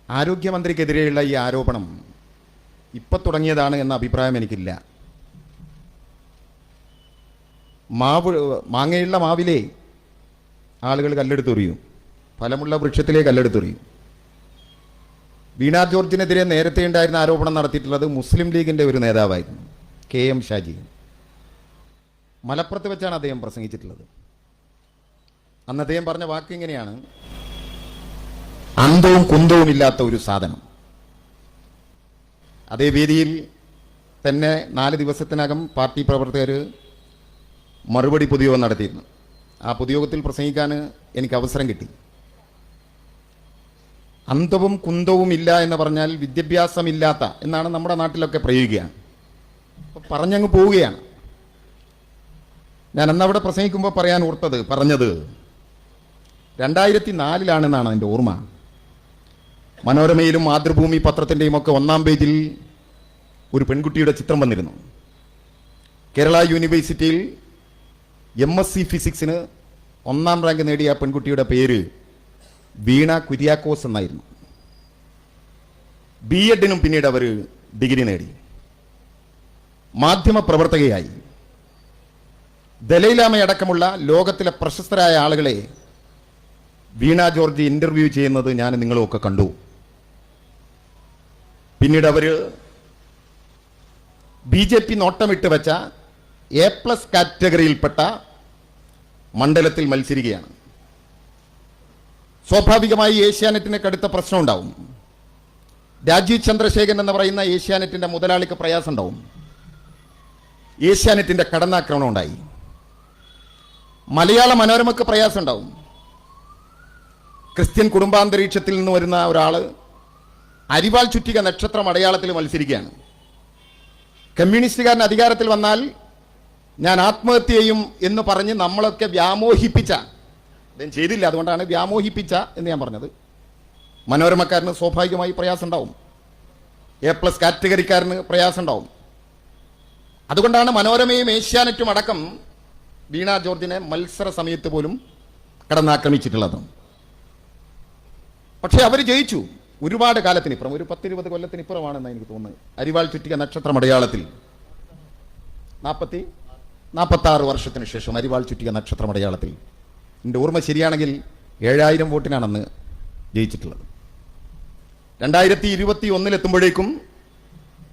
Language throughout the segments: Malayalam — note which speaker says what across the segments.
Speaker 1: ആരോഗ്യമന്ത്രിക്കെതിരെയുള്ള ഈ ആരോപണം ഇപ്പം തുടങ്ങിയതാണ് എന്ന അഭിപ്രായം എനിക്കില്ല. മാങ്ങയുള്ള മാവിലെ ആളുകൾ കല്ലെടുത്തെറിയും, ഫലമുള്ള വൃക്ഷത്തിലെ കല്ലെടുത്തെറിയും. വീണ ജോർജിനെതിരെ നേരത്തെ ഉണ്ടായിരുന്ന ആരോപണം നടത്തിയിട്ടുള്ളത് മുസ്ലിം ലീഗിൻ്റെ ഒരു നേതാവായിരുന്നു, KM ഷാജി. മലപ്പുറത്ത് വെച്ചാണ് അദ്ദേഹം പ്രസംഗിച്ചിട്ടുള്ളത്. അന്ന് അദ്ദേഹം പറഞ്ഞ വാക്ക് ഇങ്ങനെയാണ്: അന്തവും കുന്തവും ഇല്ലാത്ത ഒരു സാധനം. അതേ വേദിയിൽ തന്നെ 4 ദിവസത്തിനകം പാർട്ടി പ്രവർത്തകർ മറുപടി പൊതുയോഗം നടത്തിയിരുന്നു. ആ പൊതുയോഗത്തിൽ പ്രസംഗിക്കാൻ എനിക്ക് അവസരം കിട്ടി. അന്തവും കുന്തവും ഇല്ല എന്ന് പറഞ്ഞാൽ വിദ്യാഭ്യാസമില്ലാത്ത എന്നാണ് നമ്മുടെ നാട്ടിലൊക്കെ പ്രയോഗിക്കുക. അപ്പോൾ പറഞ്ഞങ്ങ് പോവുകയാണ്. ഞാൻ അന്നവിടെ പ്രസംഗിക്കുമ്പോൾ പറഞ്ഞത് 2004 എൻ്റെ ഓർമ്മ. മനോരമയിലും മാതൃഭൂമി പത്രത്തിൻ്റെയും ഒക്കെ 1-ാം പേജിൽ ഒരു പെൺകുട്ടിയുടെ ചിത്രം വന്നിരുന്നു. കേരള യൂണിവേഴ്സിറ്റിയിൽ MSc ഫിസിക്സിന് 1-ാം റാങ്ക് നേടിയ പെൺകുട്ടിയുടെ പേര് വീണ കുര്യാക്കോസ് എന്നായിരുന്നു. BEdനും പിന്നീട് അവർ ഡിഗ്രി നേടി. മാധ്യമ പ്രവർത്തകയായി. ദലൈലാമയടക്കമുള്ള ലോകത്തിലെ പ്രശസ്തരായ ആളുകളെ വീണ ജോർജ് ഇന്റർവ്യൂ ചെയ്യുന്നത് ഞാൻ നിങ്ങളൊക്കെ കണ്ടു. പിന്നീട് അവർ BJP നോട്ടമിട്ട് വെച്ച A+ കാറ്റഗറിയിൽപ്പെട്ട മണ്ഡലത്തിൽ മത്സരിക്കുകയാണ്. സ്വാഭാവികമായി ഏഷ്യാനെറ്റിന് കടുത്ത പ്രശ്നം ഉണ്ടാവും. രാജീവ് ചന്ദ്രശേഖരൻ എന്ന് പറയുന്ന ഏഷ്യാനെറ്റിന്റെ മുതലാളിക്ക് പ്രയാസം ഉണ്ടാവും. ഏഷ്യാനെറ്റിന്റെ കടന്നാക്രമണം ഉണ്ടായി. മലയാള മനോരമക്ക് പ്രയാസം ഉണ്ടാവും. ക്രിസ്ത്യൻ കുടുംബാന്തരീക്ഷത്തിൽ നിന്ന് വരുന്ന ഒരാൾ അരിവാൾ ചുറ്റിക നക്ഷത്രം അടയാളത്തിൽ മത്സരിക്കുകയാണ്. കമ്മ്യൂണിസ്റ്റുകാരൻ അധികാരത്തിൽ വന്നാൽ ഞാൻ ആത്മഹത്യ ചെയ്യും എന്ന് പറഞ്ഞ് നമ്മളൊക്കെ വ്യാമോഹിപ്പിച്ച, അദ്ദേഹം ചെയ്തില്ല, അതുകൊണ്ടാണ് വ്യാമോഹിപ്പിച്ച എന്ന് ഞാൻ പറഞ്ഞത്, മനോരമക്കാരന് സ്വാഭാവികമായി പ്രയാസം ഉണ്ടാവും. A+ കാറ്റഗറിക്കാരന് പ്രയാസം ഉണ്ടാവും. അതുകൊണ്ടാണ് മനോരമയും ഏഷ്യാനെറ്റും അടക്കം വീണ ജോർജിനെ മത്സര സമയത്ത് പോലും കടന്നാക്രമിച്ചിട്ടുള്ളത്. പക്ഷെ അവർ ജയിച്ചു. ഒരുപാട് കാലത്തിനിപ്പുറം, ഒരു 10-20 കൊല്ലത്തിനിപ്പുറമാണെന്ന് എനിക്ക് തോന്നുന്നത്. അരിവാൾ ചുറ്റിക നക്ഷത്രം അടയാളത്തിൽ 46 വർഷത്തിന് ശേഷം അരിവാൾ ചുറ്റിക നക്ഷത്രം അടയാളത്തിൽ, എൻ്റെ ഓർമ്മ ശരിയാണെങ്കിൽ 7000 വോട്ടിനാണെന്ന് ജയിച്ചിട്ടുള്ളത്. 2021 എത്തുമ്പോഴേക്കും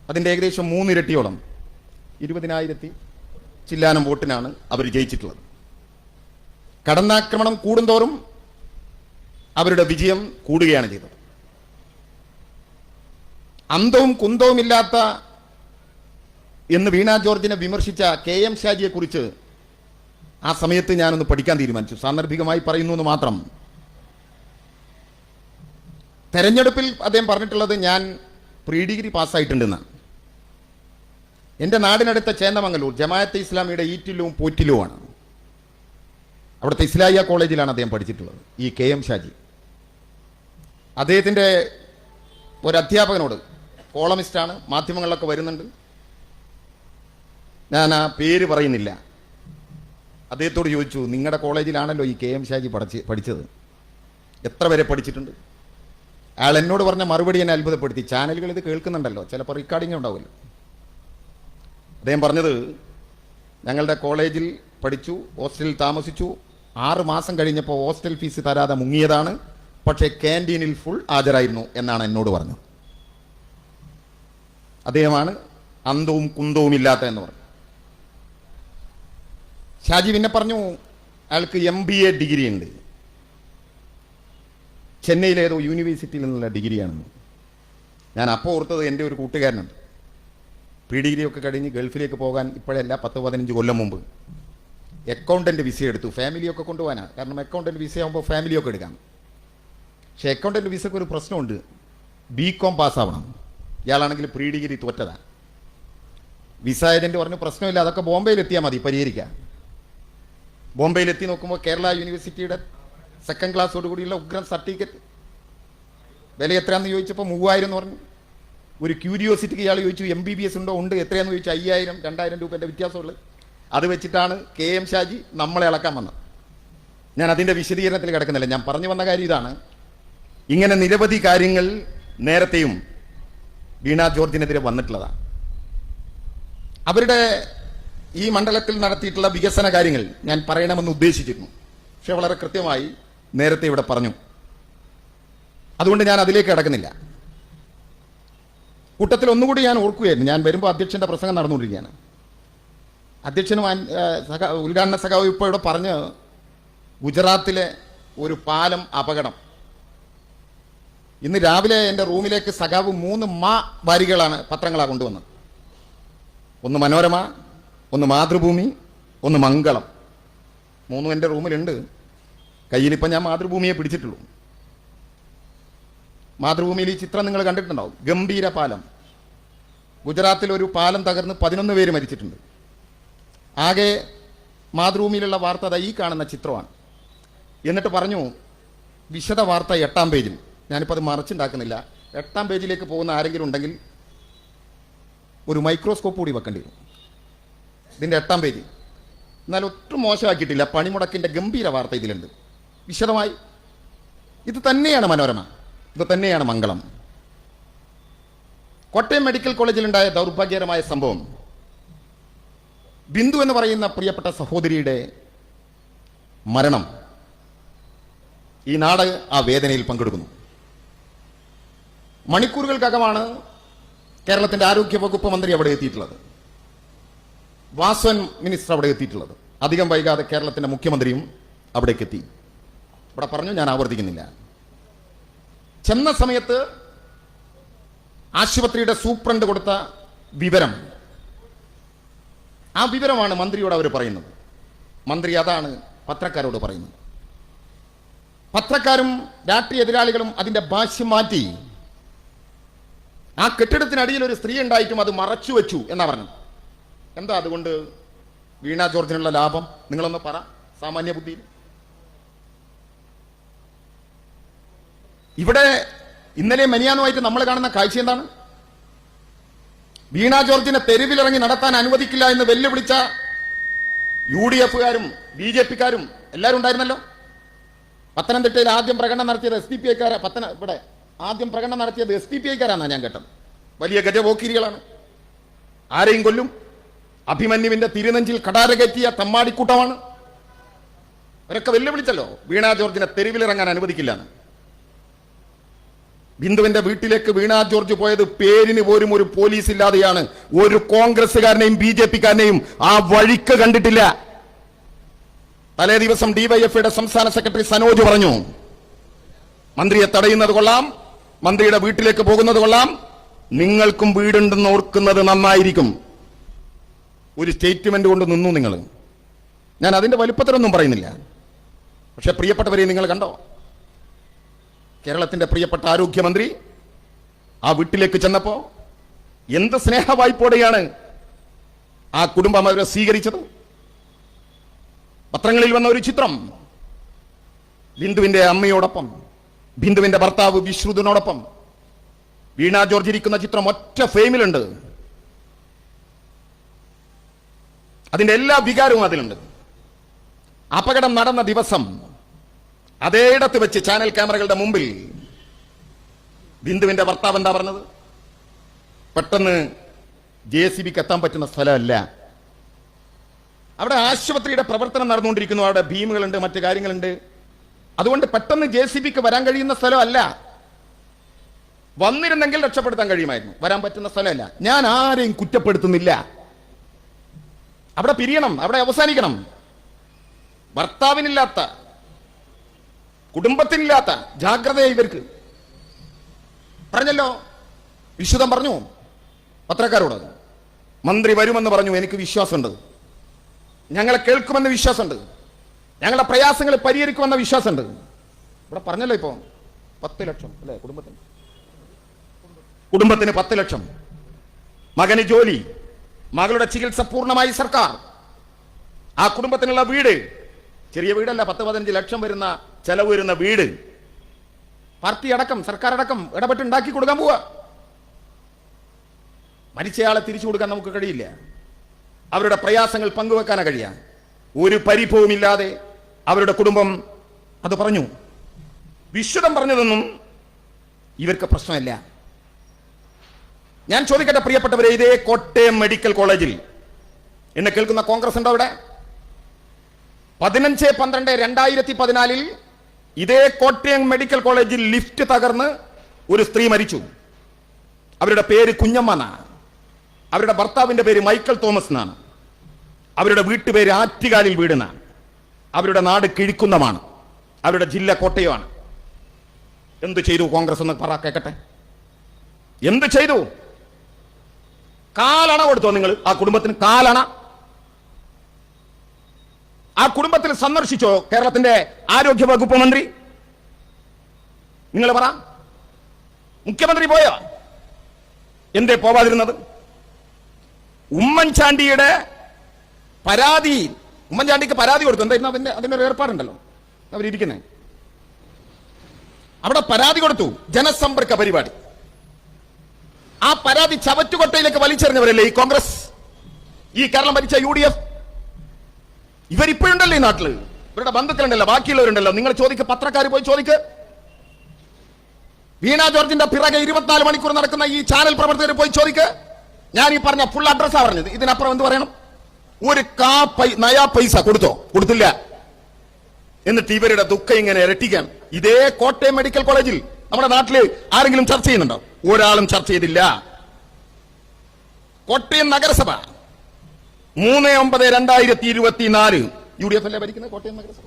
Speaker 1: അതിൻ്റെ ഏകദേശം 3 ഇരട്ടിയോളം 20,000 ചില്ലാനം വോട്ടിനാണ് അവർ ജയിച്ചിട്ടുള്ളത്. കടന്നാക്രമണം കൂടുന്തോറും അവരുടെ വിജയം കൂടുകയാണ് ചെയ്തത്. അന്തവും കുന്തവുമില്ലാത്ത എന്ന് വീണ ജോർജിനെ വിമർശിച്ച KM ഷാജിയെ കുറിച്ച് ആ സമയത്ത് ഞാനൊന്ന് പഠിക്കാൻ തീരുമാനിച്ചു. സാന്ദർഭികമായി പറയുന്നു എന്ന് മാത്രം. തെരഞ്ഞെടുപ്പിൽ അദ്ദേഹം പറഞ്ഞിട്ടുള്ളത് ഞാൻ പ്രീ ഡിഗ്രി പാസ്സായിട്ടുണ്ടെന്നാണ്. എൻ്റെ നാടിനടുത്ത ചേന്ദമംഗലൂർ ജമാഅത്തെ ഇസ്ലാമിയുടെ ഈറ്റിലും പോറ്റിലുമാണ്. അവിടുത്തെ ഇസ്ലാഹിയ കോളേജിലാണ് അദ്ദേഹം പഠിച്ചിട്ടുള്ളത്, ഈ KM ഷാജി. അദ്ദേഹത്തിൻ്റെ ഒരു അധ്യാപകനോട്, കോളമിസ്റ്റാണ്, മാധ്യമങ്ങളിലൊക്കെ വരുന്നുണ്ട്, ഞാൻ ആ പേര് പറയുന്നില്ല, അദ്ദേഹത്തോട് ചോദിച്ചു, നിങ്ങളുടെ കോളേജിലാണല്ലോ ഈ KM ഷാജി പഠിച്ചത്, എത്ര വരെ പഠിച്ചിട്ടുണ്ട്? അയാൾ എന്നോട് പറഞ്ഞ മറുപടി എന്നെ അത്ഭുതപ്പെടുത്തി. ചാനലുകൾ ഇത് കേൾക്കുന്നുണ്ടല്ലോ, ചിലപ്പോൾ റെക്കോർഡിംഗ് ഉണ്ടാവില്ല. അദ്ദേഹം പറഞ്ഞത്, ഞങ്ങളുടെ കോളേജിൽ പഠിച്ചു, ഹോസ്റ്റലിൽ താമസിച്ചു, 6 മാസം കഴിഞ്ഞപ്പോൾ ഹോസ്റ്റൽ ഫീസ് തരാതെ മുങ്ങിയതാണ്, പക്ഷേ ക്യാൻറ്റീനിൽ ഫുൾ ഹാജരായിരുന്നു എന്നാണ് എന്നോട് പറഞ്ഞത്. അദ്ദേഹമാണ് അന്തവും കുന്തവും ഇല്ലാത്ത എന്ന് പറഞ്ഞു. ഷാജി പിന്നെ പറഞ്ഞു അയാൾക്ക് MBA ഡിഗ്രി ഉണ്ട്, ചെന്നൈയിലേതോ യൂണിവേഴ്സിറ്റിയിൽ നിന്നുള്ള ഡിഗ്രിയാണെന്ന്. ഞാൻ അപ്പോൾ ഓർത്തത് എൻ്റെ ഒരു കൂട്ടുകാരനുണ്ട്, പ്രീ ഡിഗ്രി ഒക്കെ കഴിഞ്ഞ് ഗൾഫിലേക്ക് പോകാൻ ഇപ്പോഴല്ല 10-15 കൊല്ലം മുമ്പ് അക്കൗണ്ടൻ്റ് വിസ എടുത്തു, ഫാമിലിയൊക്കെ കൊണ്ടുപോകാനാണ്. കാരണം അക്കൗണ്ടൻ്റ് വിസ ആകുമ്പോൾ ഫാമിലിയൊക്കെ എടുക്കാം. പക്ഷേ അക്കൗണ്ടൻ്റ് വിസയ്ക്ക് ഒരു പ്രശ്നമുണ്ട്, BCom പാസ്സാവണം. ഇയാളാണെങ്കിൽ പ്രീ ഡിഗ്രി തോറ്റതാണ്. വിസ ഏജൻറ്റ് പറഞ്ഞു പ്രശ്നമില്ല, അതൊക്കെ ബോംബെയിലെത്തിയാൽ മതി, പരിഹരിക്കാം. ബോംബെയിലെത്തി നോക്കുമ്പോൾ കേരള യൂണിവേഴ്സിറ്റിയുടെ 2nd ക്ലാസ്സോടുകൂടിയുള്ള ഉഗ്രൻ സർട്ടിഫിക്കറ്റ്. വില എത്രയാണെന്ന് ചോദിച്ചപ്പോൾ 3000 എന്ന് പറഞ്ഞു. ഒരു ക്യൂരിയോസിറ്റിക്ക് ഇയാൾ ചോദിച്ചു MBBS ഉണ്ടോ? ഉണ്ട്. എത്രയാണെന്ന് ചോദിച്ചു 5000-2000 രൂപേൻ്റെ വ്യത്യാസമുള്ളത്. അത് വെച്ചിട്ടാണ് KM ഷാജി നമ്മളെ ഇളക്കാൻ വന്നത്. ഞാൻ അതിൻ്റെ വിശദീകരണത്തിൽ കിടക്കുന്നില്ല. ഞാൻ പറഞ്ഞു വന്ന കാര്യം ഇതാണ്, ഇങ്ങനെ നിരവധി കാര്യങ്ങൾ നേരത്തെയും വീണ ജോർജിനെതിരെ വന്നിട്ടുള്ളതാണ്. അവരുടെ ഈ മണ്ഡലത്തിൽ നടത്തിയിട്ടുള്ള വികസന കാര്യങ്ങൾ ഞാൻ പറയണമെന്ന് ഉദ്ദേശിച്ചിരുന്നു. പക്ഷെ വളരെ കൃത്യമായി നേരത്തെ ഇവിടെ പറഞ്ഞു. അതുകൊണ്ട് ഞാൻ അതിലേക്ക് കടക്കുന്നില്ല. കൂട്ടത്തിൽ ഒന്നുകൂടി ഞാൻ ഓർക്കുകയായിരുന്നു. ഞാൻ വരുമ്പോൾ അധ്യക്ഷന്റെ പ്രസംഗം നടന്നുകൊണ്ടിരിക്കുകയാണ്. അധ്യക്ഷനും ഉദ്ഘാടന സഖാവ് ഇപ്പോൾ ഇവിടെ പറഞ്ഞ് ഗുജറാത്തിലെ ഒരു പാലം അപകടം. ഇന്ന് രാവിലെ എൻ്റെ റൂമിലേക്ക് സഖാവ് 3 വരികളാണ് പത്രങ്ങളാണ് കൊണ്ടുവന്നത്. ഒന്ന് മനോരമ, ഒന്ന് മാതൃഭൂമി, ഒന്ന് മംഗളം. 3 എൻ്റെ റൂമിലുണ്ട്. കയ്യിലിപ്പം ഞാൻ മാതൃഭൂമിയെ പിടിച്ചിട്ടുള്ളൂ. മാതൃഭൂമിയിൽ ഈ ചിത്രം നിങ്ങൾ കണ്ടിട്ടുണ്ടാവും. ഗംഭീര പാലം. ഗുജറാത്തിൽ ഒരു പാലം തകർന്ന് 11 പേര് മരിച്ചിട്ടുണ്ട്. ആകെ മാതൃഭൂമിയിലുള്ള വാർത്ത അതാ ഈ കാണുന്ന ചിത്രമാണ്. എന്നിട്ട് പറഞ്ഞു വിശദ വാർത്ത 8-ാം പേജിൽ. ഞാനിപ്പോൾ അത് മറച്ചുണ്ടാക്കുന്നില്ല. 8-ാം പേജിലേക്ക് പോകുന്ന ആരെങ്കിലും ഉണ്ടെങ്കിൽ ഒരു മൈക്രോസ്കോപ്പ് കൂടി വെക്കേണ്ടി വരും. ഇതിൻ്റെ 8-ാം പേജ്. എന്നാൽ ഒട്ടും മോശമാക്കിയിട്ടില്ല. പണിമുടക്കിൻ്റെ ഗംഭീര വാർത്ത ഇതിലുണ്ട് വിശദമായി. ഇത് തന്നെയാണ് മനോരമ, ഇത് തന്നെയാണ് മംഗളം. കോട്ടയം മെഡിക്കൽ കോളേജിലുണ്ടായ ദൗർഭാഗ്യകരമായ സംഭവം. ബിന്ദു എന്ന് പറയുന്ന പ്രിയപ്പെട്ട സഹോദരിയുടെ മരണം. ഈ നാട് ആ വേദനയിൽ പങ്കെടുക്കുന്നു. മണിക്കൂറുകൾക്കകമാണ് കേരളത്തിന്റെ ആരോഗ്യ വകുപ്പ് മന്ത്രി അവിടെ എത്തിയിട്ടുള്ളത്. വാസവൻ മിനിസ്റ്റർ അവിടെ എത്തിയിട്ടുള്ളത്. അധികം വൈകാതെ കേരളത്തിന്റെ മുഖ്യമന്ത്രിയും അവിടേക്ക് എത്തി. ഇവിടെ പറഞ്ഞു, ഞാൻ ആവർത്തിക്കുന്നില്ല. ചെന്ന സമയത്ത് ആശുപത്രിയുടെ സൂപ്രണ്ട് കൊടുത്ത വിവരം, ആ വിവരമാണ് മന്ത്രിയോട് അവർ പറയുന്നത്. മന്ത്രി അതാണ് പത്രക്കാരോട് പറയുന്നത്. പത്രക്കാരും രാഷ്ട്രീയ എതിരാളികളും അതിന്റെ ഭാഷ്യം മാറ്റി ആ കെട്ടിടത്തിനടിയിൽ ഒരു സ്ത്രീ ഉണ്ടായിട്ടും അത് മറച്ചു വെച്ചു എന്നാ പറഞ്ഞത്. എന്താ അതുകൊണ്ട് വീണ ജോർജിനുള്ള ലാഭം? നിങ്ങളൊന്ന് പറ സാമാന്യ ബുദ്ധിയിൽ. ഇവിടെ ഇന്നലെ മെനിയാന്നുമായിട്ട് നമ്മൾ കാണുന്ന കാഴ്ച എന്താണ്? വീണ ജോർജിനെ തെരുവിലിറങ്ങി നടത്താൻ അനുവദിക്കില്ല എന്ന് വെല്ലുവിളിച്ച UDF-കാരും BJP-കാരും എല്ലാവരും ഉണ്ടായിരുന്നല്ലോ. പത്തനംതിട്ടയിൽ ആദ്യം പ്രകടനം നടത്തിയത് SDPI-ക്കാരാ. ഇവിടെ ആദ്യം പ്രകടനം നടത്തിയത് SDPI-ക്കാരാണെന്നാണ് ഞാൻ കേട്ടത്. വലിയ ഗജപോക്കിരികളാണ്. ആരെയും കൊല്ലും. അഭിമന്യുവിന്റെ തിരുനെഞ്ചിൽ കടാര കയറ്റിയ തമ്മാടിക്കൂട്ടമാണ്. അവരൊക്കെ വെല്ലുവിളിച്ചല്ലോ വീണ ജോർജിനെ തെരുവിലിറങ്ങാൻ അനുവദിക്കില്ല. ബിന്ദുവിന്റെ വീട്ടിലേക്ക് വീണ ജോർജ് പോയത് പേരിന് പോലും ഒരു പോലീസ് ഇല്ലാതെയാണ്. ഒരു കോൺഗ്രസ്സുകാരനെയും BJP-കാരനെയും ആ വഴിക്ക് കണ്ടിട്ടില്ല. തലേ ദിവസം DYFIയുടെ സംസ്ഥാന സെക്രട്ടറി സനോജ് പറഞ്ഞു, മന്ത്രിയെ തടയുന്നത് കൊള്ളാം, മന്ത്രിയുടെ വീട്ടിലേക്ക് പോകുന്നത് കൊള്ളാം, നിങ്ങൾക്കും വീടുണ്ടെന്ന് ഓർക്കുന്നത് നന്നായിരിക്കും. ഒരു സ്റ്റേറ്റ്മെന്റ് കൊണ്ട് നിന്നു നിങ്ങൾ. ഞാൻ അതിന്റെ വലുപ്പത്തിലൊന്നും പറയുന്നില്ല. പക്ഷെ പ്രിയപ്പെട്ടവരെ, നിങ്ങൾ കണ്ടോ? കേരളത്തിന്റെ പ്രിയപ്പെട്ട ആരോഗ്യമന്ത്രി ആ വീട്ടിലേക്ക് ചെന്നപ്പോ എന്ത് സ്നേഹവായ്പോടെയാണ് ആ കുടുംബം അവരെ സ്വീകരിച്ചത്. പത്രങ്ങളിൽ വന്ന ഒരു ചിത്രം, ബിന്ദുവിന്റെ അമ്മയോടൊപ്പം ബിന്ദുവിന്റെ ഭർത്താവ് വിശ്രുതിനോടൊപ്പം വീണ ജോർജ് ഇരിക്കുന്ന ചിത്രം ഒറ്റ ഫ്രെയിമിലുണ്ട്. അതിന്റെ എല്ലാ വികാരവും അതിലുണ്ട്. അപകടം നടന്ന ദിവസം അതേയിടത്ത് വെച്ച് ചാനൽ ക്യാമറകളുടെ മുമ്പിൽ ബിന്ദുവിന്റെ ഭർത്താവ് എന്താ പറഞ്ഞത്? പെട്ടെന്ന് JCBക്ക് എത്താൻ പറ്റുന്ന സ്ഥലമല്ല. അവിടെ ആശുപത്രിയുടെ പ്രവർത്തനം നടന്നുകൊണ്ടിരിക്കുന്നു. അവിടെ ഭീമുകളുണ്ട്, മറ്റു കാര്യങ്ങളുണ്ട്. അതുകൊണ്ട് പെട്ടെന്ന് JCBക്ക് വരാൻ കഴിയുന്ന സ്ഥലമല്ല. വന്നിരുന്നെങ്കിൽ രക്ഷപ്പെടുത്താൻ കഴിയുമായിരുന്നു. വരാൻ പറ്റുന്ന സ്ഥലമല്ല. ഞാൻ ആരെയും കുറ്റപ്പെടുത്തുന്നില്ല. അവിടെ പിരിയണം, അവിടെ അവസാനിക്കണം. ഭർത്താവിനില്ലാത്ത, കുടുംബത്തിനില്ലാത്ത ജാഗ്രതയായി ഇവർക്ക്. പറഞ്ഞല്ലോ, വിശുദ്ധം പറഞ്ഞു പത്രക്കാരോട്. മന്ത്രി വരുമെന്ന് പറഞ്ഞു. എനിക്ക് വിശ്വാസമുണ്ട്. ഞങ്ങളെ കേൾക്കുമെന്ന് വിശ്വാസമുണ്ട്. ഞങ്ങളുടെ പ്രയാസങ്ങൾ പരിഹരിക്കുമെന്ന വിശ്വാസമുണ്ട്. ഇവിടെ പറഞ്ഞല്ലോ ഇപ്പോ 10 ലക്ഷം അല്ലെ കുടുംബത്തിന് 10 ലക്ഷം, മകന് ജോലി, മകളുടെ ചികിത്സ പൂർണ്ണമായി സർക്കാർ, ആ കുടുംബത്തിനുള്ള വീട്, ചെറിയ വീടല്ല, 10-15 ലക്ഷം വരുന്ന ചെലവ് വരുന്ന വീട് പാർട്ടി അടക്കം സർക്കാർ അടക്കം ഇടപെട്ട് ഉണ്ടാക്കി കൊടുക്കാൻ പോവുക. മരിച്ചയാളെ തിരിച്ചു കൊടുക്കാൻ നമുക്ക് കഴിയില്ല. അവരുടെ പ്രയാസങ്ങൾ പങ്കുവെക്കാനാ കഴിയാ. ഒരു പരിഭവമില്ലാതെ അവരുടെ കുടുംബം അത് പറഞ്ഞു. വിശുദ്ധം പറഞ്ഞതൊന്നും ഇവർക്ക് പ്രശ്നമല്ല. ഞാൻ ചോദിക്കട്ടെ പ്രിയപ്പെട്ടവരെ, ഇതേ കോട്ടയം മെഡിക്കൽ കോളേജിൽ എന്നെ കേൾക്കുന്ന കോൺഗ്രസ് ഉണ്ടോ അവിടെ? 15/12/2014 ഇതേ കോട്ടയം മെഡിക്കൽ കോളേജിൽ ലിഫ്റ്റ് തകർന്ന് ഒരു സ്ത്രീ മരിച്ചു. അവരുടെ പേര് കുഞ്ഞമ്മ എന്നാണ്. അവരുടെ ഭർത്താവിന്റെ പേര് മൈക്കൽ തോമസ് എന്നാണ്. അവരുടെ വീട്ടുപേര് ആറ്റുകാലിൽ വീടെന്നാണ്. അവരുടെ നാട് കിഴിക്കുന്നമാണ്. അവരുടെ ജില്ല കോട്ടയമാണ്. എന്ത് ചെയ്തു കോൺഗ്രസ് എന്ന് പറ കേക്കട്ടെ. എന്ത് ചെയ്തു? കാലണ കൊടുത്തോ നിങ്ങൾ ആ കുടുംബത്തിന്? കാലണ. ആ കുടുംബത്തിൽ സന്ദർശിച്ചോ കേരളത്തിന്റെ ആരോഗ്യ വകുപ്പ് മന്ത്രി? നിങ്ങൾ പറ. മുഖ്യമന്ത്രി പോയോ? എന്തേ പോവാതിരുന്നത്? ഉമ്മൻചാണ്ടിയുടെ പരാതി, ഉമ്മൻചാണ്ടിക്ക് പരാതി കൊടുത്തു. എന്തായിരുന്നു അതിനൊരു ഏർപ്പാടുണ്ടല്ലോ അവരിയ്ക്കുന്നത്. അവിടെ പരാതി കൊടുത്തു, ജനസമ്പർക്ക പരിപാടി. ആ പരാതി ചവറ്റുകൊട്ടയിലേക്ക് വലിച്ചെറിഞ്ഞവരല്ലേ ഈ കോൺഗ്രസ്, ഈ കേരളം ഭരിച്ച UDF. ഇവരിപ്പോഴുണ്ടല്ലോ ഈ നാട്ടില്, ഇവരുടെ ബന്ധുക്കളുണ്ടല്ലോ, ബാക്കിയുള്ളവരുണ്ടല്ലോ. നിങ്ങൾ ചോദിക്ക്, പത്രക്കാർ പോയി ചോദിക്ക്. വീണ ജോർജിന്റെ പിറകെ 24 മണിക്കൂർ നടക്കുന്ന ഈ ചാനൽ പ്രവർത്തകർ പോയി ചോദിക്ക്. ഞാൻ ഈ പറഞ്ഞ ഫുൾ അഡ്രസ്സാ പറഞ്ഞത്. ഇതിനപ്പുറം എന്ത് പറയണം? ഒരു നയാ പൈസ കൊടുത്തോ? കൊടുത്തില്ല. എന്നിട്ട് ഇവരുടെ ദുഃഖം ഇങ്ങനെ ഇരട്ടിക്കാൻ ഇതേ കോട്ടയം മെഡിക്കൽ കോളേജിൽ നമ്മുടെ നാട്ടില് ആരെങ്കിലും ചർച്ച ചെയ്യുന്നുണ്ടോ? ഒരാളും ചർച്ച ചെയ്തില്ല. കോട്ടയം നഗരസഭ 3/9/2024 UDF അല്ലേ ഭരിക്കുന്നത് കോട്ടയം നഗരസഭ.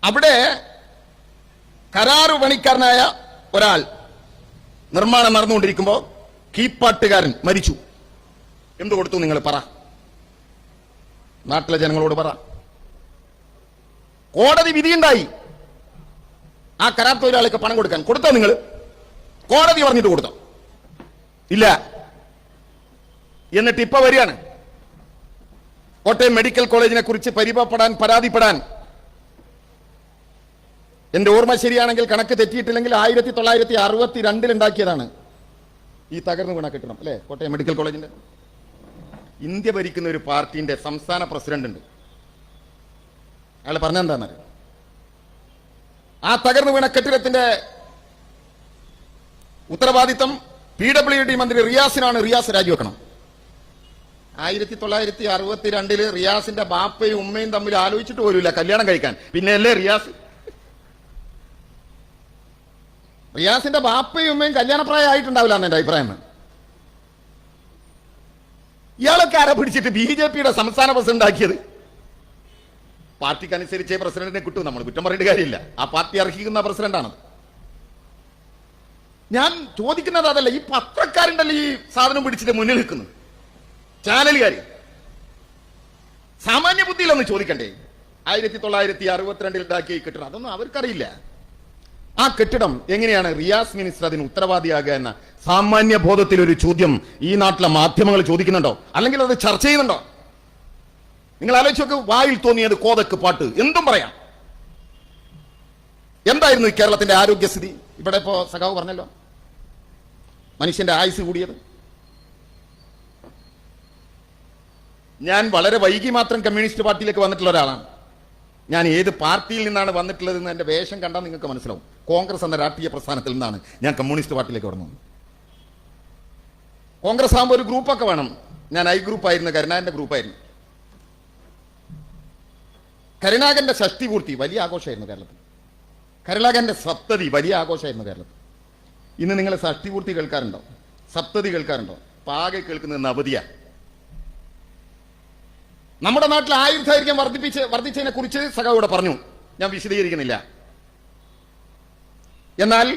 Speaker 1: അവിടെ കരാറു പണിക്കാരനായ ഒരാൾ നിർമ്മാണം നടന്നുകൊണ്ടിരിക്കുമ്പോൾ കീപ്പാട്ടുകാരൻ മരിച്ചു. എന്തു കൊടുത്തു നിങ്ങൾ പറ? നാട്ടിലെ ജനങ്ങളോട് പറ. കോടതി വിധിയുണ്ടായി ആ കരാർ തൊഴിലാളിക്ക് പണം കൊടുക്കാൻ. കൊടുത്തോ നിങ്ങൾ? കോടതി പറഞ്ഞിട്ട് കൊടുത്തോ? ഇല്ല. എന്നിട്ട് ഇപ്പൊ വരികയാണ് കോട്ടയം മെഡിക്കൽ കോളേജിനെ കുറിച്ച് പരിഭവപ്പെടാൻ, പരാതിപ്പെടാൻ. എന്റെ ഓർമ്മ ശരിയാണെങ്കിൽ, കണക്ക് തെറ്റിയിട്ടില്ലെങ്കിൽ 1962 ഉണ്ടാക്കിയതാണ് ഈ തകർന്നു വീണ കെട്ടിടം അല്ലെ, കോട്ടയം മെഡിക്കൽ കോളേജിന്റെ. ഇന്ത്യ ഭരിക്കുന്ന ഒരു പാർട്ടിന്റെ സംസ്ഥാന പ്രസിഡന്റ് ഉണ്ട്. അയാൾ പറഞ്ഞെന്താണെന്നറിയാം? ആ തകർന്നു വീണ കെട്ടിടത്തിന്റെ ഉത്തരവാദിത്തം PWD മന്ത്രി റിയാസിനാണ്. റിയാസ് രാജിവെക്കണം. 1962 റിയാസിന്റെ ബാപ്പയും ഉമ്മയും തമ്മിൽ ആലോചിച്ചിട്ട് പോലുമില്ല കല്യാണം കഴിക്കാൻ. പിന്നെയല്ലേ റിയാസിന്റെ ബാപ്പയും ഉമ്മയും കല്യാണപ്രായം ആയിട്ടുണ്ടാവില്ല എന്ന് എന്റെ അഭിപ്രായം. ഇയാളൊക്കെ ആരെ പിടിച്ചിട്ട് BJPയുടെ സംസ്ഥാന പ്രസിഡന്റ് ആക്കിയത്? പാർട്ടിക്ക് അനുസരിച്ചേ പ്രസിഡന്റിനെ കിട്ടൂ. നമ്മൾ കുറ്റം പറയേണ്ട കാര്യമില്ല. ആ പാർട്ടി അർഹിക്കുന്ന പ്രസിഡന്റാണ്. ഞാൻ ചോദിക്കുന്നത് അതല്ല, ഈ പത്രക്കാരുണ്ടല്ലോ ഈ സാധനം പിടിച്ചിട്ട് മുന്നിൽ നിൽക്കുന്നത്, ചാനലുകാർ. സാമാന്യ ബുദ്ധിയിലൊന്ന് ചോദിക്കണ്ടേ? 1962 ഉണ്ടാക്കിയ ഈ കെട്ടിടം അതൊന്നും അവർക്കറിയില്ല. ആ കെട്ടിടം എങ്ങനെയാണ് റിയാസ് മിനിസ്റ്റർ അതിന് ഉത്തരവാദിയാകുക എന്ന സാമാന്യ ബോധത്തിൽ ഒരു ചോദ്യം ഈ നാട്ടിലെ മാധ്യമങ്ങൾ ചോദിക്കുന്നുണ്ടോ? അല്ലെങ്കിൽ അത് ചർച്ച ചെയ്യുന്നുണ്ടോ? നിങ്ങൾ ആലോചിച്ചൊക്കെ. വായിൽ തോന്നിയത് കോതക്ക് പാട്ട് എന്തും പറയാം. എന്തായിരുന്നു കേരളത്തിന്റെ ആരോഗ്യസ്ഥിതി? ഇവിടെ ഇപ്പോ സഖാവ് പറഞ്ഞല്ലോ, മനുഷ്യന്റെ ആയുസ് കൂടിയത്. ഞാൻ വളരെ വൈകി മാത്രം കമ്മ്യൂണിസ്റ്റ് പാർട്ടിയിലേക്ക് വന്നിട്ടുള്ള ഒരാളാണ്. ഞാൻ ഏത് പാർട്ടിയിൽ നിന്നാണ് വന്നിട്ടുള്ളതെന്ന് എന്റെ വേഷം കണ്ടാൽ നിങ്ങൾക്ക് മനസ്സിലാവും. കോൺഗ്രസ് എന്ന രാഷ്ട്രീയ പ്രസ്ഥാനത്തിൽ നിന്നാണ് ഞാൻ കമ്മ്യൂണിസ്റ്റ് പാർട്ടിയിലേക്ക് വന്നത്. കോൺഗ്രസ് ആകുമ്പോൾ ഒരു ഗ്രൂപ്പൊക്കെ വേണം. ഞാൻ I ഗ്രൂപ്പായിരുന്നു, കരുണാകരന്റെ ഗ്രൂപ്പായിരുന്നു. കരുണാകരന്റെ ഷഷ്ടിപൂർത്തി വലിയ ആഘോഷമായിരുന്നു കേരളത്തിൽ. കരുണാകരന്റെ സപ്തതി വലിയ ആഘോഷമായിരുന്നു കേരളത്തിൽ. ഇന്ന് നിങ്ങൾ ഷഷ്ടിപൂർത്തി കേൾക്കാറുണ്ടോ? സപ്തതി കേൾക്കാറുണ്ടോ? പാകെ കേൾക്കുന്നത് നവതിയ. നമ്മുടെ നാട്ടിൽ ആയുർദൈർഘ്യം വർദ്ധിച്ചതിനെ കുറിച്ച് സഖാവിടെ പറഞ്ഞു, ഞാൻ വിശദീകരിക്കുന്നില്ല. എന്നാൽ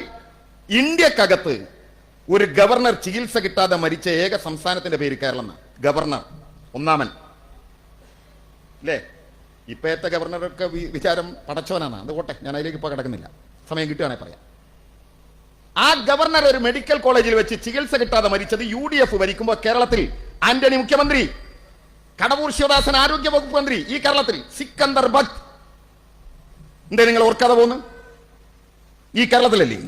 Speaker 1: ഇന്ത്യക്കകത്ത് ഒരു ഗവർണർ ചികിത്സ കിട്ടാതെ മരിച്ച ഏക സംസ്ഥാനത്തിന്റെ പേര് കേരളം. ഗവർണർ ഒന്നാമൻ അല്ലേ? ഇപ്പോഴത്തെ ഗവർണറൊക്കെ വിചാരം പടച്ചവനാണ്. അതുകൊട്ടെ, ഞാൻ അതിലേക്ക് ഇപ്പൊ കിടക്കുന്നില്ല, സമയം കിട്ടുകയാണെങ്കിൽ പറയാം. ആ ഗവർണർ ഒരു മെഡിക്കൽ കോളേജിൽ വെച്ച് ചികിത്സ കിട്ടാതെ മരിച്ചത് UDF ഭരിക്കുമ്പോൾ കേരളത്തിൽ ആന്റണി മുഖ്യമന്ത്രി, കടവൂർ ശിവദാസൻ ആരോഗ്യ വകുപ്പ് മന്ത്രി, ഈ കേരളത്തിൽ സിക്കന്ദർ ഭട്ട്. എന്തേ നിങ്ങൾ ഓർക്കാതെ പോകുന്നു? ഈ കേരളത്തിലല്ലേ?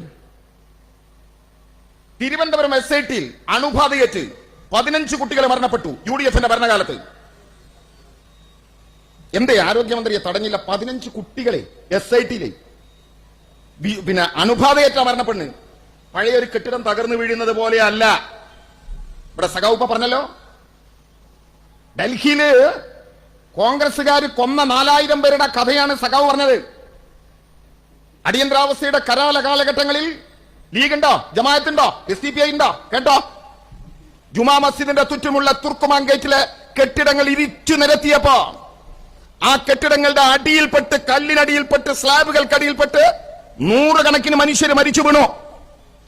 Speaker 1: തിരുവനന്തപുരം SITയിൽ അണുബാധയേറ്റ് 15 കുട്ടികളെ മരണപ്പെട്ടു UDFന്റെ ഭരണകാലത്ത്. എന്തേ ആരോഗ്യമന്ത്രിയെ തടഞ്ഞില്ല? 15 കുട്ടികളെ SITയിലെ പിന്നെ അണുബാധയേറ്റ മരണപ്പെട്ട് പഴയൊരു കെട്ടിടം തകർന്നു വീഴുന്നത് പോലെയല്ല. ഇവിടെ സഖാവുപ്പ പറഞ്ഞല്ലോ, ഡൽഹിയില് കോൺഗ്രസുകാർ കൊന്ന 4000 പേരുടെ കഥയാണ് സഖാവ് പറഞ്ഞത്. അടിയന്തരാവസ്ഥയുടെ കരാല കാലഘട്ടങ്ങളിൽ ലീഗ് ഉണ്ടോ, ജമാഅത്തുണ്ടോ, SDPI ഉണ്ടോ? കേട്ടോ, ജുമാ മസ്ജിദിന്റെ ചുറ്റുമുള്ള തുർക്കുമാൻ ഗേറ്റിലെ കെട്ടിടങ്ങൾ ഇരിച്ചു നിരത്തിയപ്പോ ആ കെട്ടിടങ്ങളുടെ അടിയിൽപ്പെട്ട്, കല്ലിനടിയിൽപ്പെട്ട്, സ്ലാബുകൾക്കടിയിൽപ്പെട്ട് 100 കണക്കിന് മനുഷ്യർ മരിച്ചു വീണു.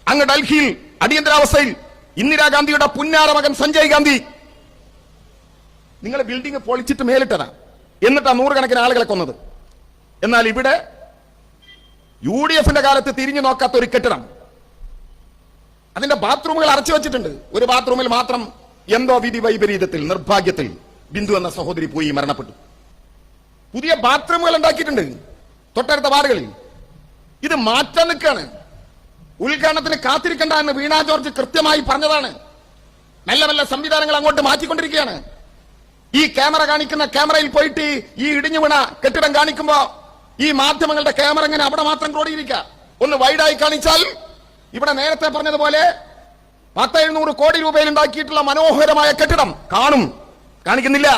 Speaker 1: അങ്ങ് ഡൽഹിയിൽ അടിയന്തരാവസ്ഥയിൽ ഇന്ദിരാഗാന്ധിയുടെ പുന്നാര മകൻ സഞ്ജയ് ഗാന്ധി നിങ്ങൾ ബിൽഡിംഗ് പൊളിച്ചിട്ട് മേലിട്ടതാ, എന്നിട്ടാ 100 കണക്കിന് ആളുകളെ കൊന്നത്. എന്നാൽ ഇവിടെ UDF-ന്റെ കാലത്ത് തിരിഞ്ഞു നോക്കാത്ത ഒരു കെട്ടിടം, അതിന്റെ ബാത്റൂമുകൾ അടച്ചു വെച്ചിട്ടുണ്ട്. ഒരു ബാത്റൂമിൽ മാത്രം എന്തോ വിധി വൈപരീതത്തിൽ, നിർഭാഗ്യത്തിൽ ബിന്ദു എന്ന സഹോദരി പോയി മരണപ്പെട്ടു. പുതിയ ബാത്റൂമുകൾ ഉണ്ടാക്കിയിട്ടുണ്ട് തൊട്ടടുത്ത വാർഡുകളിൽ. ഇത് മാറ്റാൻ നിൽക്കാണ്. ഉദ്ഘാടനത്തിന് കാത്തിരിക്കണ്ട എന്ന് വീണ ജോർജ് കൃത്യമായി പറഞ്ഞതാണ്. മെല്ലെ മെല്ലെ സംവിധാനങ്ങൾ അങ്ങോട്ട് മാറ്റിക്കൊണ്ടിരിക്കുകയാണ്. ഈ ക്യാമറ കാണിക്കുന്ന ക്യാമറയിൽ പോയിട്ട് ഈ ഇടിഞ്ഞു വീണ കെട്ടിടം കാണിക്കുമ്പോ ഈ മാധ്യമങ്ങളുടെ ക്യാമറ ഇങ്ങനെ അവിടെ മാത്രം ക്രോഡീകരിക്കുക. ഒന്ന് വൈഡായി കാണിച്ചാൽ ഇവിടെ നേരത്തെ പറഞ്ഞതുപോലെ 10-700 കോടി രൂപയിൽ ഉണ്ടാക്കിയിട്ടുള്ള മനോഹരമായ കെട്ടിടം കാണും. കാണിക്കുന്നില്ല.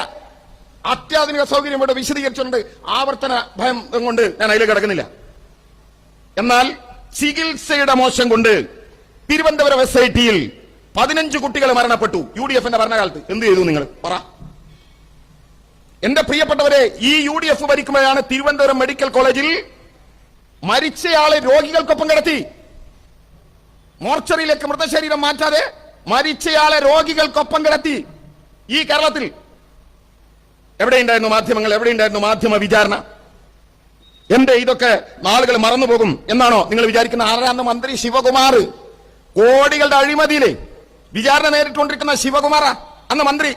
Speaker 1: അത്യാധുനിക സൗകര്യം ഇവിടെ വിശദീകരിച്ചിട്ടുണ്ട്. ആവർത്തന ഭയം കൊണ്ട് ഞാൻ അതിൽ കിടക്കുന്നില്ല. എന്നാൽ ചികിത്സയുടെ മോശം കൊണ്ട് തിരുവനന്തപുരം SIT-യിൽ 15 കുട്ടികൾ മരണപ്പെട്ടു. UDF-ന്റെ ഭരണകാലത്ത് എന്ത് ചെയ്തു നിങ്ങൾ പറ? എന്റെ പ്രിയപ്പെട്ടവരെ, ഈ UDF ഭരിക്കുമ്പോഴാണ് തിരുവനന്തപുരം മെഡിക്കൽ കോളേജിൽ മരിച്ചയാളെ രോഗികൾക്കൊപ്പം കിടത്തി. മോർച്ചറിയിലേക്ക് മൃതശരീരം മാറ്റാതെ മരിച്ചയാളെ രോഗികൾക്കൊപ്പം കിടത്തി. ഈ കേരളത്തിൽ എവിടെയുണ്ടായിരുന്നു മാധ്യമങ്ങൾ? എവിടെയുണ്ടായിരുന്നു മാധ്യമ വിചാരണ? എന്റെ ഇതൊക്കെ നാളുകൾ മറന്നുപോകും എന്നാണോ നിങ്ങൾ വിചാരിക്കുന്ന? ആരാണ് മന്ത്രി ശിവകുമാർ? കോടികളുടെ അഴിമതിയിലെ വിചാരണ നേരിട്ടുകൊണ്ടിരിക്കുന്ന ശിവകുമാർ അന്ന് മന്ത്രി.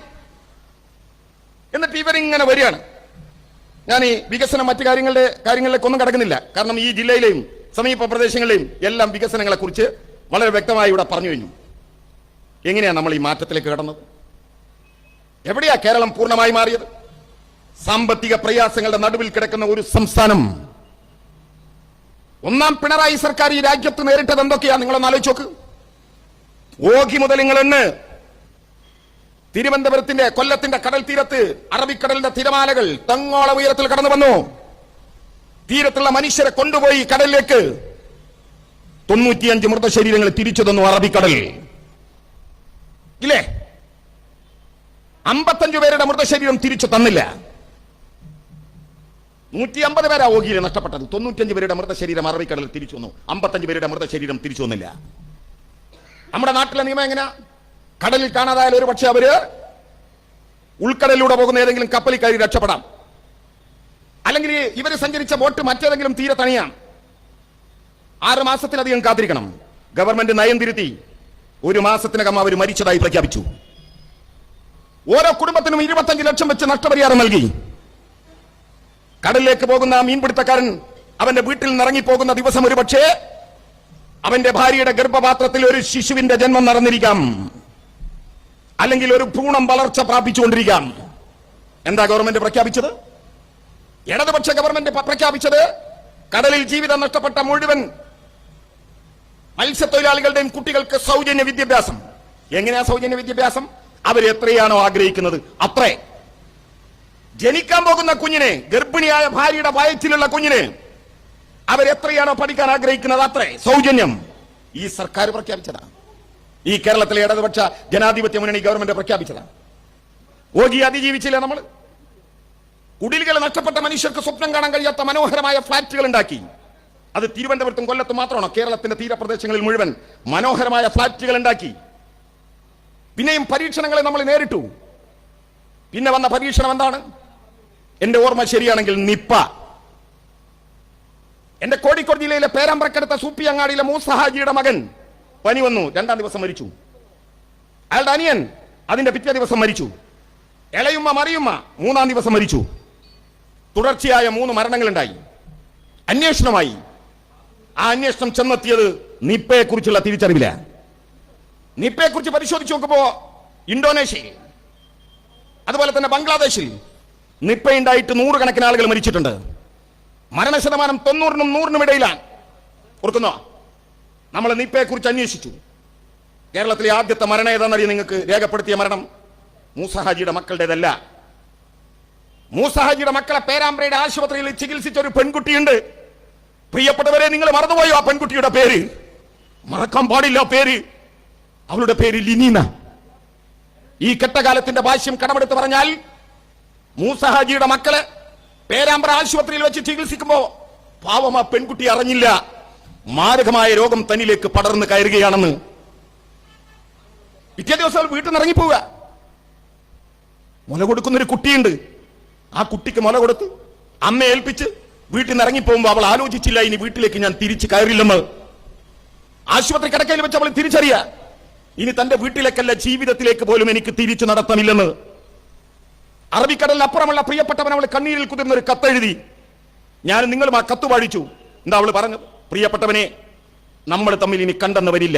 Speaker 1: എന്നിട്ട് ഇവരിങ്ങനെ വരികയാണ്. ഞാൻ ഈ വികസനം മറ്റു കാര്യങ്ങളിലേക്ക് ഒന്നും കടക്കുന്നില്ല. കാരണം ഈ ജില്ലയിലെയും സമീപ പ്രദേശങ്ങളിലെയും എല്ലാം വികസനങ്ങളെ കുറിച്ച് വളരെ വ്യക്തമായി ഇവിടെ പറഞ്ഞു കഴിഞ്ഞു. എങ്ങനെയാണ് നമ്മൾ ഈ മാറ്റത്തിലേക്ക് കടന്നത്? എവിടെയാ കേരളം പൂർണ്ണമായി മാറിയത്? സാമ്പത്തിക പ്രയാസങ്ങളുടെ നടുവിൽ കിടക്കുന്ന ഒരു സംസ്ഥാനം. ഒന്നാം പിണറായി സർക്കാർ ഈ രാജ്യത്ത് നേരിട്ടത് എന്തൊക്കെയാ നിങ്ങളൊന്ന് ആലോചിച്ച് നോക്ക്. ഓഖി മുതൽ നിങ്ങളെന്ന് തിരുവനന്തപുരത്തിന്റെ, കൊല്ലത്തിന്റെ കടൽ തീരത്ത് അറബിക്കടലിന്റെ തിരമാലകൾ തങ്ങോളം ഉയരത്തിൽ കടന്നു വന്നു. തീരത്തുള്ള മനുഷ്യരെ കൊണ്ടുപോയി കടലിലേക്ക്. 95 മൃതശരീരങ്ങൾ തിരിച്ചു തന്നു അറബിക്കടൽ. ഇല്ലേ? 55 പേരുടെ മൃതശരീരം തിരിച്ചു തന്നില്ല. 150 പേരാ ഓഖിയിൽ നഷ്ടപ്പെട്ടത്. 95 പേരുടെ മൃതശരീരം അറബിക്കടലിൽ തിരിച്ചു വന്നു. 55 പേരുടെ മൃതശരീരം തിരിച്ചു വന്നില്ല. നമ്മുടെ നാട്ടിലെ നിയമം എങ്ങനെയാ? കടലിൽ കാണാതായാലും ഒരു പക്ഷെ അവര് ഉൾക്കടലിലൂടെ പോകുന്ന ഏതെങ്കിലും കപ്പലിൽ കയറി രക്ഷപ്പെടാം. അല്ലെങ്കിൽ ഇവര് സഞ്ചരിച്ച ബോട്ട് മറ്റേതെങ്കിലും തീരെ തണിയാം. 6 മാസത്തിലധികം കാത്തിരിക്കണം. ഗവൺമെന്റ് നയം തിരുത്തി 1 മാസത്തിനകം അവർ മരിച്ചതായി പ്രഖ്യാപിച്ചു. ഓരോ കുടുംബത്തിനും 25 ലക്ഷം വെച്ച് നഷ്ടപരിഹാരം നൽകി. കടലിലേക്ക് പോകുന്ന മീൻപിടുത്തക്കാരൻ അവന്റെ വീട്ടിൽ നിന്നിറങ്ങി പോകുന്ന ദിവസം ഒരു പക്ഷേ അവന്റെ ഭാര്യയുടെ ഗർഭപാത്രത്തിൽ ഒരു ശിശുവിന്റെ ജന്മം നടന്നിരിക്കാം, അല്ലെങ്കിൽ ഒരു ഭ്രൂണം വളർച്ച പ്രാപിച്ചുകൊണ്ടിരിക്കാം. എന്താ ഗവൺമെന്റ് പ്രഖ്യാപിച്ചത്? ഇടതുപക്ഷ ഗവൺമെന്റ് പ്രഖ്യാപിച്ചത് കടലിൽ ജീവിതം നഷ്ടപ്പെട്ട മുഴുവൻ മത്സ്യത്തൊഴിലാളികളുടെയും കുട്ടികൾക്ക് സൗജന്യ വിദ്യാഭ്യാസം. എങ്ങനെയാ സൗജന്യ വിദ്യാഭ്യാസം? അവർ എത്രയാണോ ആഗ്രഹിക്കുന്നത് അത്രേ. ജനിക്കാൻ പോകുന്ന കുഞ്ഞിനെ, ഗർഭിണിയായ ഭാര്യയുടെ വയറ്റിലുള്ള കുഞ്ഞിനെ അവരെത്രയാണോ പഠിക്കാൻ ആഗ്രഹിക്കുന്നത് അത്രേ സൗജന്യം. ഈ സർക്കാർ പ്രഖ്യാപിച്ചതാണ്. ഈ കേരളത്തിലെ ഇടതുപക്ഷ ജനാധിപത്യ മുന്നണി ഗവൺമെന്റ് പ്രഖ്യാപിച്ചതാണ്. ഓഖി അതിജീവിച്ചില്ല നമ്മൾ. കുടിലുകൾ നഷ്ടപ്പെട്ട മനുഷ്യർക്ക് സ്വപ്നം കാണാൻ കഴിയാത്ത മനോഹരമായ ഫ്ളാറ്റുകൾ ഉണ്ടാക്കി. അത് തിരുവനന്തപുരത്തും കൊല്ലത്തും മാത്രമാണോ? കേരളത്തിന്റെ തീരപ്രദേശങ്ങളിൽ മുഴുവൻ മനോഹരമായ ഫ്ളാറ്റുകൾ ഉണ്ടാക്കി. പിന്നെയും പരീക്ഷണങ്ങളെ നമ്മൾ നേരിട്ടു. പിന്നെ വന്ന പരീക്ഷണം എന്താണ്? എന്റെ ഓർമ്മ ശരിയാണെങ്കിൽ നിപ്പ. എന്റെ കോഴിക്കോട് ജില്ലയിലെ പേരാമ്പ്രക്കടുത്ത സൂപ്പിയങ്ങാടിയിലെ മൂസഹാജിയുടെ മകൻ പനി വന്നു, 2-ാം ദിവസം മരിച്ചു. അയാളുടെ അനിയൻ അതിന്റെ പിറ്റേ ദിവസം മരിച്ചു. ഇളയുമ്മ മറിയുമ്മ 3-ാം ദിവസം മരിച്ചു. തുടർച്ചയായ 3 മരണങ്ങളുണ്ടായി. അന്വേഷണമായി. ആ അന്വേഷണം ചെന്നെത്തിയത് നിപ്പയെ കുറിച്ചുള്ള തിരിച്ചറിവില്ല. നിപ്പയെ കുറിച്ച് പരിശോധിച്ച് നോക്കുമ്പോ ഇന്തോനേഷ്യയിൽ, അതുപോലെ തന്നെ ബംഗ്ലാദേശിൽ നിപ്പ ഉണ്ടായിട്ട് 100 കണക്കിന് ആളുകൾ മരിച്ചിട്ടുണ്ട്. മരണശതമാനം 90-നും 100-നും ഇടയിലാണ്. ഓർക്കുന്നോ? നമ്മൾ നിപ്പയെ കുറിച്ച് അന്വേഷിച്ചു. കേരളത്തിലെ ആദ്യത്തെ മരണം ഏതാണെന്നറിയാം നിങ്ങൾക്ക്? രേഖപ്പെടുത്തിയ മരണം മൂസ ഹാജിയുടെ മക്കളുടേതല്ല. മൂസ ഹാജിയുടെ മക്കളെ പേരാമ്പ്രയുടെ ആശുപത്രിയിൽ ചികിത്സിച്ച ഒരു പെൺകുട്ടിയുണ്ട്. പ്രിയപ്പെട്ടവരെ, നിങ്ങൾ മറന്നുപോയോ ആ പെൺകുട്ടിയുടെ പേര്? മറക്കാൻ പാടില്ല പേര്. അവളുടെ പേര് ലിനീന. ഈ കെട്ടകാലത്തിന്റെ ഭാഷ്യം കടമെടുത്ത് പറഞ്ഞാൽ മൂസ ഹാജിയുടെ മക്കളെ പേരാമ്പ്ര ആശുപത്രിയിൽ വെച്ച് ചികിത്സിക്കുമ്പോ പാവം ആ പെൺകുട്ടി അറിഞ്ഞില്ല മാരകമായ രോഗം തന്നിലേക്ക് പടർന്ന് കയറുകയാണെന്ന്. പിറ്റേ ദിവസം വീട്ടിൽ നിന്ന് ഇറങ്ങിപ്പോവുക. മുല കൊടുക്കുന്നൊരു കുട്ടിയുണ്ട്. ആ കുട്ടിക്ക് മുല കൊടുത്ത് അമ്മ ഏൽപ്പിച്ച് വീട്ടിൽ നിന്ന് ഇറങ്ങിപ്പോകുമ്പോ അവൾ ആലോചിച്ചില്ല ഇനി വീട്ടിലേക്ക് ഞാൻ തിരിച്ചു കയറില്ലെന്ന്. ആശുപത്രി കിടക്കയിൽ വെച്ച് അവൾ തിരിച്ചറിയ ഇനി തന്റെ വീട്ടിലേക്കല്ല ജീവിതത്തിലേക്ക് പോലും എനിക്ക് തിരിച്ചു നടത്തമില്ലെന്ന്. അറബിക്കടലിന് അപ്പുറമുള്ള പ്രിയപ്പെട്ടവൻ അവൾ കണ്ണീരിൽ കുതിർന്ന ഒരു കത്തെഴുതി. ഞാൻ നിങ്ങളും ആ കത്ത് വായിച്ചു. എന്താ അവൾ പറഞ്ഞു? പ്രിയപ്പെട്ടവനെ, നമ്മൾ തമ്മിൽ ഇനി കണ്ടെന്ന് വരില്ല.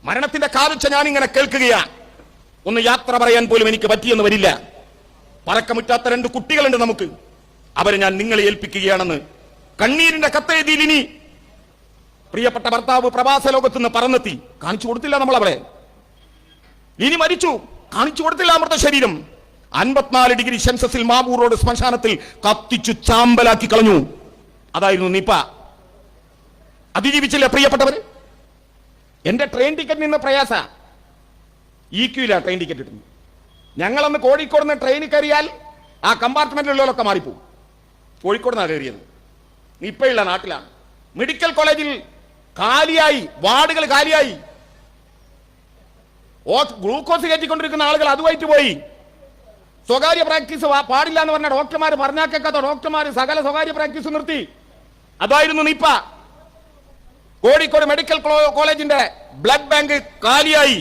Speaker 1: മരണത്തിന്റെ കാലച്ച ഞാൻ ഇങ്ങനെ കേൾക്കുകയാ. ഒന്ന് യാത്ര പറയാൻ പോലും എനിക്ക് പറ്റിയെന്ന് വരില്ല. പറക്കമുറ്റാത്ത 2 കുട്ടികളുണ്ട് നമുക്ക്. അവരെ ഞാൻ നിങ്ങളെ ഏൽപ്പിക്കുകയാണെന്ന് കണ്ണീരിന്റെ കത്തെഴുതി ലിനി. പ്രിയപ്പെട്ട ഭർത്താവ് പ്രവാസ ലോകത്തുനിന്ന് പറന്നെത്തി. കാണിച്ചു കൊടുത്തില്ല നമ്മൾ അവളെ. ലിനി മരിച്ചു. കാണിച്ചു കൊടുത്തില്ല അമൃത ശരീരം. 54 ഡിഗ്രി സെൽഷ്യസിൽ മാവൂർ റോഡ് ശ്മശാനത്തിൽ കത്തിച്ചു ചാമ്പലാക്കി കളഞ്ഞു. അതായിരുന്നു നിപ. അതിജീവിച്ചില്ല പ്രിയപ്പെട്ടവര്. എന്റെ ട്രെയിൻ ടിക്കറ്റ് നിന്ന് പ്രയാസ. ഇക്യൂല ട്രെയിൻ ടിക്കറ്റ് കിട്ടുന്നു. ഞങ്ങളന്ന് കോഴിക്കോട് നിന്ന് ട്രെയിനിൽ കയറിയാൽ ആ കമ്പാർട്ട്മെന്റിലുള്ളവരൊക്കെ മാറിപ്പോവും. കോഴിക്കോട് നിന്നാണ് കയറിയത്. നിപ്പയുള്ള നാട്ടിലാണ്. മെഡിക്കൽ കോളേജിൽ കാലിയായി, വാർഡുകൾ കാലിയായി. ഗ്ലൂക്കോസ് കയറ്റിക്കൊണ്ടിരിക്കുന്ന ആളുകൾ അതുമായിട്ട് പോയി. സ്വകാര്യ പ്രാക്ടീസ് പാടില്ല എന്ന് പറഞ്ഞ ഡോക്ടർമാർ, പറഞ്ഞാക്കാത്ത ഡോക്ടർമാർ സകല സ്വകാര്യ പ്രാക്ടീസ് നിർത്തി. അതായിരുന്നു നിപ്പ. കോഴിക്കോട് മെഡിക്കൽ കോളേജിന്റെ ബ്ലഡ് ബാങ്ക് കാലിയായി.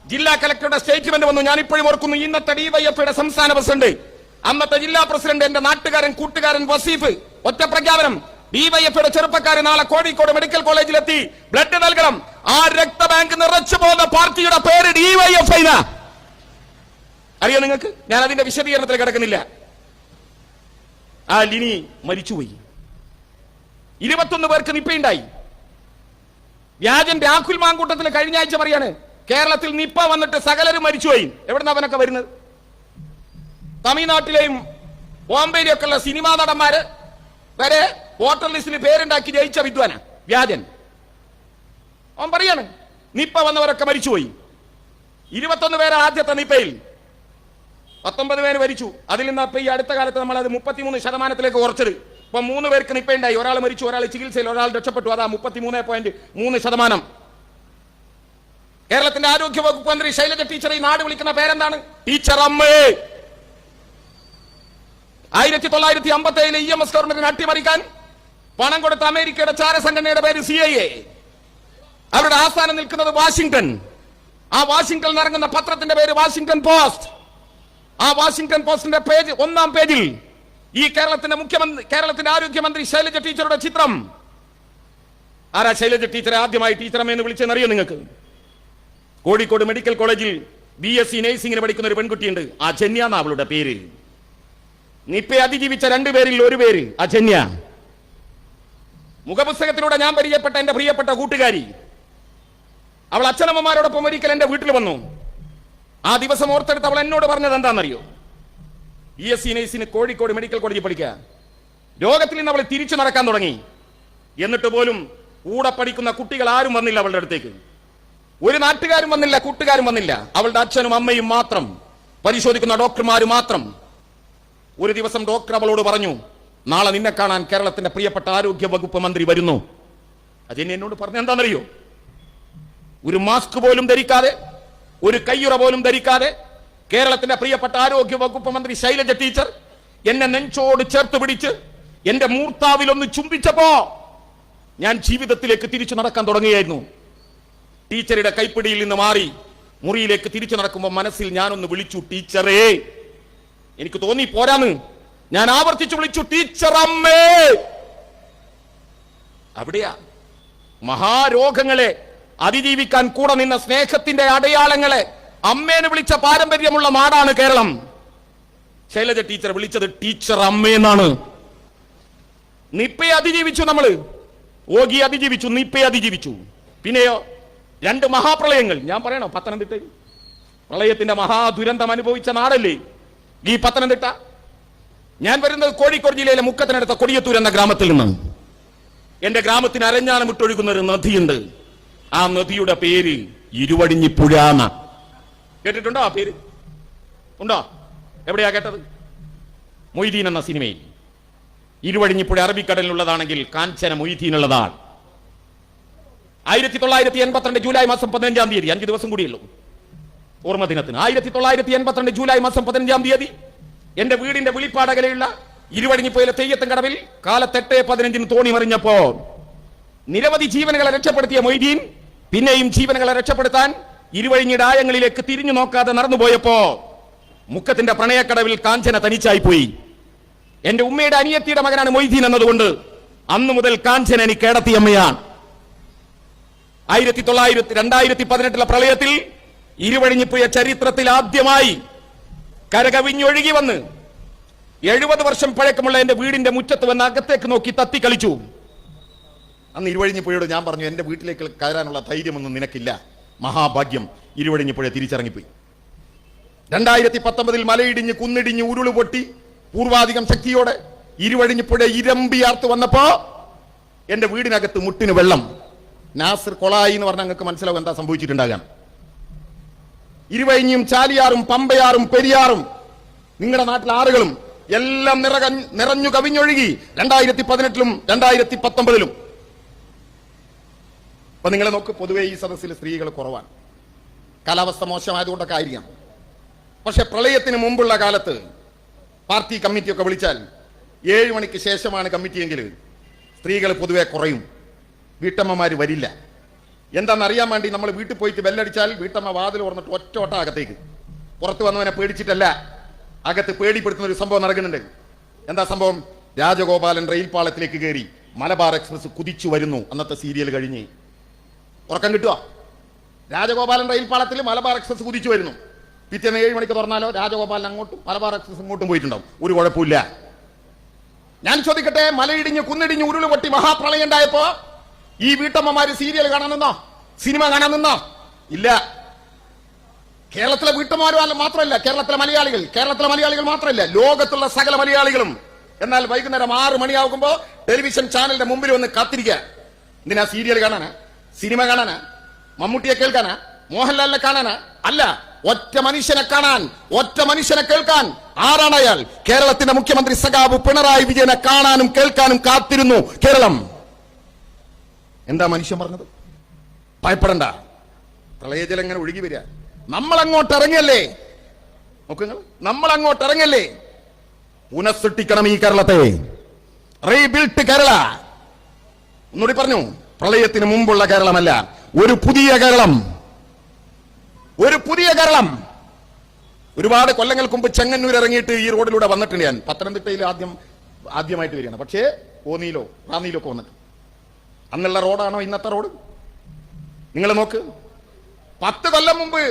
Speaker 1: ജില്ലാ കലക്ടറുടെ സ്റ്റേറ്റ്മെന്റ് വന്നു. ഞാൻ ഇപ്പോഴും ഓർക്കുന്നു. ഇന്നത്തെ ഡിവൈഎഫ്ഐയുടെ സംസ്ഥാന പ്രസിഡന്റ്, അന്നത്തെ ജില്ലാ പ്രസിഡന്റ്, എന്റെ നാട്ടുകാരൻ കൂട്ടുകാരൻ വസീഫ്, ഒറ്റ പ്രഖ്യാപനം: ഡിവൈഎഫ്ഐയുടെ ചെറുപ്പക്കാരൻ നാളെ കോഴിക്കോട് മെഡിക്കൽ കോളേജിലെത്തി ബ്ലഡ് നൽകണം. ആ രക്തബാങ്ക് നിറച്ചു പോകുന്ന പാർട്ടിയുടെ പേര് ഡിവൈഎഫ്ഐ. അറിയോ നിങ്ങൾക്ക്? ഞാൻ അതിന്റെ വിശദീകരണത്തിൽ കിടക്കുന്നില്ല. ആ ലിനി മരിച്ചുപോയി. 21 പേർക്ക് നിപ്പയുണ്ടായി. വ്യാജൻ രാഹുൽ മാങ്കൂട്ടത്തിൽ കഴിഞ്ഞ ആഴ്ച പറയാണ് കേരളത്തിൽ നിപ്പ വന്നിട്ട് സകലരും മരിച്ചുപോയി. എവിടുന്ന അവനൊക്കെ വരുന്നത്? തമിഴ്നാട്ടിലെയും ബോംബെയിലും ഒക്കെ ഉള്ള സിനിമാ നടന്മാര് വരെ വോട്ടർ ലിസ്റ്റിൽ പേരുണ്ടാക്കി ജയിച്ച വിദ്വാന വ്യാജൻ. അവൻ പറയാണ് നിപ്പ വന്നവരൊക്കെ മരിച്ചുപോയി. 21 പേര് ആദ്യത്തെ നിപ്പയിൽ. 19 പേര് മരിച്ചു. അതിൽ നിന്ന് ഇപ്പൊ ഈ അടുത്ത കാലത്ത് നമ്മൾ അത് 33% കുറച്ചത്. ഇപ്പൊ 3 പേർക്ക് നിപ്പയുണ്ടായി. ഒരാൾ മരിച്ചു, ഒരാൾ ചികിത്സയിൽ, ഒരാൾ രക്ഷപ്പെട്ടു. അതാ 33.3%. കേരളത്തിന്റെ ആരോഗ്യ വകുപ്പ് മന്ത്രി ശൈലജ ടീച്ചർ ഈ നാട് വിളിക്കുന്ന പേരെന്താണ്? ടീച്ചർ അമ്മേ. 1957 EMS ഗവൺമെന്റിനെ അട്ടിമറിക്കാൻ പണം കൊടുത്ത അമേരിക്കയുടെ ചാരസംഘടനയുടെ പേര് CIA. അവരുടെ ആസ്ഥാനം നിൽക്കുന്നത് വാഷിംഗ്ടൺ. ആ വാഷിംഗ്ടണിൽ ഇറങ്ങുന്ന പത്രത്തിന്റെ പേര് വാഷിംഗ്ടൺ പോസ്റ്റ്. ആ വാഷിംഗ്ടൺ പോസ്റ്റിന്റെ പേജ് 1-ാം പേജിൽ ഈ കേരളത്തിന്റെ ആരോഗ്യമന്ത്രി ശൈലജ ടീച്ചറുടെ ചിത്രം. ആരാ ശൈലജ ടീച്ചറെ ആദ്യമായി ടീച്ചറമ്മ എന്ന് വിളിച്ചെന്നറിയോ നിങ്ങൾക്ക്? കോഴിക്കോട് മെഡിക്കൽ കോളേജിൽ BSc നഴ്സിംഗിന് പഠിക്കുന്ന ഒരു പെൺകുട്ടിയുണ്ട്. അജന്യ എന്ന അവളുടെ പേര്. നിപ്പയെ അതിജീവിച്ച 2 പേരിൽ ഒരു പേര് അജന്യ. മുഖപുസ്തകത്തിലൂടെ ഞാൻ പരിചയപ്പെട്ട എന്റെ പ്രിയപ്പെട്ട കൂട്ടുകാരി. അവൾ അച്ഛനമ്മമാരോടൊപ്പം ഒരിക്കൽ എന്റെ വീട്ടിൽ വന്നു. ആ ദിവസം ഓർത്തെടുത്ത് അവൾ എന്നോട് പറഞ്ഞത് എന്താണെന്നറിയോ? BSc നഴ്സിന് കോഴിക്കോട് മെഡിക്കൽ കോളേജിൽ പഠിക്കുക. രോഗത്തിൽ നിന്ന് അവൾ തിരിച്ചു നടക്കാൻ തുടങ്ങി. എന്നിട്ട് പോലും കൂടെ പഠിക്കുന്ന കുട്ടികൾ ആരും വന്നില്ല അവളുടെ അടുത്തേക്ക്. ഒരു നാട്ടുകാരും വന്നില്ല, കൂട്ടുകാരും വന്നില്ല. അവളുടെ അച്ഛനും അമ്മയും മാത്രം, പരിശോധിക്കുന്ന ഡോക്ടർമാര് മാത്രം. ഒരു ദിവസം ഡോക്ടർ അവളോട് പറഞ്ഞു, നാളെ നിന്നെ കാണാൻ കേരളത്തിന്റെ പ്രിയപ്പെട്ട ആരോഗ്യ വകുപ്പ് മന്ത്രി വരുന്നു. അതിന് എന്നോട് പറഞ്ഞ എന്താണെന്നറിയോ? ഒരു മാസ്ക് പോലും ധരിക്കാതെ, ഒരു കയ്യുറ പോലും ധരിക്കാതെ കേരളത്തിന്റെ പ്രിയപ്പെട്ട ആരോഗ്യ വകുപ്പ് മന്ത്രി ശൈലജ ടീച്ചർ എന്നെ നെഞ്ചോട് ചേർത്ത് പിടിച്ച് എന്റെ മൂർത്താവിൽ ഒന്ന് ചുംബിച്ചപ്പോ ഞാൻ ജീവിതത്തിലേക്ക് തിരിച്ചു നടക്കാൻ തുടങ്ങിയായിരുന്നു. ടീച്ചറുടെ കൈപ്പിടിയിൽ നിന്ന് മാറി മുറിയിലേക്ക് തിരിച്ചു നടക്കുമ്പോൾ മനസ്സിൽ ഞാനൊന്ന് വിളിച്ചു, ടീച്ചറേ. എനിക്ക് തോന്നി പോരാന്ന്. ഞാൻ ആവർത്തിച്ചു വിളിച്ചു, ടീച്ചർ അമ്മേ. അവിടെയാ മഹാരോഗങ്ങളെ അതിജീവിക്കാൻ കൂടെ നിന്ന സ്നേഹത്തിന്റെ അടയാളങ്ങളെ അമ്മേനെ വിളിച്ച പാരമ്പര്യമുള്ള നാടാണ് കേരളം. ശൈലജ ടീച്ചർ വിളിച്ചത് ടീച്ചർ അമ്മയെന്നാണ്. നിപ്പയെ അതിജീവിച്ചു നമ്മള്.
Speaker 2: ഓഗി അതിജീവിച്ചു, നിപ്പയെ അതിജീവിച്ചു. പിന്നെയോ 2 മഹാപ്രളയങ്ങൾ. ഞാൻ പറയണോ, പത്തനംതിട്ടയിൽ പ്രളയത്തിന്റെ മഹാദുരന്തം അനുഭവിച്ച നാടല്ലേ ഈ പത്തനംതിട്ട? ഞാൻ വരുന്നത് കോഴിക്കോട് ജില്ലയിലെ മുക്കത്തിനടുത്ത കൊടിയത്തൂർ എന്ന ഗ്രാമത്തിൽ നിന്ന്. എന്റെ ഗ്രാമത്തിന് അരഞ്ഞാണം വിട്ടൊഴുകുന്ന ഒരു നദിയുണ്ട്. ആ നദിയുടെ പേര് ഇരുവഴിഞ്ഞിപ്പുഴ. കേട്ടിട്ടുണ്ടോ? ആ പേര് ഉണ്ടോ? എവിടെയാ കേട്ടത്? മൊയ്തീൻ എന്ന സിനിമയിൽ. ഇരുവഴിഞ്ഞിപ്പുഴ അറബിക്കടലിലുള്ളതാണെങ്കിൽ കാഞ്ചന മൊയ്തീനുള്ളതാണ്. 1982 ജൂലൈ മാസം 15-ാം തീയതി, 5 ദിവസം കൂടിയുള്ളൂ ഓർമ്മ ദിനത്തിന്. 1982 ജൂലൈ മാസം 15-ാം തീയതി എന്റെ വീടിന്റെ വിളിപ്പാടകലയുള്ള ഇരുവഴിഞ്ഞിപ്പുഴയിലെ തെയ്യത്തും കടവിൽ കാലത്ത് 8:15 തോണി മറിഞ്ഞപ്പോ നിരവധി ജീവനുകളെ രക്ഷപ്പെടുത്തിയ മൊയ്തീൻ പിന്നെയും ജീവനുകളെ രക്ഷപ്പെടുത്താൻ ഇരുവഴിഞ്ഞിയുടെ ആയങ്ങളിലേക്ക് തിരിഞ്ഞു നോക്കാതെ നടന്നുപോയപ്പോ മുക്കത്തിന്റെ പ്രണയക്കടവിൽ കാഞ്ചന തനിച്ചായി പോയി. എന്റെ ഉമ്മയുടെ അനിയത്തിയുടെ മകനാണ് മൊയ്തീൻ എന്നതുകൊണ്ട് അന്നു മുതൽ കാഞ്ചന എനിക്ക് കേടത്തിയമ്മയാണ്. 2018 പ്രളയത്തിൽ ഇരുവഴിഞ്ഞിപ്പുഴ ചരിത്രത്തിൽ ആദ്യമായി കരകവിഞ്ഞൊഴുകി വന്ന് 70 വർഷം പഴക്കമുള്ള എന്റെ വീടിന്റെ മുറ്റത്ത് വന്ന് അകത്തേക്ക് നോക്കി തത്തി കളിച്ചു.
Speaker 1: അന്ന് ഇരുവഴിഞ്ഞിപ്പുഴയോട് ഞാൻ പറഞ്ഞു, എന്റെ വീട്ടിലേക്ക് കയറാനുള്ള ധൈര്യമൊന്നും നിനക്കില്ല, മഹാഭാഗ്യം. ഇരുവഴിഞ്ഞിപ്പുഴ തിരിച്ചിറങ്ങിപ്പോയി. 2019 മലയിടിഞ്ഞ് കുന്നിടിഞ്ഞ് ഉരുള് പൊട്ടി പൂർവാധികം ശക്തിയോടെ ഇരുവഴിഞ്ഞിപ്പുഴ ഇരമ്പിയാർത്ത് വന്നപ്പോ എന്റെ വീടിനകത്ത് മുട്ടിന് വെള്ളം. നാസിർ കൊളായി എന്ന് പറഞ്ഞാൽ നിങ്ങൾക്ക് മനസ്സിലാവും എന്താ സംഭവിച്ചിട്ടുണ്ടാകാം. ഇരുവഴിഞ്ഞും ചാലിയാറും പമ്പയാറും പെരിയാറും നിങ്ങളുടെ നാട്ടിലെ ആറുകളും എല്ലാം നിറഞ്ഞു കവിഞ്ഞൊഴുകി 2018-ലും 2019-ലും. അപ്പൊ നിങ്ങളെ നോക്ക്, പൊതുവെ ഈ സദസ്സിൽ സ്ത്രീകൾ കുറവാണ്. കാലാവസ്ഥ മോശമായതുകൊണ്ടൊക്കെ ആയിരിക്കാം. പക്ഷെ പ്രളയത്തിന് മുമ്പുള്ള കാലത്ത് പാർട്ടി കമ്മിറ്റിയൊക്കെ വിളിച്ചാൽ 7 മണിക്ക് ശേഷമാണ് കമ്മിറ്റിയെങ്കിൽ സ്ത്രീകൾ പൊതുവെ കുറയും, വീട്ടമ്മമാര് വരില്ല. എന്താണെന്നറിയാൻ വേണ്ടി നമ്മൾ വീട്ടിൽ പോയിട്ട് ബെല്ലടിച്ചാൽ വീട്ടമ്മ വാതിൽ തുറന്നിട്ട് ഒറ്റ അകത്തേക്ക്. പുറത്ത് വന്നവനെ പേടിച്ചിട്ടല്ല, അകത്ത് പേടിപ്പെടുത്തുന്ന ഒരു സംഭവം നടക്കുന്നുണ്ട്. എന്താ സംഭവം? രാജഗോപാലൻ റെയിൽ പാളത്തിലേക്ക് കയറി മലബാർ എക്സ്പ്രസ് കുതിച്ചു വരുന്നു. അന്നത്തെ സീരിയൽ കഴിഞ്ഞ് ഉറക്കം കിട്ടുക? രാജഗോപാലൻ റെയിൽ പാളത്തിൽ മലബാർ എക്സ്പ്രസ് കുതിച്ചു വരുന്നു. പിറ്റേന്ന് 7 മണിക്ക് തുറന്നാലോ രാജഗോപാലൻ അങ്ങോട്ടും മലബാർ എക്സ്പ്രസ് ഇങ്ങോട്ടും പോയിട്ടുണ്ടാവും. ഒരു കുഴപ്പമില്ല. ഞാൻ ചോദിക്കട്ടെ, മലയിടിഞ്ഞ് കുന്നിടിഞ്ഞ് ഉരുള് പൊട്ടി മഹാപ്രളയം ഉണ്ടായപ്പോ ഈ വീട്ടമ്മമാര് സീരിയൽ കാണാൻ നിന്നോ? സിനിമ കാണാൻ നിന്നോ? ഇല്ല. കേരളത്തിലെ വീട്ടമ്മമാര് മാത്രമല്ല, കേരളത്തിലെ മലയാളികൾ മാത്രമല്ല, ലോകത്തുള്ള സകല മലയാളികളും. എന്നാൽ വൈകുന്നേരം 6 മണിയാകുമ്പോ ടെലിവിഷൻ ചാനലിന്റെ മുമ്പിൽ വന്ന് കാത്തിരിക്കുക. എന്തിനാ? സീരിയൽ കാണാനാ? സിനിമ കാണാനാ? മമ്മൂട്ടിയെ കേൾക്കാനാ? മോഹൻലാലിനെ കാണാനാ? അല്ല, ഒറ്റ മനുഷ്യനെ കാണാൻ, ഒറ്റ മനുഷ്യനെ കേൾക്കാൻ. ആരാണ് അയാൾ? കേരളത്തിന്റെ മുഖ്യമന്ത്രി സഖാവ് പിണറായി വിജയനെ കാണാനും കേൾക്കാനും കാത്തിരുന്നു കേരളം. എന്താ മനുഷ്യൻ പറഞ്ഞത്? ഭയപ്പെടണ്ട, പ്രളയജലം ഇങ്ങനെ ഒഴുകി വരിക. നമ്മൾ അങ്ങോട്ട് ഇറങ്ങല്ലേ? നോക്കുങ്ങൾ, നമ്മൾ അങ്ങോട്ട് ഇറങ്ങല്ലേ? പുനഃസൃഷ്ടിക്കണം ഈ കേരളത്തെ. റീബിൽഡ് കേരള. ഒന്നുകൂടി പറഞ്ഞു, പ്രളയത്തിന് മുമ്പുള്ള കേരളമല്ല, ഒരു പുതിയ കേരളം. ഒരു പുതിയ കേരളം. ഒരുപാട് കൊല്ലങ്ങൾക്ക് മുമ്പ് ചെങ്ങന്നൂർ ഇറങ്ങിയിട്ട് ഈ റോഡിലൂടെ വന്നിട്ടുണ്ട് ഞാൻ. പത്തനംതിട്ടയിൽ ആദ്യമായിട്ട് വരികയാണ്. പക്ഷേ ഓന്നിയിലോ റാന്നിയിലോ ഒക്കെ വന്നിട്ട്. അന്നുള്ള റോഡാണോ ഇന്നത്തെ റോഡ്? നിങ്ങൾ നോക്ക്, 10 കൊല്ലം മുമ്പ്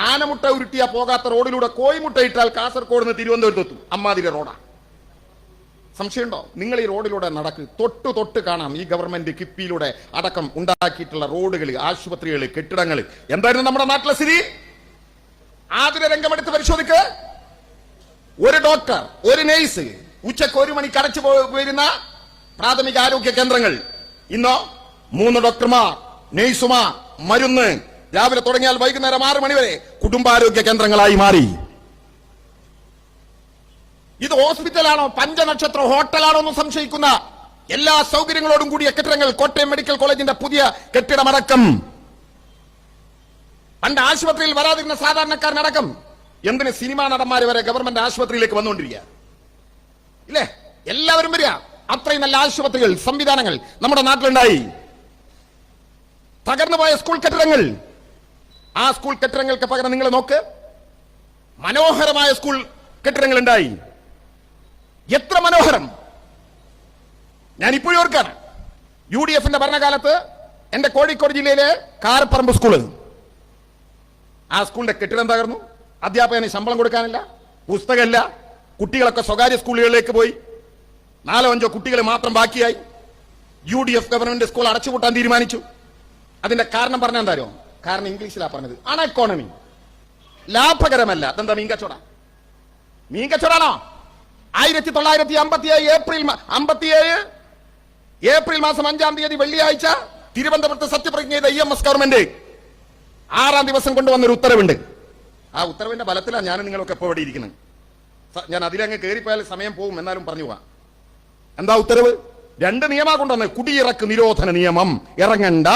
Speaker 1: ആനമുട്ട ഉരുട്ടിയാ പോകാത്ത റോഡിലൂടെ കോയിമുട്ട ഇട്ടാൽ കാസർഗോഡ് നിന്ന് തിരുവനന്തപുരത്ത് എത്തും. അമ്മാതിരി റോഡാ. സംശയമുണ്ടോ? നിങ്ങൾ ഈ റോഡിലൂടെ നടക്ക്, തൊട്ട് കാണാം ഈ ഗവൺമെന്റ് കിഫ്ബിയിലൂടെ അടക്കം ഉണ്ടാക്കിയിട്ടുള്ള റോഡുകൾ, ആശുപത്രികൾ, കെട്ടിടങ്ങൾ. എന്തായിരുന്നു നമ്മുടെ നാട്ടിലെ സ്ഥിതി? ആതുര രംഗമെടുത്ത് പരിശോധിക്ക്. ഒരു ഡോക്ടർ, ഒരു നേഴ്സ്, ഉച്ചക്ക് 1 മണിക്ക് അടച്ചു പോയിരുന്ന പ്രാഥമിക ആരോഗ്യ കേന്ദ്രങ്ങൾ ഇന്നോ 3 ഡോക്ടർമാർ, നേഴ്സുമാർ, മരുന്ന്. രാവിലെ തുടങ്ങിയാൽ വൈകുന്നേരം 6 മണി വരെ കുടുംബാരോഗ്യ കേന്ദ്രങ്ങളായി മാറി. ഇത് ഹോസ്പിറ്റലാണോ പഞ്ചനക്ഷത്ര ഹോട്ടലാണോ എന്ന് സംശയിക്കുന്ന എല്ലാ സൗകര്യങ്ങളോടും കൂടിയ കെട്ടിടങ്ങൾ. കോട്ടയം മെഡിക്കൽ കോളേജിന്റെ പുതിയ കെട്ടിടമടക്കം. പണ്ട് ആശുപത്രിയിൽ വരാതിരുന്ന സാധാരണക്കാരനടക്കം എന്തിന് സിനിമാ നടന്മാര് വരെ ഗവൺമെന്റ് ആശുപത്രിയിലേക്ക് വന്നുകൊണ്ടിരിക്കുക ഇല്ലേ? എല്ലാവരും വരിക. അത്രയും നല്ല ആശുപത്രികൾ, സംവിധാനങ്ങൾ നമ്മുടെ നാട്ടിലുണ്ടായി. തകർന്നുപോയ സ്കൂൾ കെട്ടിടങ്ങൾ, ആ സ്കൂൾ കെട്ടിടങ്ങൾക്ക് പകരം നിങ്ങൾ നോക്ക്, മനോഹരമായ സ്കൂൾ കെട്ടിടങ്ങൾ ഉണ്ടായി. എത്ര മനോഹരം! ഞാൻ ഇപ്പോഴും ഓർക്കാണ്, UDF-ന്റെ ഭരണകാലത്ത് എന്റെ കോഴിക്കോട് ജില്ലയിലെ കാരപ്പറമ്പ് സ്കൂള്, ആ സ്കൂളിന്റെ കെട്ടിടം തകർന്നു. അധ്യാപകന് ശമ്പളം കൊടുക്കാനില്ല, പുസ്തകമില്ല. കുട്ടികളൊക്കെ സ്വകാര്യ സ്കൂളുകളിലേക്ക് പോയി. 4-5 കുട്ടികൾ മാത്രം ബാക്കിയായി.
Speaker 2: UDF ഗവൺമെന്റ് സ്കൂൾ അടച്ചുപൂട്ടാൻ തീരുമാനിച്ചു. അതിന്റെ കാരണം പറഞ്ഞാൽ എന്തായാലും, കാരണം ഇംഗ്ലീഷിലാ പറഞ്ഞത്, അൺഎക്കോണമി, ലാഭകരമല്ല. അതെന്താ മീൻ കച്ചവടാണോ? 1957 ഏപ്രിൽ മാസം 5-ാം തീയതി വെള്ളിയാഴ്ച തിരുവനന്തപുരത്ത് സത്യപ്രതിജ്ഞ ചെയ്ത EMS ഗവൺമെന്റ് 6-ാം ദിവസം കൊണ്ടുവന്നൊരു ഉത്തരവുണ്ട്. ആ ഉത്തരവിന്റെ ബലത്തിലാണ് ഞാൻ നിങ്ങളൊക്കെ എപ്പോ ഇവിടെ ഇരിക്കുന്നത്. ഞാൻ അതിലങ്ങ് കയറിപ്പോയാൽ സമയം പോകും, എന്നാലും പറഞ്ഞു പോവാം. എന്താ ഉത്തരവ്? 2 നിയമം കൊണ്ടുവന്ന്. കുടിയിറക്ക് നിരോധന നിയമം. ഇറങ്ങണ്ട.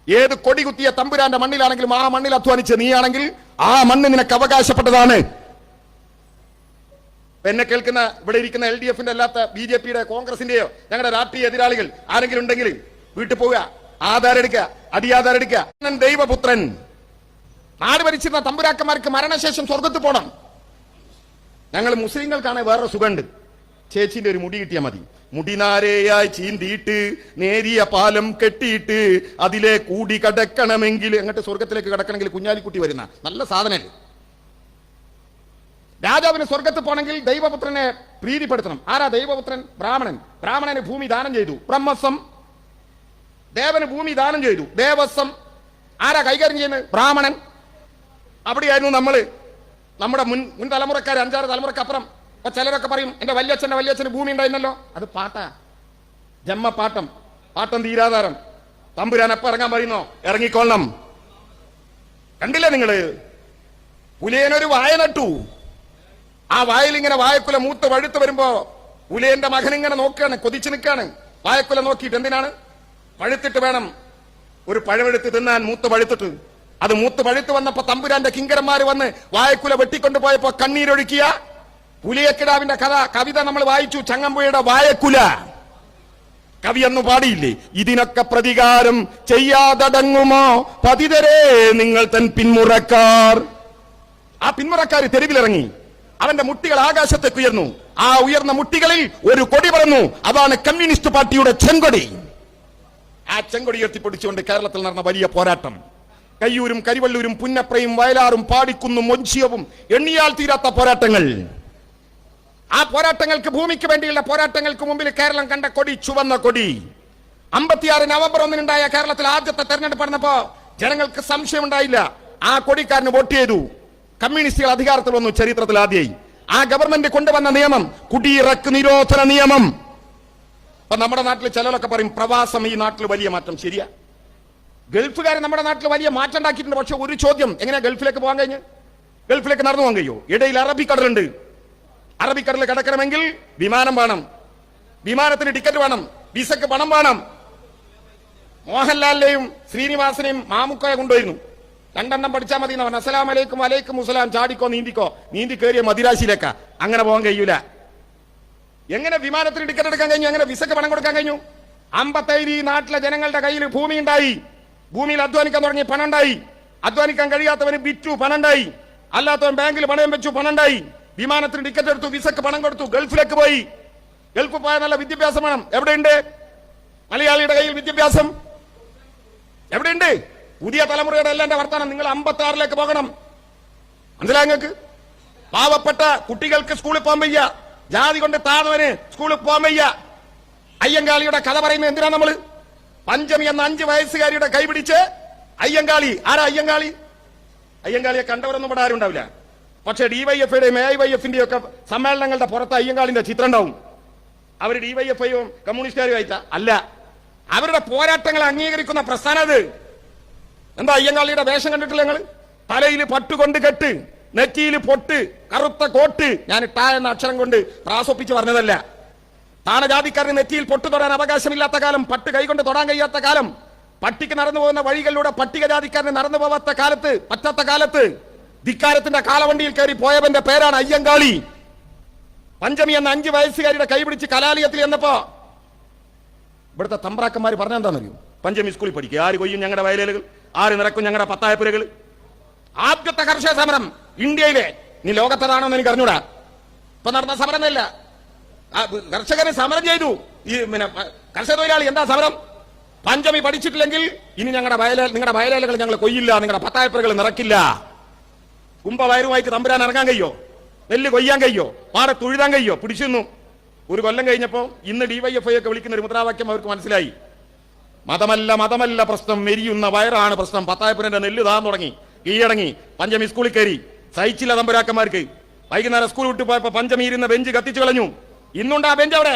Speaker 2: ഏത് കൊടി കുത്തിയ തമ്പുരാന്റെ മണ്ണിലാണെങ്കിലും ആ മണ്ണിൽ അധ്വാനിച്ച് നീയാണെങ്കിൽ ആ മണ്ണ് നിനക്ക് അവകാശപ്പെട്ടതാണ്. എന്നെ കേൾക്കുന്ന ഇവിടെ ഇരിക്കുന്ന LDFന്റെ അല്ലാത്ത BJPയുടെ കോൺഗ്രസിന്റെയോ ഞങ്ങളുടെ രാഷ്ട്രീയ എതിരാളികൾ ആരെങ്കിലും ഉണ്ടെങ്കിൽ വീട്ടിൽ പോവുക, ആധാരം എടുക്കുക, അടിയാധാരം എടുക്കുക. ദൈവപുത്രൻ. നാട് ഭരിച്ചിരുന്ന തമ്പുരാക്കന്മാർക്ക് മരണശേഷം സ്വർഗത്ത് പോണം. ഞങ്ങൾ മുസ്ലിങ്ങൾക്കാണ് വേറൊരു സുഖമുണ്ട്. ചേച്ചിന്റെ ഒരു മുടി കിട്ടിയാൽ മതി. മുടിനാരയായി ചീന്തിയിട്ട് നേരിയ പാലം കെട്ടിയിട്ട് അതിലെ കൂടി കടക്കണമെങ്കിൽ, അങ്ങോട്ട് സ്വർഗത്തിലേക്ക് കടക്കണമെങ്കിൽ കുഞ്ഞാലിക്കുട്ടി വരുന്ന നല്ല സാധനല്ലേ. രാജാവിന് സ്വർഗത്ത് പോണെങ്കിൽ ദൈവപുത്രനെ പ്രീതിപ്പെടുത്തണം. ആരാ ദൈവപുത്രൻ? ബ്രാഹ്മണന് ഭൂമി ദാനം ചെയ്തു. ബ്രഹ്മസം. ദേവന് ഭൂമി ദാനം ചെയ്തു. ദേവസ്വം. ആരാ കൈകാര്യം ചെയ്യുന്നത്? ബ്രാഹ്മണൻ. അവിടെയായിരുന്നു നമ്മുടെ മുൻ തലമുറക്കാർ, 5-6 തലമുറക്കപ്പുറം. അപ്പൊ ചിലരൊക്കെ പറയും എന്റെ വല്യച്ഛന് ഭൂമി ഉണ്ടായിരുന്നല്ലോ. അത് പാട്ടാ, ജന്മപാട്ടം. പാട്ടം തീരാധാരം. തമ്പുരാൻ എപ്പോ ഇറങ്ങാൻ പറയുന്നോ ഇറങ്ങിക്കൊള്ളണം. കണ്ടില്ലേ നിങ്ങള്? പുലിയനൊരു വായ നട്ടു. ആ വായിൽ ഇങ്ങനെ വായക്കുല മൂത്ത് വഴുത്ത് വരുമ്പോ പുലിയന്റെ മകൻ ഇങ്ങനെ നോക്കുകയാണ്, കൊതിച്ചു നിൽക്കാണ്. വായക്കുല നോക്കിയിട്ട് എന്തിനാണ്? പഴുത്തിട്ട് വേണം ഒരു പഴമെടുത്ത് തിന്നാൻ. മൂത്ത് പഴുത്തിട്ട് അത് മൂത്ത് പഴുത്ത് വന്നപ്പോ തമ്പുരാന്റെ കിങ്കരന്മാര് വന്ന് വായക്കുല വെട്ടിക്കൊണ്ടു പോയപ്പോ കണ്ണീരൊഴുക്കിയ പുലിയക്കിടാവിന്റെ കവിത നമ്മൾ വായിച്ചു. ചങ്ങമ്പുഴയുടെ വായക്കുല കവി അന്ന് പാടിയില്ലേ? ഇതിനൊക്കെ പ്രതികാരം ചെയ്യാതടങ്ങുമോ പതിതരേ നിങ്ങൾ തൻ പിന്മുറക്കാർ. ആ പിന്മുറക്കാർ തെരുവിലിറങ്ങി. അവന്റെ മുട്ടികൾ ആകാശത്തേക്ക് ഉയർന്നു. ആ ഉയർന്ന മുട്ടികളിൽ ഒരു കൊടി പറന്നു. അതാണ് കമ്മ്യൂണിസ്റ്റ് പാർട്ടിയുടെ ചെങ്കൊടി. ആ ചെങ്കൊടി ഉയർത്തിപ്പൊടിച്ചുകൊണ്ട് കേരളത്തിൽ നടന്ന വലിയ പോരാട്ടം. കയ്യൂരും കരിവള്ളൂരും പുന്നപ്രയും വയലാറും പാടിക്കുന്നും ഒഞ്ചിയവും എണ്ണിയാൽ തീരാത്ത പോരാട്ടങ്ങൾ. ആ പോരാട്ടങ്ങൾക്ക്, ഭൂമിക്ക് വേണ്ടിയുള്ള പോരാട്ടങ്ങൾക്ക് മുമ്പിൽ കേരളം കണ്ട കൊടി ചുവന്ന കൊടി. 56 നവംബർ 1-നുണ്ടായ കേരളത്തിൽ ആദ്യത്തെ തെരഞ്ഞെടുപ്പ് നടന്നപ്പോ ജനങ്ങൾക്ക് സംശയമുണ്ടായില്ല. ആ കൊടിക്കാരന് വോട്ട് ചെയ്തു. കമ്മ്യൂണിസ്റ്റുകൾ അധികാരത്തിൽ വന്നു. ചരിത്രത്തിൽ ആദ്യമായി ആ ഗവൺമെന്റ് കൊണ്ടുവന്ന നിയമം കുടിയിറക്ക് നിരോധന നിയമം. അപ്പൊ നമ്മുടെ നാട്ടിൽ ചിലരൊക്കെ പറയും പ്രവാസം ഈ നാട്ടിൽ വലിയ മാറ്റം. ശരിയാ, ഗൾഫുകാർ നമ്മുടെ നാട്ടിൽ വലിയ മാറ്റം ഉണ്ടാക്കിയിട്ടുണ്ട്. പക്ഷെ ഒരു ചോദ്യം, എങ്ങനെയാ ഗൾഫിലേക്ക് പോകാൻ കഴിഞ്ഞ്? ഗൾഫിലേക്ക് നടന്നു പോകാൻ കഴിയോ? ഇടയിൽ അറബിക്കടലുണ്ട്. അറബിക്കടലിൽ കിടക്കണമെങ്കിൽ വിമാനം വേണം, വിമാനത്തിന് ടിക്കറ്റ് വേണം, വിസക്ക് പണം വേണം. മോഹൻലാലിനെയും ശ്രീനിവാസനെയും മാമുക്കയെ കൊണ്ടുവരുന്നു. 2 എണ്ണം പഠിച്ചാൽ മതി എന്ന് പറഞ്ഞു. അസ്സലാം അലൈക്കും വലൈക്കും മുസ്സലാം. ചാടിക്കോ, നീന്തി കയറിയ മദിരാശിയിലേക്കാ. അങ്ങനെ പോകാൻ കഴിയൂല. എങ്ങനെ വിമാനത്തിന് ടിക്കറ്റ് എടുക്കാൻ കഴിഞ്ഞു? എങ്ങനെ വിസക്ക് പണം കൊടുക്കാൻ കഴിഞ്ഞു? 57 ഈ നാട്ടിലെ ജനങ്ങളുടെ കയ്യിൽ ഭൂമി ഉണ്ടായി. ഭൂമിയിൽ അധ്വാനിക്കാൻ തുടങ്ങി, പണം ഉണ്ടായി. അധ്വാനിക്കാൻ കഴിയാത്തവന് വിറ്റു, പണം ഉണ്ടായി. അല്ലാത്തവൻ ബാങ്കിൽ പണയം വെച്ചു, പണം ഉണ്ടായി. വിമാനത്തിന് ടിക്കറ്റ് എടുത്തു, വിസക്ക് പണം കൊടുത്തു, ഗൾഫിലേക്ക് പോയി. ഗൾഫിൽ പോയ നല്ല വിദ്യാഭ്യാസം വേണം. എവിടെയുണ്ട് മലയാളിയുടെ കയ്യിൽ വിദ്യാഭ്യാസം? എവിടെയുണ്ട്? പുതിയ തലമുറയുടെ എല്ലാം വർത്തമാനം. നിങ്ങൾ 56-ലേക്ക് പോകണം. മനസ്സിലായി നിങ്ങൾക്ക്? പാവപ്പെട്ട കുട്ടികൾക്ക് സ്കൂളിൽ പോകാൻ വയ്യ. ജാതി കൊണ്ട് താഴ്ന്നവന് സ്കൂളിൽ പോകാൻ വയ്യ. അയ്യങ്കാളിയുടെ കഥ പറയുന്നത് എന്തിനാ? നമ്മള് പഞ്ചമി എന്ന 5 വയസ്സുകാരിയുടെ കൈപിടിച്ച് അയ്യങ്കാളി. ആരാ അയ്യങ്കാളി? അയ്യങ്കാളിയെ കണ്ടവരൊന്നും ഇവിടെ ആരും ഉണ്ടാവില്ല. പക്ഷെ DYFയുടെയും AIYFന്റെയും ഒക്കെ സമ്മേളനങ്ങളുടെ പുറത്ത് അയ്യങ്കാളിന്റെ ചിത്രം ഉണ്ടാവും. അവർ DYFയും കമ്മ്യൂണിസ്റ്റുകാരും ആയിട്ടാ അല്ല, അവരുടെ പോരാട്ടങ്ങളെ അംഗീകരിക്കുന്ന പ്രസ്ഥാനം അത്. എന്താ അയ്യങ്കാളിയുടെ വേഷം കണ്ടിട്ടില്ല ഞങ്ങള്? തലയിൽ പട്ടുകൊണ്ട് കെട്ട്, നെറ്റിയിൽ പൊട്ട്, കറുത്ത കോട്ട്. ഞാൻ ടാ എന്ന അക്ഷരം കൊണ്ട് പ്രാസൊപ്പിച്ച് പറഞ്ഞതല്ല. താണജാതിക്കാരന് നെറ്റിയിൽ പൊട്ട് തൊടാൻ അവകാശമില്ലാത്ത കാലം, പട്ട് കൈകൊണ്ട് തൊടാൻ കഴിയാത്ത കാലം, പട്ടിക്ക് നടന്നു പോകുന്ന വഴികളിലൂടെ പട്ടികജാതിക്കാരന് നടന്നു പോവാത്ത കാലത്ത്, പറ്റാത്ത കാലത്ത് ധിക്കാരത്തിന്റെ കാലവണ്ടിയിൽ കയറി പോയവന്റെ പേരാണ് അയ്യങ്കാളി. പഞ്ചമി എന്ന 5 വയസ്സുകാരിയുടെ കൈപിടിച്ച് കലാലയത്തിൽ എന്നപ്പോ ഇവിടുത്തെ തമ്പ്രാക്കന്മാർ പറഞ്ഞെന്താണെന്നറിയോ? പഞ്ചമി സ്കൂളിൽ പഠിക്കുക. ആര് കൊയ്യും ഞങ്ങളുടെ വയലുകൾ, ആര് നിറക്കും ഞങ്ങളുടെ പത്തായപ്പുരകൾ. ആദ്യത്തെ കർഷക സമരം ഇന്ത്യയിലെ, നീ ലോകത്തതാണോന്ന് എനിക്ക് അറിഞ്ഞൂടാ. ഇപ്പൊ നടന്ന സമരമല്ല, കർഷകന് സമരം ചെയ്തു. ഈ കർഷക തൊഴിലാളി എന്താ സമരം? പഞ്ചമി പഠിച്ചിട്ടില്ലെങ്കിൽ ഇനി നിങ്ങളുടെ വയലേലകൾ ഞങ്ങൾ കൊയ്യില്ല, നിങ്ങളുടെ പത്തായപ്പുരകൾ നിറക്കില്ല. കുംഭവയറുമായിട്ട് തമ്പുരാൻ ഇറങ്ങാൻ കഴിയോ? നെല്ല് കൊയ്യാൻ കഴിയോ? പാടെ തുഴുതാൻ കഴിയോ? പിടിച്ചിരുന്നു. ഒരു കൊല്ലം കഴിഞ്ഞപ്പോൾ ഇന്ന് DYFI ഒക്കെ വിളിക്കുന്ന ഒരു മുദ്രാവാക്യം അവർക്ക് മനസ്സിലായി. മതമല്ല പ്രശ്നം, മെരിയുന്ന വയറാണ് പ്രശ്നം. പത്തായപ്പുരന്റെ നെല്ല് താൻ തുടങ്ങി, കീഴടങ്ങി. പഞ്ചമി സ്കൂളിൽ കയറി, സഹിച്ചില്ല തമ്പുരാക്കന്മാർക്ക്. വൈകുന്നേരം സ്കൂൾ വിട്ടു പോയപ്പോ പഞ്ചമി ഇരുന്ന ബെഞ്ച് കത്തിച്ചു കളഞ്ഞു. ഇന്നുണ്ട് ആ ബെഞ്ച് അവിടെ.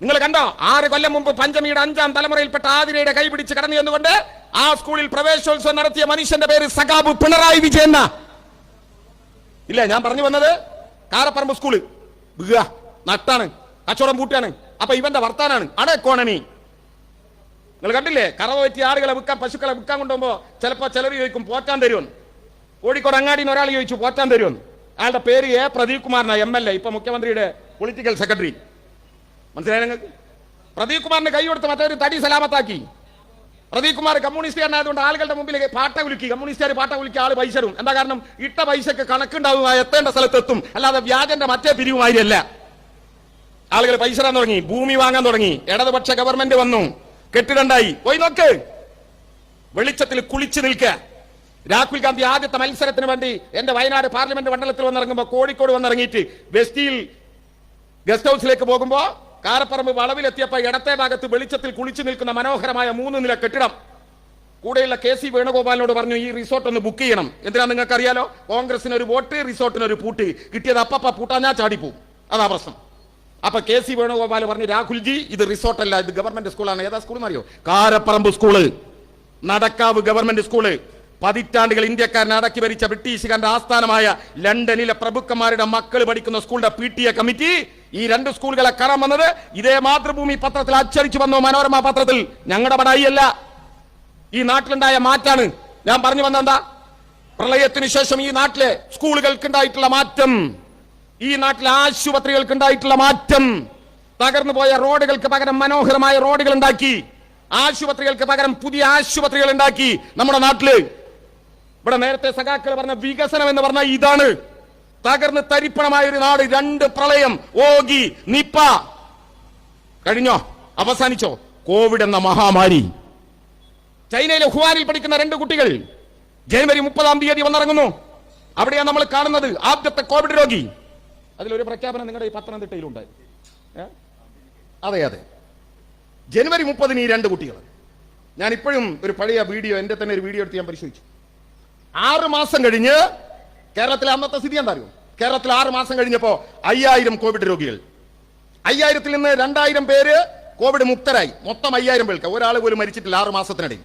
Speaker 2: നിങ്ങൾ കണ്ടോ? 6 കൊല്ലം മുമ്പ് പഞ്ചമിയുടെ 5ാം തലമുറയിൽപ്പെട്ട ആതിരയുടെ കൈ പിടിച്ച് കടന്നു എന്നുകൊണ്ട് ആ സ്കൂളിൽ പ്രവേശോത്സവം നടത്തിയ മനുഷ്യന്റെ പേര് സഖാബ് പിണറായി വിജയൻ. ഇല്ല, ഞാൻ പറഞ്ഞു വന്നത് കാരപ്പറമ്പ് സ്കൂള് നട്ടാണ്, കച്ചവടം പൂട്ടാണ്. അപ്പൊ ഇവന്റെ വർത്താനാണ് അട എക്കോണമി. നിങ്ങൾ കണ്ടില്ലേ? കറവ പറ്റിയ ആളുകളെ വിൽക്കാൻ, പശുക്കളെ വിൽക്കാൻ കൊണ്ടുപോകുമ്പോ ചിലപ്പോ ചിലർ ചോദിക്കും പോറ്റാൻ തരുമെന്ന്. കോഴിക്കോട് അങ്ങാടിന്ന് ഒരാൾ ചോദിച്ചു പോറ്റാൻ തരുമെന്ന്. അയാളുടെ പേര് പ്രദീപ് കുമാറിനാ, MLA, ഇപ്പൊ മുഖ്യമന്ത്രിയുടെ പൊളിറ്റിക്കൽ സെക്രട്ടറി. മനസ്സിലായി നിങ്ങൾക്ക്? പ്രദീപ് കുമാറിന് കൈ കൊടുത്ത് മറ്റൊരു തടി സലാമത്താക്കി. പ്രദീപ് കുമാർ കമ്മ്യൂണിസ്റ്റുകാരനായതുകൊണ്ട് ആളുകളുടെ മുമ്പിൽ പാട്ട വിളിക്കി, കമ്മ്യൂണിസ്റ്റുകാർ പാട്ട വിളിക്കുക, ആള് പൈസ തരും. എന്താ കാരണം? ഇട്ട പൈസക്ക് കണക്കുണ്ടാവുക, എത്തേണ്ട സ്ഥലത്തെത്തും. അല്ലാതെ വ്യാജന്റെ മറ്റേ പിരിവുമാരിയല്ല. ആളുകൾ പൈസ തരാൻ തുടങ്ങി, ഭൂമി വാങ്ങാൻ തുടങ്ങി. ഇടതുപക്ഷ ഗവൺമെന്റ് വന്നു, കെട്ടിടണ്ടായി. പോയി നോക്ക്, വെളിച്ചത്തിൽ കുളിച്ചു നിൽക്കുക. രാഹുൽ ഗാന്ധി ആദ്യത്തെ മത്സരത്തിന് വേണ്ടി എന്റെ വയനാട് പാർലമെന്റ് മണ്ഡലത്തിൽ വന്നിറങ്ങുമ്പോ കോഴിക്കോട് വന്നിറങ്ങിയിട്ട് വെസ്റ്റിയിൽ ഗസ്റ്റ് ഹൗസിലേക്ക് പോകുമ്പോ കാരപ്പറമ്പ് വളവിലെത്തിയപ്പോ ഇടത്തെ ഭാഗത്ത് വെളിച്ചത്തിൽ കുളിച്ചു നിൽക്കുന്ന മനോഹരമായ 3 നില കെട്ടിടം. കൂടെയുള്ള KC വേണുഗോപാലിനോട് പറഞ്ഞു ഈ റിസോർട്ട് ഒന്ന് ബുക്ക് ചെയ്യണം. എന്തിനാ നിങ്ങൾക്ക് അറിയാലോ? കോൺഗ്രസിന് ഒരു വോട്ട്, റിസോർട്ടിന് ഒരു പൂട്ട്. കിട്ടിയത് അപ്പ പൂട്ടാഞ്ഞാ ചാടിപ്പോവും. അതാ പ്രശ്നം. അപ്പൊ KC വേണുഗോപാൽ പറഞ്ഞു രാഹുൽജി ഇത് റിസോർട്ട് അല്ല, ഇത് ഗവൺമെന്റ് സ്കൂളാണ്. ഏതാ സ്കൂൾ എന്നറിയോ? Karaparamba school, Nadakkavu government school. പതിറ്റാണ്ടുകൾ ഇന്ത്യക്കാരനെ അടക്കി ഭരിച്ച ബ്രിട്ടീഷുകാരന്റെ ആസ്ഥാനമായ ലണ്ടനിലെ പ്രഭുക്കന്മാരുടെ മക്കൾ പഠിക്കുന്ന സ്കൂളിന്റെ PTA കമ്മിറ്റി ഈ 2 സ്കൂളുകളെ കാണാൻ വന്നത് ഇതേ മാതൃഭൂമി പത്രത്തിൽ അച്ചടിച്ചു വന്നു, മനോരമ പത്രത്തിൽ. ഞങ്ങളുടെ പടായിയല്ല, ഈ നാട്ടിലുണ്ടായ മാറ്റാണ് ഞാൻ പറഞ്ഞു വന്നെന്താ. പ്രളയത്തിന് ശേഷം ഈ നാട്ടിലെ സ്കൂളുകൾക്കുണ്ടായിട്ടുള്ള മാറ്റം, ഈ നാട്ടിലെ ആശുപത്രികൾക്കുണ്ടായിട്ടുള്ള മാറ്റം, തകർന്നു പോയ റോഡുകൾക്ക് പകരം മനോഹരമായ റോഡുകൾ ഉണ്ടാക്കി, ആശുപത്രികൾക്ക് പകരം പുതിയ ആശുപത്രികൾ ഉണ്ടാക്കി നമ്മുടെ നാട്ടില്. ഇവിടെ നേരത്തെ സഖാക്കൾ പറഞ്ഞ വികസനം എന്ന് പറഞ്ഞാൽ ഇതാണ്. തകർന്ന് തരിപ്പണമായ ഒരു നാട്. 2 പ്രളയം, ഓഗി, നിപ്പ കഴിഞ്ഞോ? അവസാനിച്ചോ? കോവിഡ് എന്ന മഹാമാരി. ചൈനയിലെ ഹുവാനിൽ പഠിക്കുന്ന 2 കുട്ടികൾ ജനുവരി 30-ാം തീയതി വന്നിറങ്ങുന്നു. അവിടെയാണ് നമ്മൾ കാണുന്നത് ആദ്യത്തെ കോവിഡ് രോഗി. അതിലൊരു പ്രഖ്യാപനം നിങ്ങളുടെ ഈ പത്തനംതിട്ടയിലുണ്ട്. അതെ, ജനുവരി 30-ന് ഈ 2 കുട്ടികൾ. ഞാൻ ഇപ്പോഴും ഒരു പഴയ വീഡിയോ, എന്റെ തന്നെ ഒരു വീഡിയോ എടുത്ത് ഞാൻ പരിശോധിച്ചു. 6 മാസം കഴിഞ്ഞ് കേരളത്തിലെ അന്നത്തെ സ്ഥിതി എന്താ അറിയോ? കേരളത്തിൽ 6 മാസം കഴിഞ്ഞപ്പോ 5000 കോവിഡ് രോഗികൾ. 5000-ൽ നിന്ന് 2000 പേര് കോവിഡ് മുക്തരായി. മൊത്തം 5000 പേർക്ക്, ഒരാൾ പോലും മരിച്ചിട്ടില്ല 6 മാസത്തിനിടയിൽ.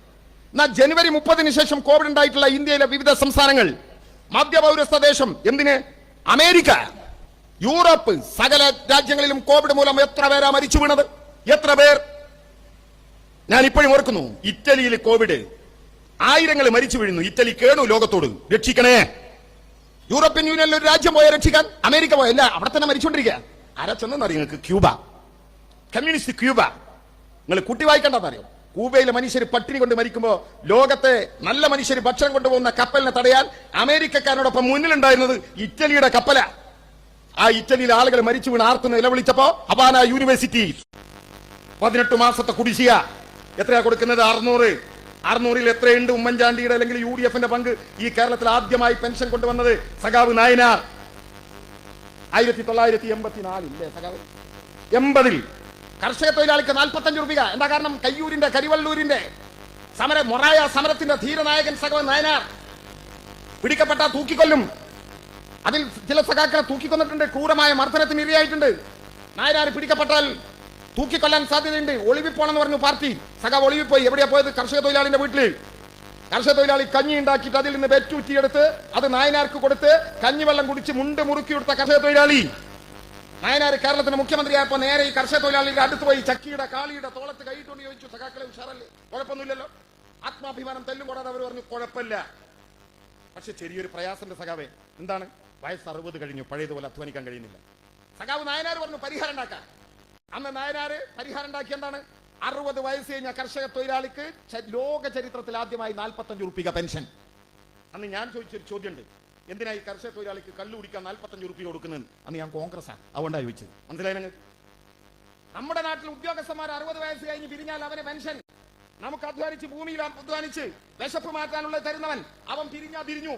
Speaker 2: എന്നാൽ ജനുവരി 30-ന് ശേഷം കോവിഡ് ഉണ്ടായിട്ടുള്ള ഇന്ത്യയിലെ വിവിധ സംസ്ഥാനങ്ങൾ, മധ്യപൗരസ്ത്യ ദേശം, എന്തിന് അമേരിക്ക, യൂറോപ്പ്, സകല രാജ്യങ്ങളിലും കോവിഡ് മൂലം എത്ര പേരാ മരിച്ചു വീണത്? എത്ര പേർ? ഞാൻ ഇപ്പോഴും ഓർക്കുന്നു, ഇറ്റലിയിൽ കോവിഡ് 1000 മരിച്ചു വീഴുന്നു. ഇറ്റലി കേണു ലോകത്തോട്, രക്ഷിക്കണേ. യൂറോപ്യൻ യൂണിയനിൽ ഒരു രാജ്യം പോയ രക്ഷിക്കാൻ അമേരിക്ക പോയല്ല, അവിടെ തന്നെ മരിച്ചുകൊണ്ടിരിക്കുക. ആരാ ചെന്നറിയോ നിങ്ങൾക്ക്? Cuba, communist Cuba. നിങ്ങൾ കുട്ടി വായിക്കണ്ടെന്നറിയോ? ക്യൂബയിലെ മനുഷ്യർ പട്ടിണി കൊണ്ട് മരിക്കുമ്പോ ലോകത്തെ നല്ല മനുഷ്യർ ഭക്ഷണം കൊണ്ടുപോകുന്ന കപ്പലിനെ തടയാൻ അമേരിക്കക്കാരോടൊപ്പം മുന്നിലുണ്ടായിരുന്നത് ഇറ്റലിയുടെ കപ്പല. ആ ഇറ്റലിയിലെ ആളുകൾ മരിച്ചു വീണ് ആർത്ത് നിലവിളിച്ചപ്പോ ഹവാന യൂണിവേഴ്സിറ്റി 18 മാസത്തെ കുടിശ്ശിക എത്രയാ കൊടുക്കുന്നത്? 600. 600-ൽ എത്രയുണ്ട് ഉമ്മൻചാണ്ടിയുടെ അല്ലെങ്കിൽ UDFന്റെ പങ്ക്? ഈ കേരളത്തിൽ ആദ്യമായി പെൻഷൻ കൊണ്ടുവന്നത് സഖാവ് നായനാർ 1984 ഇല്ലേ സഖാവ്? 80-ൽ കർഷക തൊഴിലാളിക്ക് 45 രൂപ. എന്താ കാരണം? കയ്യൂരിന്റെ കരിവള്ളൂരിന്റെ മൊറായ സമരത്തിന്റെ ധീരനായകൻ സഖാവ് നായനാർ. പിടിക്കപ്പെട്ട തൂക്കിക്കൊല്ലും. അതിൽ ചില സഖാക്കളെ തൂക്കിക്കൊന്നിട്ടുണ്ട്, ക്രൂരമായ മർദ്ദനത്തിന് ഇരയായിട്ടുണ്ട്. നായനാർ പിടിക്കപ്പെട്ടാൽ തൂക്കിക്കൊല്ലാൻ സാധ്യതയുണ്ട്. ഒളിവിപ്പോണെന്ന് പറഞ്ഞു പാർട്ടി. സഖാവ് ഒളിവിപ്പോയി. എവിടെയാ പോയത്? കർഷക തൊഴിലാളിന്റെ വീട്ടിൽ. കർഷക തൊഴിലാളി കഞ്ഞി ഉണ്ടാക്കിയിട്ട് അതിൽ നിന്ന് വെറ്റൂറ്റിയെടുത്ത് അത് നായനാർക്ക് കൊടുത്ത് കഞ്ഞിവെള്ളം കുടിച്ച് മുണ്ട് മുറുക്കി കൊടുത്ത കർഷക തൊഴിലാളി. നായനാർ കേരളത്തിന്റെ മുഖ്യമന്ത്രിയായപ്പോ നേരെ ഈ കർഷക തൊഴിലാളിയുടെ അടുത്ത് പോയി ചക്കിയുടെ കാളിയുടെ തോളത്ത് കൈയിട്ടുകൊണ്ട് ചോദിച്ചു, സഖാക്കളെ ഉഷാറല്ലേ? കുഴപ്പമൊന്നുമില്ലല്ലോ. ആത്മാഭിമാനം തെല്ലും കൂടാതെ അവർ പറഞ്ഞു കുഴപ്പമില്ല. പക്ഷെ ചെറിയൊരു പ്രയാസന്റെ സഖാവേ. എന്താണ്? വയസ്സ് 60 കഴിഞ്ഞു, പഴയതുപോലെ അധ്വാനിക്കാൻ കഴിയുന്നില്ല. സഖാവ് നായനാർ പറഞ്ഞു പരിഹാരം ഉണ്ടാക്കാൻ. അന്ന് നായനാര് പരിഹാരം ഉണ്ടാക്കി. എന്താണ്? 60 വയസ്സ് കഴിഞ്ഞ കർഷക തൊഴിലാളിക്ക് ലോക ചരിത്രത്തിൽ ആദ്യമായി 45 രൂപ പെൻഷൻ. അന്ന് ഞാൻ ചോദിച്ചൊരു ചോദ്യമുണ്ട്, എന്തിനാ ഈ കർഷക തൊഴിലാളിക്ക് കള്ളു കുടിക്കാൻ 45 രൂപ കൊടുക്കുന്നത്? അന്ന് ഞാൻ കോൺഗ്രസ്സാണ്, അതുകൊണ്ടാണ് ചോദിച്ചത്. മനസ്സിലായി നിങ്ങൾക്ക്? നമ്മുടെ നാട്ടിൽ ഉദ്യോഗസ്ഥന്മാർ 60 വയസ്സ് കഴിഞ്ഞ് പിരിഞ്ഞാൽ അവന് പെൻഷൻ. നമുക്ക് അധ്വാനിച്ച് ഭൂമിയിൽ അധ്വാനിച്ച് വിശപ്പ് മാറ്റാനുള്ള തരുന്നവൻ അവൻ പിരിഞ്ഞാ തിരിഞ്ഞു.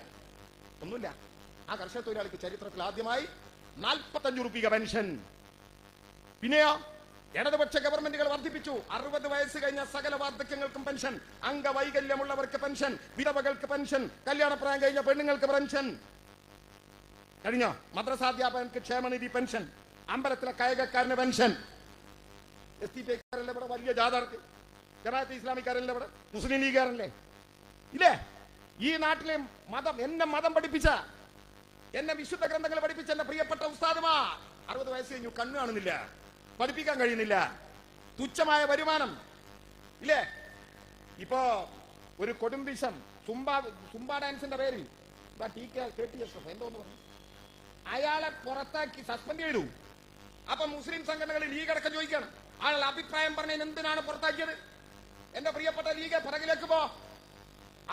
Speaker 2: ഒന്നുമില്ല. ആ കർഷക തൊഴിലാളിക്ക് ചരിത്രത്തിൽ ആദ്യമായി 45 രൂപ പെൻഷൻ. പിന്നെയോ ഇടതുപക്ഷ ഗവൺമെന്റുകൾ വർദ്ധിപ്പിച്ചു. 60 വയസ്സ് കഴിഞ്ഞ സകല വാർദ്ധക്യങ്ങൾക്കും പെൻഷൻ, അംഗവൈകല്യമുള്ളവർക്ക് പെൻഷൻ, വിധവകൾക്ക് പെൻഷൻ, കല്യാണപ്രായം കഴിഞ്ഞ പെണ്ണുങ്ങൾക്ക് പെൻഷൻ കഴിഞ്ഞോ. മദ്രസാധ്യാപകർക്ക് ക്ഷേമനിധി പെൻഷൻ, അമ്പലത്തിലെ കായികക്കാരന് പെൻഷൻ. SDPക്കാരല്ലേ ഇവിടെ വലിയ ജാഥർക്ക്, ജമാഅത്തെ ഇസ്ലാമിക്കാരല്ലേ ഇവിടെ, മുസ്ലിം ലീഗുകാരല്ലേ ഇല്ലേ? ഈ നാട്ടിലെ മതം, എന്നെ മതം പഠിപ്പിച്ച, എന്നെ വിശുദ്ധ ഗ്രന്ഥങ്ങൾ പഠിപ്പിച്ച എന്റെ പ്രിയപ്പെട്ട ഉസ്താദുമാ 60 വയസ്സ് കഴിഞ്ഞു, കണ്ണു കാണുന്നില്ല, പഠിപ്പിക്കാൻ കഴിയുന്നില്ല, തുച്ഛമായ വരുമാനം ഇല്ലേ? ഇപ്പോ ഒരു കൊടുംബിഷം സുംബ ഡാൻസിന്റെ പേരിൽ എന്തോന്ന് പറഞ്ഞു, അയാളെ പുറത്താക്കി സസ്പെൻഡ് ചെയ്തു. അപ്പൊ മുസ്ലിം സംഘടനകളിൽ ലീഗ് അടക്കം ചോദിക്കണം, ആളുകൾ അഭിപ്രായം പറഞ്ഞതിന് എന്തിനാണ് പുറത്താക്കിയത്? എന്റെ പ്രിയപ്പെട്ട ലീഗ് പിറകിലേക്ക് പോ.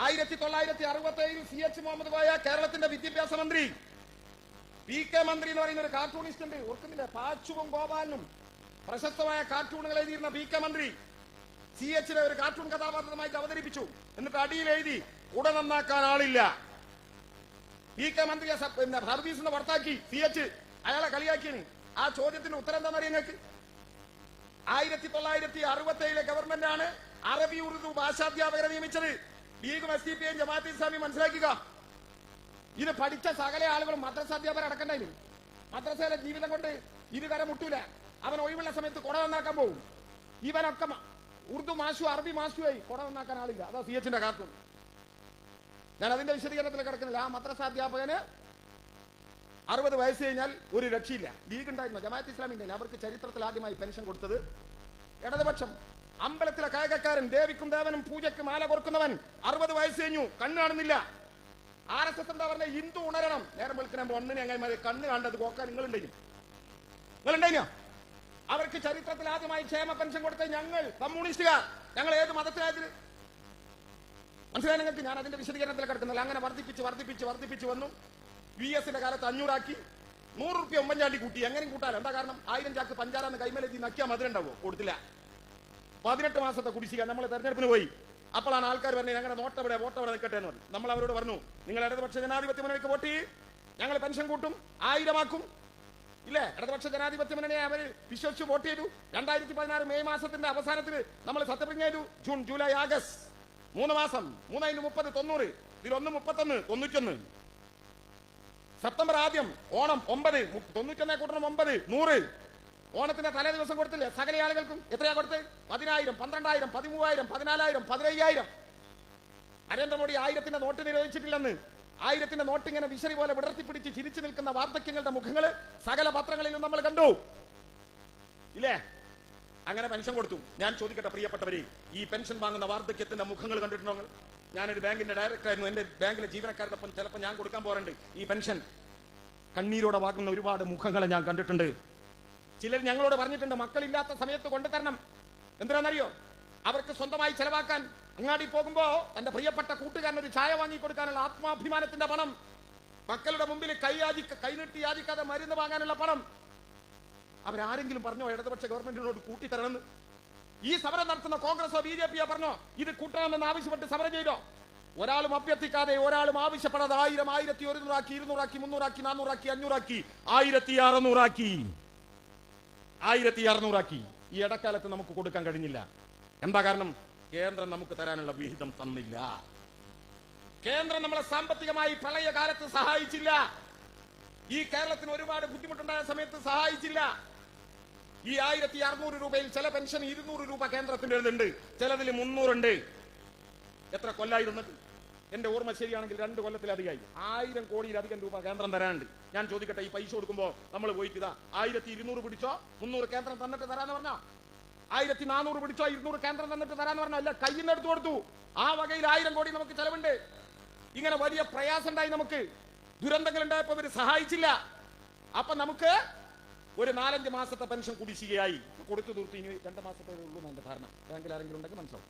Speaker 2: 1967 CH മുഹമ്മദ് കോയ കേരളത്തിന്റെ വിദ്യാഭ്യാസ മന്ത്രി, PK മന്ത്രി എന്ന് പറയുന്ന ഒരു കാർട്ടൂണിസ്റ്റ് ഉണ്ട്, ഓർക്കുന്നില്ല? പാച്ചുവും ഗോപാലനും പ്രശസ്തമായ കാർട്ടൂണുകൾ എഴുതിയിരുന്ന PK മന്ത്രി CH ഒരു കാർട്ടൂൺ കഥാപാത്രമായിട്ട് അവതരിപ്പിച്ചു. എന്നിട്ട് അടിയിൽ എഴുതി ഉട നന്നാക്കാൻ ആളില്ല. PK മന്ത്രിയെ സർവീസിൽ നിന്ന് പുറത്താക്കി CH, അയാളെ കളിയാക്കിയാണ്. ആ ചോദ്യത്തിന് ഉത്തരം എന്താ നിങ്ങൾക്ക്? 1967 ഗവൺമെന്റ് ആണ് അറബി ഉറുദു ഭാഷാധ്യാപകരെ നിയമിച്ചത്. ലീഗും SDPയും ജമാഅത്തെ ഇസ്ലാമിയും മനസ്സിലാക്കുക. ഇത് പഠിച്ച സകല ആളുകളും മദ്രസ അധ്യാപകർ അടക്കണ്ടായി. മദ്രസയിലെ ജീവിതം കൊണ്ട് ഇതുവരെ മുട്ടൂല. അവൻ ഒഴിവുള്ള സമയത്ത് കുട നന്നാക്കാൻ പോകും. ഇവനൊക്കെ ഉറുദു മാഷു അറബി മാഷുമായി കുട നന്നാക്കാൻ ആളില്ല. അതാ CHന്റെ കാർട്ടൂൺ. ഞാൻ അതിന്റെ വിശദീകരണത്തിൽ കിടക്കുന്നില്ല. ആ മദ്രസ അധ്യാപകന് 60 വയസ്സ് കഴിഞ്ഞാൽ ഒരു രക്ഷയില്ല. ലീഗ് ഉണ്ടായിരുന്നു, ജമാഅത്ത് ഇസ്ലാമിന്റെ, അവർക്ക് ചരിത്രത്തിൽ ആദ്യമായി പെൻഷൻ കൊടുത്തത് ഇടതുപക്ഷം. അമ്പലത്തിലെ കായികക്കാരൻ, ദേവിക്കും ദേവനും പൂജയ്ക്ക് മാല കൊടുക്കുന്നവൻ 60 വയസ്സ് കഴിഞ്ഞു, കണ്ണ് കാണുന്നില്ല. RSS എന്താ പറഞ്ഞ, ഹിന്ദു ഉണരണം. നേരം വെളുക്കുന്ന ഒന്നിനെ അങ്ങനെ കണ്ണ് കണ്ടത് നോക്കാൻ നിങ്ങളുണ്ടായിനോ? അവർക്ക് ചരിത്രത്തിൽ ആദ്യമായി ക്ഷേമ പെൻഷൻ കൊടുത്ത ഞങ്ങൾ കമ്മ്യൂണിസ്റ്റുകാർ. ഞങ്ങൾ ഏത് മതത്തിലായത് മനസ്സിലായി നിങ്ങൾക്ക്? ഞാൻ അതിന്റെ വിശദീകരണത്തിൽ കിടക്കുന്നില്ല. അങ്ങനെ വർദ്ധിപ്പിച്ച് വന്നു. VSന്റെ കാലത്ത് 500 ആക്കി. 100 രൂപ ഉമ്മൻചാണ്ടി കൂട്ടി. എങ്ങനെ കൂട്ടാലോ? എന്താ കാരണം? 1000 ചാക്ക് പഞ്ചാരാന്ന് കൈമലെത്തി നക്കിയാൽ മധുരം ഉണ്ടാവോ? കൊടുത്തില്ല. 18 മാസത്തെ കുടിശ്ശിക. നമ്മൾ തെരഞ്ഞെടുപ്പിന് പോയി. അപ്പോഴാണ് ആൾക്കാർ പറഞ്ഞത് ഞങ്ങളുടെ വോട്ടെവിടെ നിൽക്കട്ടെ എന്ന് പറഞ്ഞു. നമ്മൾ അവരോട് പറഞ്ഞു, നിങ്ങൾ ഇടതുപക്ഷ ജനാധിപത്യ മുന്നണിക്ക് വോട്ട് ചെയ്യും, ഞങ്ങൾ പെൻഷൻ കൂട്ടും, 1000 ആക്കും. ഇല്ലേ? ഇടതുപക്ഷ ജനാധിപത്യ മുന്നണിയെ അവർ വിശ്വസിച്ച് വോട്ട് ചെയ്തു. 2016 മെയ് മാസത്തിന്റെ അവസാനത്തിൽ നമ്മൾ സത്യപ്രതിജ്ഞ ചെയ്തു. ജൂൺ, ജൂലൈ, ആഗസ്റ്റ് 3 മാസം. 3 × 30 90. ഇതിൽ 1 31 91. സെപ്റ്റംബർ ആദ്യം ഓണം 9. 91 കൂട്ടണം 9 100. ഓണത്തിന്റെ തലേ ദിവസം കൊടുത്തില്ലേ സകല ആളുകൾക്കും? എത്രയാ കൊടുത്ത്? 10,000, 12,000, 13,000, 14,000, 15,000. നരേന്ദ്രമോദി 1000ന്റെ നോട്ട് നിരോധിച്ചിട്ടില്ലെന്ന്. 1000ന്റെ നോട്ട് ഇങ്ങനെ വിശറി പോലെ വിടർത്തിപ്പിടിച്ച് ചിരിച്ചു നിൽക്കുന്ന വാർദ്ധക്യങ്ങളുടെ മുഖങ്ങൾ സകല പത്രങ്ങളിലും നമ്മൾ കണ്ടു ഇല്ലേ? അങ്ങനെ പെൻഷൻ കൊടുത്തു. ഞാൻ ചോദിക്കട്ടെ പ്രിയപ്പെട്ടവരെ, ഈ പെൻഷൻ വാങ്ങുന്ന വാർദ്ധക്യത്തിന്റെ മുഖങ്ങൾ കണ്ടിട്ടുണ്ടോ? ഞാനൊരു ബാങ്കിന്റെ ഡയറക്ടറായിരുന്നു. എന്റെ ബാങ്കിലെ ജീവനക്കാരുടെ ഒപ്പം ചിലപ്പോൾ ഞാൻ കൊടുക്കാൻ പോകാറുണ്ട് ഈ പെൻഷൻ. കണ്ണീരോടെ വാങ്ങുന്ന ഒരുപാട് മുഖങ്ങളെ ഞാൻ കണ്ടിട്ടുണ്ട്. ചിലർ ഞങ്ങളോട് പറഞ്ഞിട്ടുണ്ട്, മക്കളില്ലാത്ത സമയത്ത് കൊണ്ടുതരണം. എന്തിനാണെന്നറിയോ? അവർക്ക് സ്വന്തമായി ചെലവാക്കാൻ. അങ്ങാടി പോകുമ്പോ തന്റെ പ്രിയപ്പെട്ട കൂട്ടുകാരൻ ഒരു ചായ വാങ്ങിക്കൊടുക്കാനുള്ള ആത്മാഭിമാനത്തിന്റെ പണം, മക്കളുടെ മുമ്പിൽ കൈനീട്ടി യാചിക്കാതെ മരുന്ന് വാങ്ങാനുള്ള പണം അവരാരെങ്കിലും പറഞ്ഞോ ഇടതുപക്ഷ ഗവൺമെന്റിനോട് കൂട്ടിത്തരണമെന്ന്? ഈ സമരം നടത്തുന്ന കോൺഗ്രസോ BJPയോ പറഞ്ഞോ ഇത് കൂട്ടണമെന്ന് ആവശ്യപ്പെട്ട് സമരം ചെയ്തോ? ഒരാളും അഭ്യർത്ഥിക്കാതെ, ഒരാളും ആവശ്യപ്പെടാതെ 1000, 1100 ആക്കി, 200 ആക്കി, 300 ആക്കി, 400 ആക്കി, 500 ആക്കി, 1600 ആക്കി. 1600 ആക്കി. ഈ ഇടക്കാലത്ത് നമുക്ക് കൊടുക്കാൻ കഴിഞ്ഞില്ല. എന്താ കാരണം? കേന്ദ്രം നമുക്ക് തരാനുള്ള വിഹിതം തന്നില്ല. കേന്ദ്രം നമ്മളെ സാമ്പത്തികമായി പ്രളയകാലത്ത് സഹായിച്ചില്ല. ഈ കേരളത്തിന് ഒരുപാട് ബുദ്ധിമുട്ടുണ്ടായ സമയത്ത് സഹായിച്ചില്ല. ഈ 1600 രൂപയിൽ ചില പെൻഷൻ 200 രൂപ കേന്ദ്രത്തിന്റെ ഉണ്ട്, ചിലതിൽ 300 ഉണ്ട്. എത്ര കൊല്ലായിരുന്നത്? എന്റെ ഓർമ്മ ശരിയാണെങ്കിൽ 2 കൊല്ലത്തിലധികമായി. 1000 കോടിയിലധികം രൂപ കേന്ദ്രം തരാനുണ്ട്. ഞാൻ ചോദിക്കട്ടെ, ഈ പൈസ കൊടുക്കുമ്പോ നമ്മൾ പോയിക്കുക 1200 പിടിച്ചോ, 300 കേന്ദ്രം തന്നിട്ട് തരാന്ന് പറഞ്ഞോ? 1400 പിടിച്ചോ, 200 കേന്ദ്രം തന്നിട്ട് തരാന്ന് പറഞ്ഞോ? അല്ല, കയ്യിൽ നിന്ന് എടുത്തു കൊടുത്തു. ആ വകയിൽ 1000 കോടി നമുക്ക് ചെലവുണ്ട്. ഇങ്ങനെ വലിയ പ്രയാസം ഉണ്ടായി. നമുക്ക് ദുരന്തങ്ങൾ ഉണ്ടായപ്പോ ഇവര് സഹായിച്ചില്ല. അപ്പൊ നമുക്ക് ഒരു 4-5 മാസത്തെ പെൻഷൻ കുടിശ്ശികയായി കൊടുത്തു തീർത്തു. ഇനി 2 മാസത്തേ ഉള്ളൂ എന്റെ ധാരണ. ബാങ്കിൽ ആരെങ്കിലും ഉണ്ടെങ്കിൽ മനസ്സിലാവും.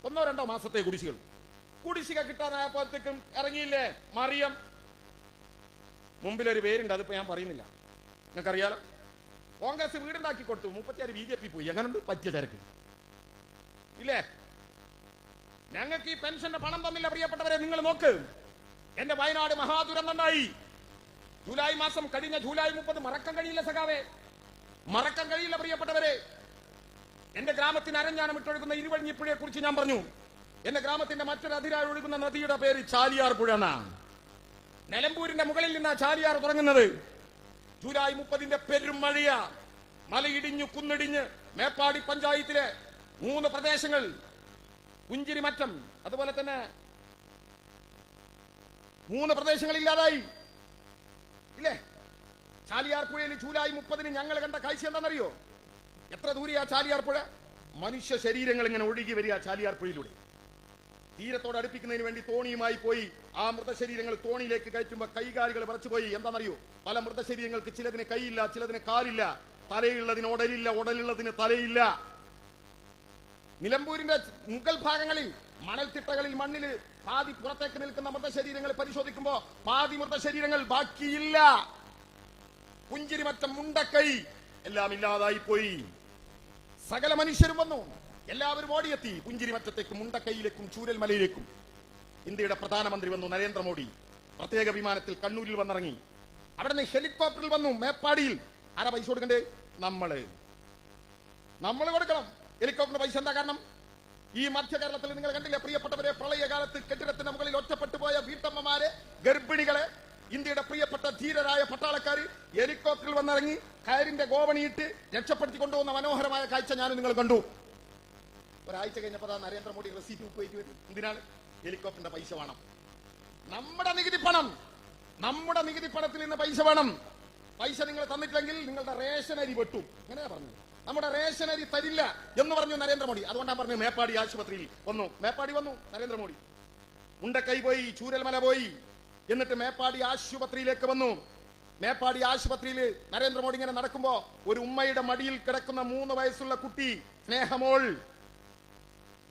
Speaker 2: 1-2 മാസത്തെ കുടിശ്ശിക കിട്ടാനായപ്പോഴത്തേക്കും ഇറങ്ങിയില്ലേ മറിയം. മുമ്പിലൊരു പേരുണ്ട്, അതിപ്പോ ഞാൻ പറയുന്നില്ല, നിങ്ങൾക്കറിയാലോ. കോൺഗ്രസ് വീടുണ്ടാക്കി കൊടുത്തു, 36 BJP പോയി. എങ്ങനെയുണ്ട്? പറ്റിയ തിരക്ക് ഇല്ലേ? ഞങ്ങൾക്ക് ഈ പെൻഷന്റെ പണം തന്നില്ല പ്രിയപ്പെട്ടവരെ. നിങ്ങൾ നോക്ക്, എന്റെ വയനാട് മഹാദുരന്തമുണ്ടായി. ജൂലൈ മാസം, കഴിഞ്ഞ ജൂലൈ 30 മറക്കാൻ കഴിയില്ല സഖാവേ. മറക്കാൻ കഴിയില്ല പ്രിയപ്പെട്ടവരെ. എന്റെ ഗ്രാമത്തിന് അരഞ്ഞാണം ഇട്ടൊഴുകുന്ന ഇരുവഴിഞ്ഞിപ്പുഴയെ കുറിച്ച് ഞാൻ പറഞ്ഞു. എന്റെ ഗ്രാമത്തിന്റെ മറ്റൊരു അതിരായി ഒഴുകുന്ന നദിയുടെ പേര് ചാലിയാർ പുഴ എന്നാണ്. നിലമ്പൂരിന്റെ മുകളിൽ നിന്നാ ചാലിയാർ തുടങ്ങുന്നത്. ജൂലൈ 30 പെരും മഴയാ. മലയിടിഞ്ഞു കുന്നിടിഞ്ഞ് മേപ്പാടി പഞ്ചായത്തിലെ 3 പ്രദേശങ്ങൾ, പുഞ്ചിരിമറ്റം, അതുപോലെ തന്നെ 3 പ്രദേശങ്ങൾ ഇല്ലാതായി ഇല്ലേ? ചാലിയാർ പുഴയിൽ ജൂലൈ 30 ഞങ്ങൾ കണ്ട കാഴ്ച എന്താണെന്നറിയോ? എത്ര ദൂരെയാ ചാലിയാർ പുഴ? മനുഷ്യ ശരീരങ്ങൾ ഇങ്ങനെ ഒഴുകി വരിക ചാലിയാർ പുഴയിലൂടെ. തീരത്തോട് അടുപ്പിക്കുന്നതിന് വേണ്ടി തോണിയുമായി പോയി ആ മൃതശരീരങ്ങൾ തോണിയിലേക്ക് കയറ്റുമ്പോൾ കൈകാലുകൾ വിറച്ചുപോയി. എന്താണെന്നറിയോ? പല മൃതശരീരങ്ങൾക്ക് ചിലതിന് കൈയില്ല, ചിലതിന് കാലില്ല, തലയുള്ളതിന് ഉടലില്ല, ഉടലുള്ളതിന് തലയില്ല. നിലമ്പൂരിന്റെ മുകൾ ഭാഗങ്ങളിൽ മണൽത്തിട്ടകളിൽ മണ്ണിൽ പാതി പുറത്തേക്ക് നിൽക്കുന്ന മൃതശരീരങ്ങൾ പരിശോധിക്കുമ്പോ പാതി മൃതശരീരങ്ങൾ ബാക്കിയില്ല. പുഞ്ചിരിമറ്റം, മുണ്ടക്കൈ എല്ലാം ഇല്ലാതായി പോയി. സകല മനുഷ്യരും വന്നു, എല്ലാവരും ഓടിയെത്തി പുഞ്ചിരിമറ്റത്തേക്കും മുണ്ടക്കൈയിലേക്കും ചൂരൽമലയിലേക്കും. ഇന്ത്യയുടെ പ്രധാനമന്ത്രി വന്നു, നരേന്ദ്രമോദി പ്രത്യേക വിമാനത്തിൽ കണ്ണൂരിൽ വന്നിറങ്ങി. അവിടെ നിന്ന് ഹെലികോപ്റ്ററിൽ വന്നു മേപ്പാടിയിൽ. ആരാ പൈസ കൊടുക്കണ്ടേ? നമ്മൾ കൊടുക്കണം. ഹെലികോപ്റ്റർ പൈസ എന്താ കാരണം? ഈ മധ്യ കേരളത്തിൽ നിങ്ങൾ കണ്ടില്ലേ പ്രിയപ്പെട്ടവരെ, പ്രളയകാലത്ത് കെട്ടിടത്തിന്റെ മുകളിൽ ഒറ്റപ്പെട്ടു പോയ വീട്ടമ്മമാരെ, ഗർഭിണികളെ, ഇന്ത്യയുടെ പ്രിയപ്പെട്ട ധീരരായ പട്ടാളക്കാർ ഹെലികോപ്റ്ററിൽ വന്നിറങ്ങി കയറിന്റെ ഗോവണിയിട്ട് രക്ഷപ്പെടുത്തി കൊണ്ടുപോകുന്ന മനോഹരമായ കാഴ്ച ഞാനും നിങ്ങൾ കണ്ടു. ഒരാഴ്ച കഴിഞ്ഞപ്പോൾ നരേന്ദ്രമോദി റെസീറ്റ് ഉപ്പേറ്റി വരും. എന്തിനാണ്? ഹെലികോപ്റ്ററിന്റെ പൈസ വേണം. നമ്മുടെ നികുതി പണത്തിൽ നിന്ന് പൈസ വേണം. പൈസ നിങ്ങൾ തന്നിട്ടില്ലെങ്കിൽ നിങ്ങളുടെ റേഷൻ അരി വെട്ടും. അങ്ങനെയാ പറഞ്ഞു. നമ്മുടെ റേഷൻ അരി തരില്ല എന്ന് പറഞ്ഞു നരേന്ദ്രമോദി. അതുകൊണ്ടാണ് പറഞ്ഞു മേപ്പാടി ആശുപത്രിയിൽ വന്നു. മേപ്പാടി വന്നു നരേന്ദ്രമോദി. മുണ്ടക്കൈ പോയി, ചൂരൽമല പോയി, എന്നിട്ട് മേപ്പാടി ആശുപത്രിയിലേക്ക് വന്നു. മേപ്പാടി ആശുപത്രിയിൽ നരേന്ദ്രമോദി ഇങ്ങനെ നടക്കുമ്പോ ഒരു ഉമ്മയുടെ മടിയിൽ കിടക്കുന്ന 3 വയസ്സുള്ള കുട്ടി സ്നേഹമോൾ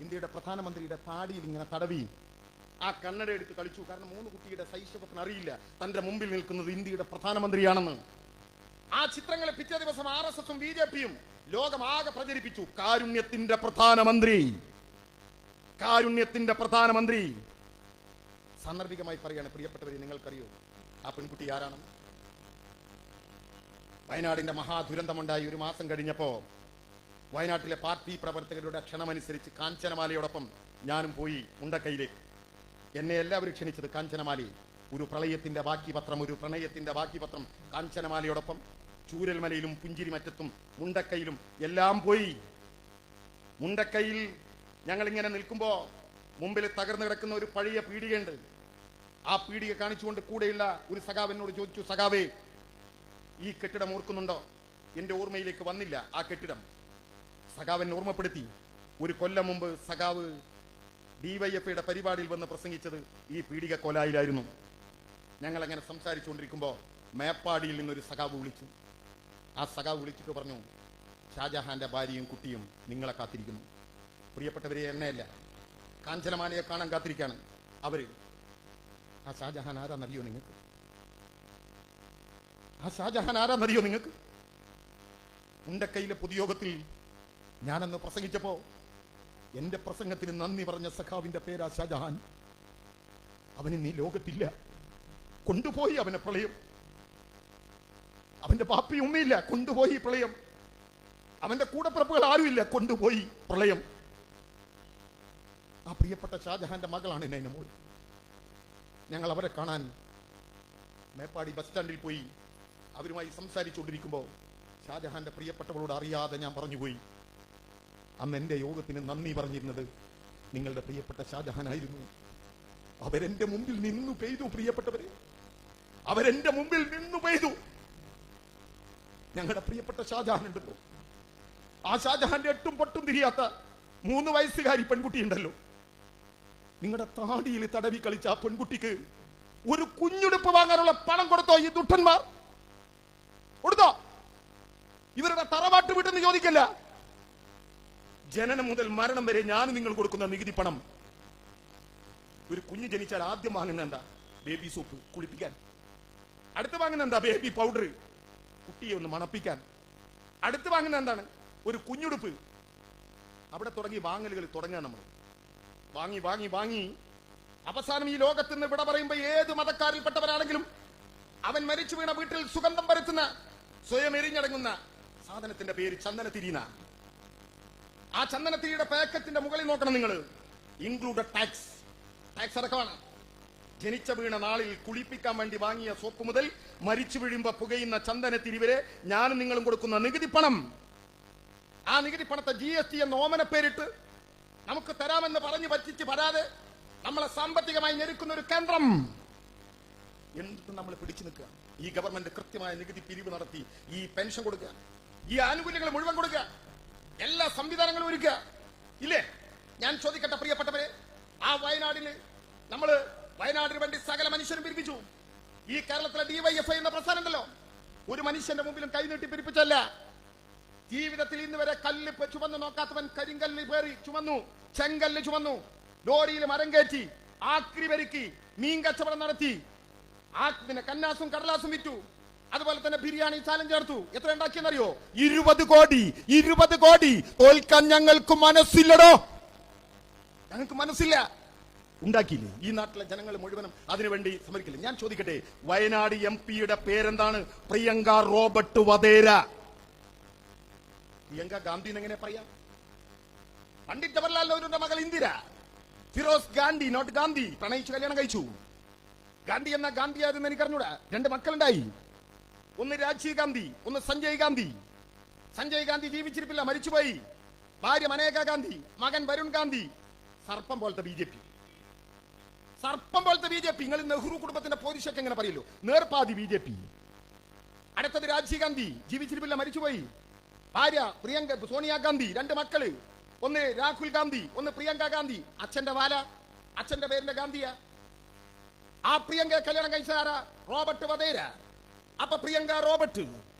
Speaker 2: ഇന്ത്യയുടെ പ്രധാനമന്ത്രിയുടെ താടിയിൽ ഇങ്ങനെ തടവി ആ കണ്ണട എടുത്ത് കളിച്ചു. കാരണം 3 കുട്ടിയുടെ ശൈശവത്തിന് അറിയില്ല തന്റെ മുമ്പിൽ നിൽക്കുന്നത് ഇന്ത്യയുടെ പ്രധാനമന്ത്രിയാണെന്ന്. ആ ചിത്രങ്ങൾ പിറ്റേ ദിവസം RSSും BJPയും ലോകമാകെ പ്രചരിപ്പിച്ചു. കാരുണ്യത്തിന്റെ പ്രധാനമന്ത്രി. സാന്ദർഭികമായി പറയാണ് പ്രിയപ്പെട്ടവരെ, നിങ്ങൾക്കറിയോ ആ പെൺകുട്ടി ആരാണ്? വയനാടിന്റെ മഹാദുരന്തമുണ്ടായി 1 മാസം കഴിഞ്ഞപ്പോ വയനാട്ടിലെ പാർട്ടി പ്രവർത്തകരുടെ ക്ഷണമനുസരിച്ച് കാഞ്ചനമാലയോടൊപ്പം ഞാനും പോയി മുണ്ടക്കൈയിലേക്ക്. എന്നെ എല്ലാവരും ക്ഷണിച്ചത് കാഞ്ചനമാലയിൽ. ഒരു പ്രളയത്തിന്റെ ബാക്കി പത്രം കാഞ്ചനമാലയോടൊപ്പം ചൂരൽമലയിലും പുഞ്ചിരിമറ്റത്തും മുണ്ടക്കൈയിലും എല്ലാം പോയി. മുണ്ടക്കൈയിൽ ഞങ്ങൾ ഇങ്ങനെ നിൽക്കുമ്പോ മുമ്പിൽ തകർന്നു കിടക്കുന്ന ഒരു പഴയ പീടികയുണ്ട്. ആ പീടിക കാണിച്ചുകൊണ്ട് കൂടെയുള്ള ഒരു സഖാവിനോട് ചോദിച്ചു, സഖാവേ, ഈ കെട്ടിടം ഓർക്കുന്നുണ്ടോ? എന്റെ ഓർമ്മയിലേക്ക് വന്നില്ല ആ കെട്ടിടം. സഖാവിനെ ഓർമ്മപ്പെടുത്തി. 1 കൊല്ലം മുമ്പ് സഖാവ് DYFയുടെ പരിപാടിയിൽ വന്ന് പ്രസംഗിച്ചത് ഈ പീടിക കൊലായിലായിരുന്നു. ഞങ്ങൾ അങ്ങനെ സംസാരിച്ചുകൊണ്ടിരിക്കുമ്പോ മേപ്പാടിയിൽ നിന്നൊരു സഖാവ് വിളിച്ചു. ആ സഖാവ് വിളിച്ചിട്ട് പറഞ്ഞു, ഷാജഹാന്റെ ഭാര്യയും കുട്ടിയും നിങ്ങളെ കാത്തിരിക്കുന്നു. പ്രിയപ്പെട്ടവരെ, എന്നെയല്ല, കാഞ്ചനമാലയെ കാണാൻ കാത്തിരിക്കാണ് അവര്. ആ ഷാജഹാൻ ആരാന്നറിയോ നിങ്ങൾക്ക്? മുണ്ടക്കൈയിലെ പൊതുയോഗത്തിൽ ഞാനന്ന് പ്രസംഗിച്ചപ്പോ എന്റെ പ്രസംഗത്തിന് നന്ദി പറഞ്ഞ സഖാവിന്റെ പേരാ ഷാജഹാൻ. അവന് നീ ലോകത്തില്ല. കൊണ്ടുപോയി അവനെ പ്രളയം. അവന്റെ പാപ്പി ഉമ്മയില്ല, കൊണ്ടുപോയി പ്രളയം. അവന്റെ കൂടപ്പിറപ്പുകൾ ആരുമില്ല, കൊണ്ടുപോയി പ്രളയം. ആ പ്രിയപ്പെട്ട ഷാജഹാന്റെ മകളാണ് നൈനമോൾ. ഞങ്ങൾ അവരെ കാണാൻ മേപ്പാടി ബസ് സ്റ്റാൻഡിൽ പോയി അവരുമായി സംസാരിച്ചുകൊണ്ടിരിക്കുമ്പോൾ ഷാജഹാന്റെ പ്രിയപ്പെട്ടവളോട് അറിയാതെ ഞാൻ പറഞ്ഞുപോയി, അന്ന് എന്റെ യോഗത്തിന് നന്ദി പറഞ്ഞിരുന്നത് നിങ്ങളുടെ പ്രിയപ്പെട്ട ഷാജഹാനായിരുന്നു. അവരെന്റെ മുമ്പിൽ നിന്നു പെയ്തു. പ്രിയപ്പെട്ടവരെ, അവരെന്റെ മുമ്പിൽ നിന്നു പെയ്തു. ഞങ്ങളുടെ പ്രിയപ്പെട്ട ഷാജഹാൻ ഉണ്ടല്ലോ, ആ ഷാജഹാന്റെ 8ഉം 8ഉം തിരിയാത്ത 3 വയസ്സുകാരി പെൺകുട്ടി ഉണ്ടല്ലോ, നിങ്ങളുടെ താടിയിൽ തടവി കളിച്ച ആ പെൺകുട്ടിക്ക് ഒരു കുഞ്ഞുടുപ്പ് വാങ്ങാനുള്ള പണം കൊടുത്തോ ഈ ദുഷ്ടന്മാർ? കൊടുത്തോ? ഇവരുടെ തറവാട്ട് വീട്ടെന്ന് ചോദിക്കല്ല, ജനനം മുതൽ മരണം വരെ ഞാൻ നിങ്ങൾ കൊടുക്കുന്ന നികുതി പണം. ഒരു കുഞ്ഞ് ജനിച്ചാൽ ആദ്യം വാങ്ങുന്ന എന്താ? ബേബി സോപ്പ് കുളിപ്പിക്കാൻ. അടുത്ത് വാങ്ങുന്ന എന്താ? ബേബി പൗഡർ കുട്ടിയെ ഒന്ന് മണപ്പിക്കാൻ. അടുത്ത് വാങ്ങുന്ന എന്താണ്? ഒരു കുഞ്ഞുടുപ്പ്. അവിടെ തുടങ്ങി വാങ്ങലുകൾ തുടങ്ങാൻ നമ്മൾ വാങ്ങി വാങ്ങി വാങ്ങി അവസാനം ഈ ലോകത്ത് നിന്ന് വിട പറയുമ്പോ ഏത് മതക്കാരിൽപ്പെട്ടവരാണെങ്കിലും അവൻ മരിച്ചു വീണ വീട്ടിൽ സുഗന്ധം പരത്തുന്ന, സ്വയം എരിഞ്ഞടങ്ങുന്ന സാധനത്തിന്റെ പേര് ചന്ദനത്തിരിന. ആ ചന്ദനത്തിരിയുടെ പാക്കറ്റിന്റെ മുകളിൽ നോക്കണം നിങ്ങൾ, ഇൻക്ലൂഡഡ് ടാക്സ്. ടാക്സ് അടക്കമാണ്. ജനിച്ച വീണ നാളിൽ കുളിപ്പിക്കാൻ വേണ്ടി വാങ്ങിയ സോപ്പ് മുതൽ മരിച്ചു വീഴുമ്പോ പുകയുന്ന ചന്ദനത്തിരി വരെ ഞാനും നിങ്ങളും കൊടുക്കുന്ന നികുതി പണം. ആ നികുതി പണത്തെ GST എന്ന ഓമന പേരിട്ട് നമുക്ക് തരാമെന്ന് പറഞ്ഞു പറ്റിച്ച് വരാതെ നമ്മളെ സാമ്പത്തികമായി ഞെരുക്കുന്ന ഒരു കേന്ദ്രം. എന്നിട്ട് നമ്മൾ പിടിച്ചു നിൽക്കുക. ഈ ഗവൺമെന്റ് കൃത്യമായ നികുതി പിരിവ് നടത്തി ഈ പെൻഷൻ കൊടുക്കുക, ഈ ആനുകൂല്യങ്ങൾ മുഴുവൻ കൊടുക്കുക, എല്ലാ സംവിധാനങ്ങളും ഒരുക്കുക. ഇല്ലേ? ഞാൻ ചോദിക്കട്ടെ പ്രിയപ്പെട്ടവരെ, ആ വയനാടിന് വേണ്ടി സകല മനുഷ്യരും പിരിപ്പിച്ചു. ഈ കേരളത്തിലെ DYFI എന്ന പ്രസ്ഥാനം ഉണ്ടല്ലോ, ഒരു മനുഷ്യന്റെ മുമ്പിലും കൈനീട്ടി പിരിപ്പിച്ചല്ല. ജീവിതത്തിൽ ഇന്ന് വരെ കല്ല് ചുമന്ന് നോക്കാത്തവൻ കരിങ്കല്ല് പേറി ചുമന്നു, ചെങ്കല്ല് ചുമന്നു, ലോറിയിൽ മരം കയറ്റി, ആക്രി പെരുക്കി, മീൻ കച്ചവടം നടത്തി, പിന്നെ കന്നാസും കടലാസും വിറ്റു. അതുപോലെ തന്നെ ബിരിയാണി ചാലഞ്ച് ചേർത്തു. എത്ര ഉണ്ടാക്കിയെന്നറിയോ? 20 കോടി. തോൽക്കാൻ ഞങ്ങൾക്ക് മനസ്സില്ലടോ, ഞങ്ങൾക്ക് മനസ്സില്ല. ഉണ്ടാക്കിയില്ലേ? ഈ നാട്ടിലെ ജനങ്ങൾ മുഴുവനും അതിനുവേണ്ടി സമരിക്കില്ല. ഞാൻ ചോദിക്കട്ടെ, വയനാട് MP-യുടെ പേരെന്താണ്? പ്രിയങ്ക റോബർട്ട് വധേര. പ്രിയങ്ക ഗാന്ധി എങ്ങനെ പറയാം? പണ്ഡിറ്റ് ജവഹർലാൽ നെഹ്റുവിന്റെ മകൾ ഇന്ദിര, ഫിറോസ് ഗാന്ധി, നോട്ട് ഗാന്ധി, പ്രണയിച്ചു കല്യാണം കഴിച്ചു. ഗാന്ധി എന്ന ഗാന്ധി ആയിരുന്നു എനിക്കറിഞ്ഞൂടാ. 2 മക്കളുണ്ടായി. ഒന്ന് രാജീവ് ഗാന്ധി, ഒന്ന് സഞ്ജയ് ഗാന്ധി. സഞ്ജയ് ഗാന്ധി ജീവിച്ചിരിപ്പില്ല, മരിച്ചുപോയി. ഭാര്യ മനേക ഗാന്ധി, മകൻ വരുൺ ഗാന്ധി. സർപ്പം പോലത്തെ BJP. നിങ്ങൾ നെഹ്റു കുടുംബത്തിന്റെ പോലീസൊക്കെ എങ്ങനെ പറയല്ലോ? നേർപ്പാതി BJP. അടുത്തത് രാജീവ് ഗാന്ധി, ജീവിച്ചിരിപ്പില്ല, മരിച്ചുപോയി. ഭാര്യ സോണിയാഗാന്ധി, 2 മക്കള്, ഒന്ന് രാഹുൽ ഗാന്ധി, ഒന്ന് പ്രിയങ്ക ഗാന്ധി. അച്ഛന്റെ വാല, അച്ഛന്റെ പേരിന്റെ ഗാന്ധിയ. ആ പ്രിയങ്ക കല്യാണം കഴിച്ചാരാ? റോബർട്ട് വധേര. അപ്പൊ പ്രിയങ്ക റോബർട്ട്,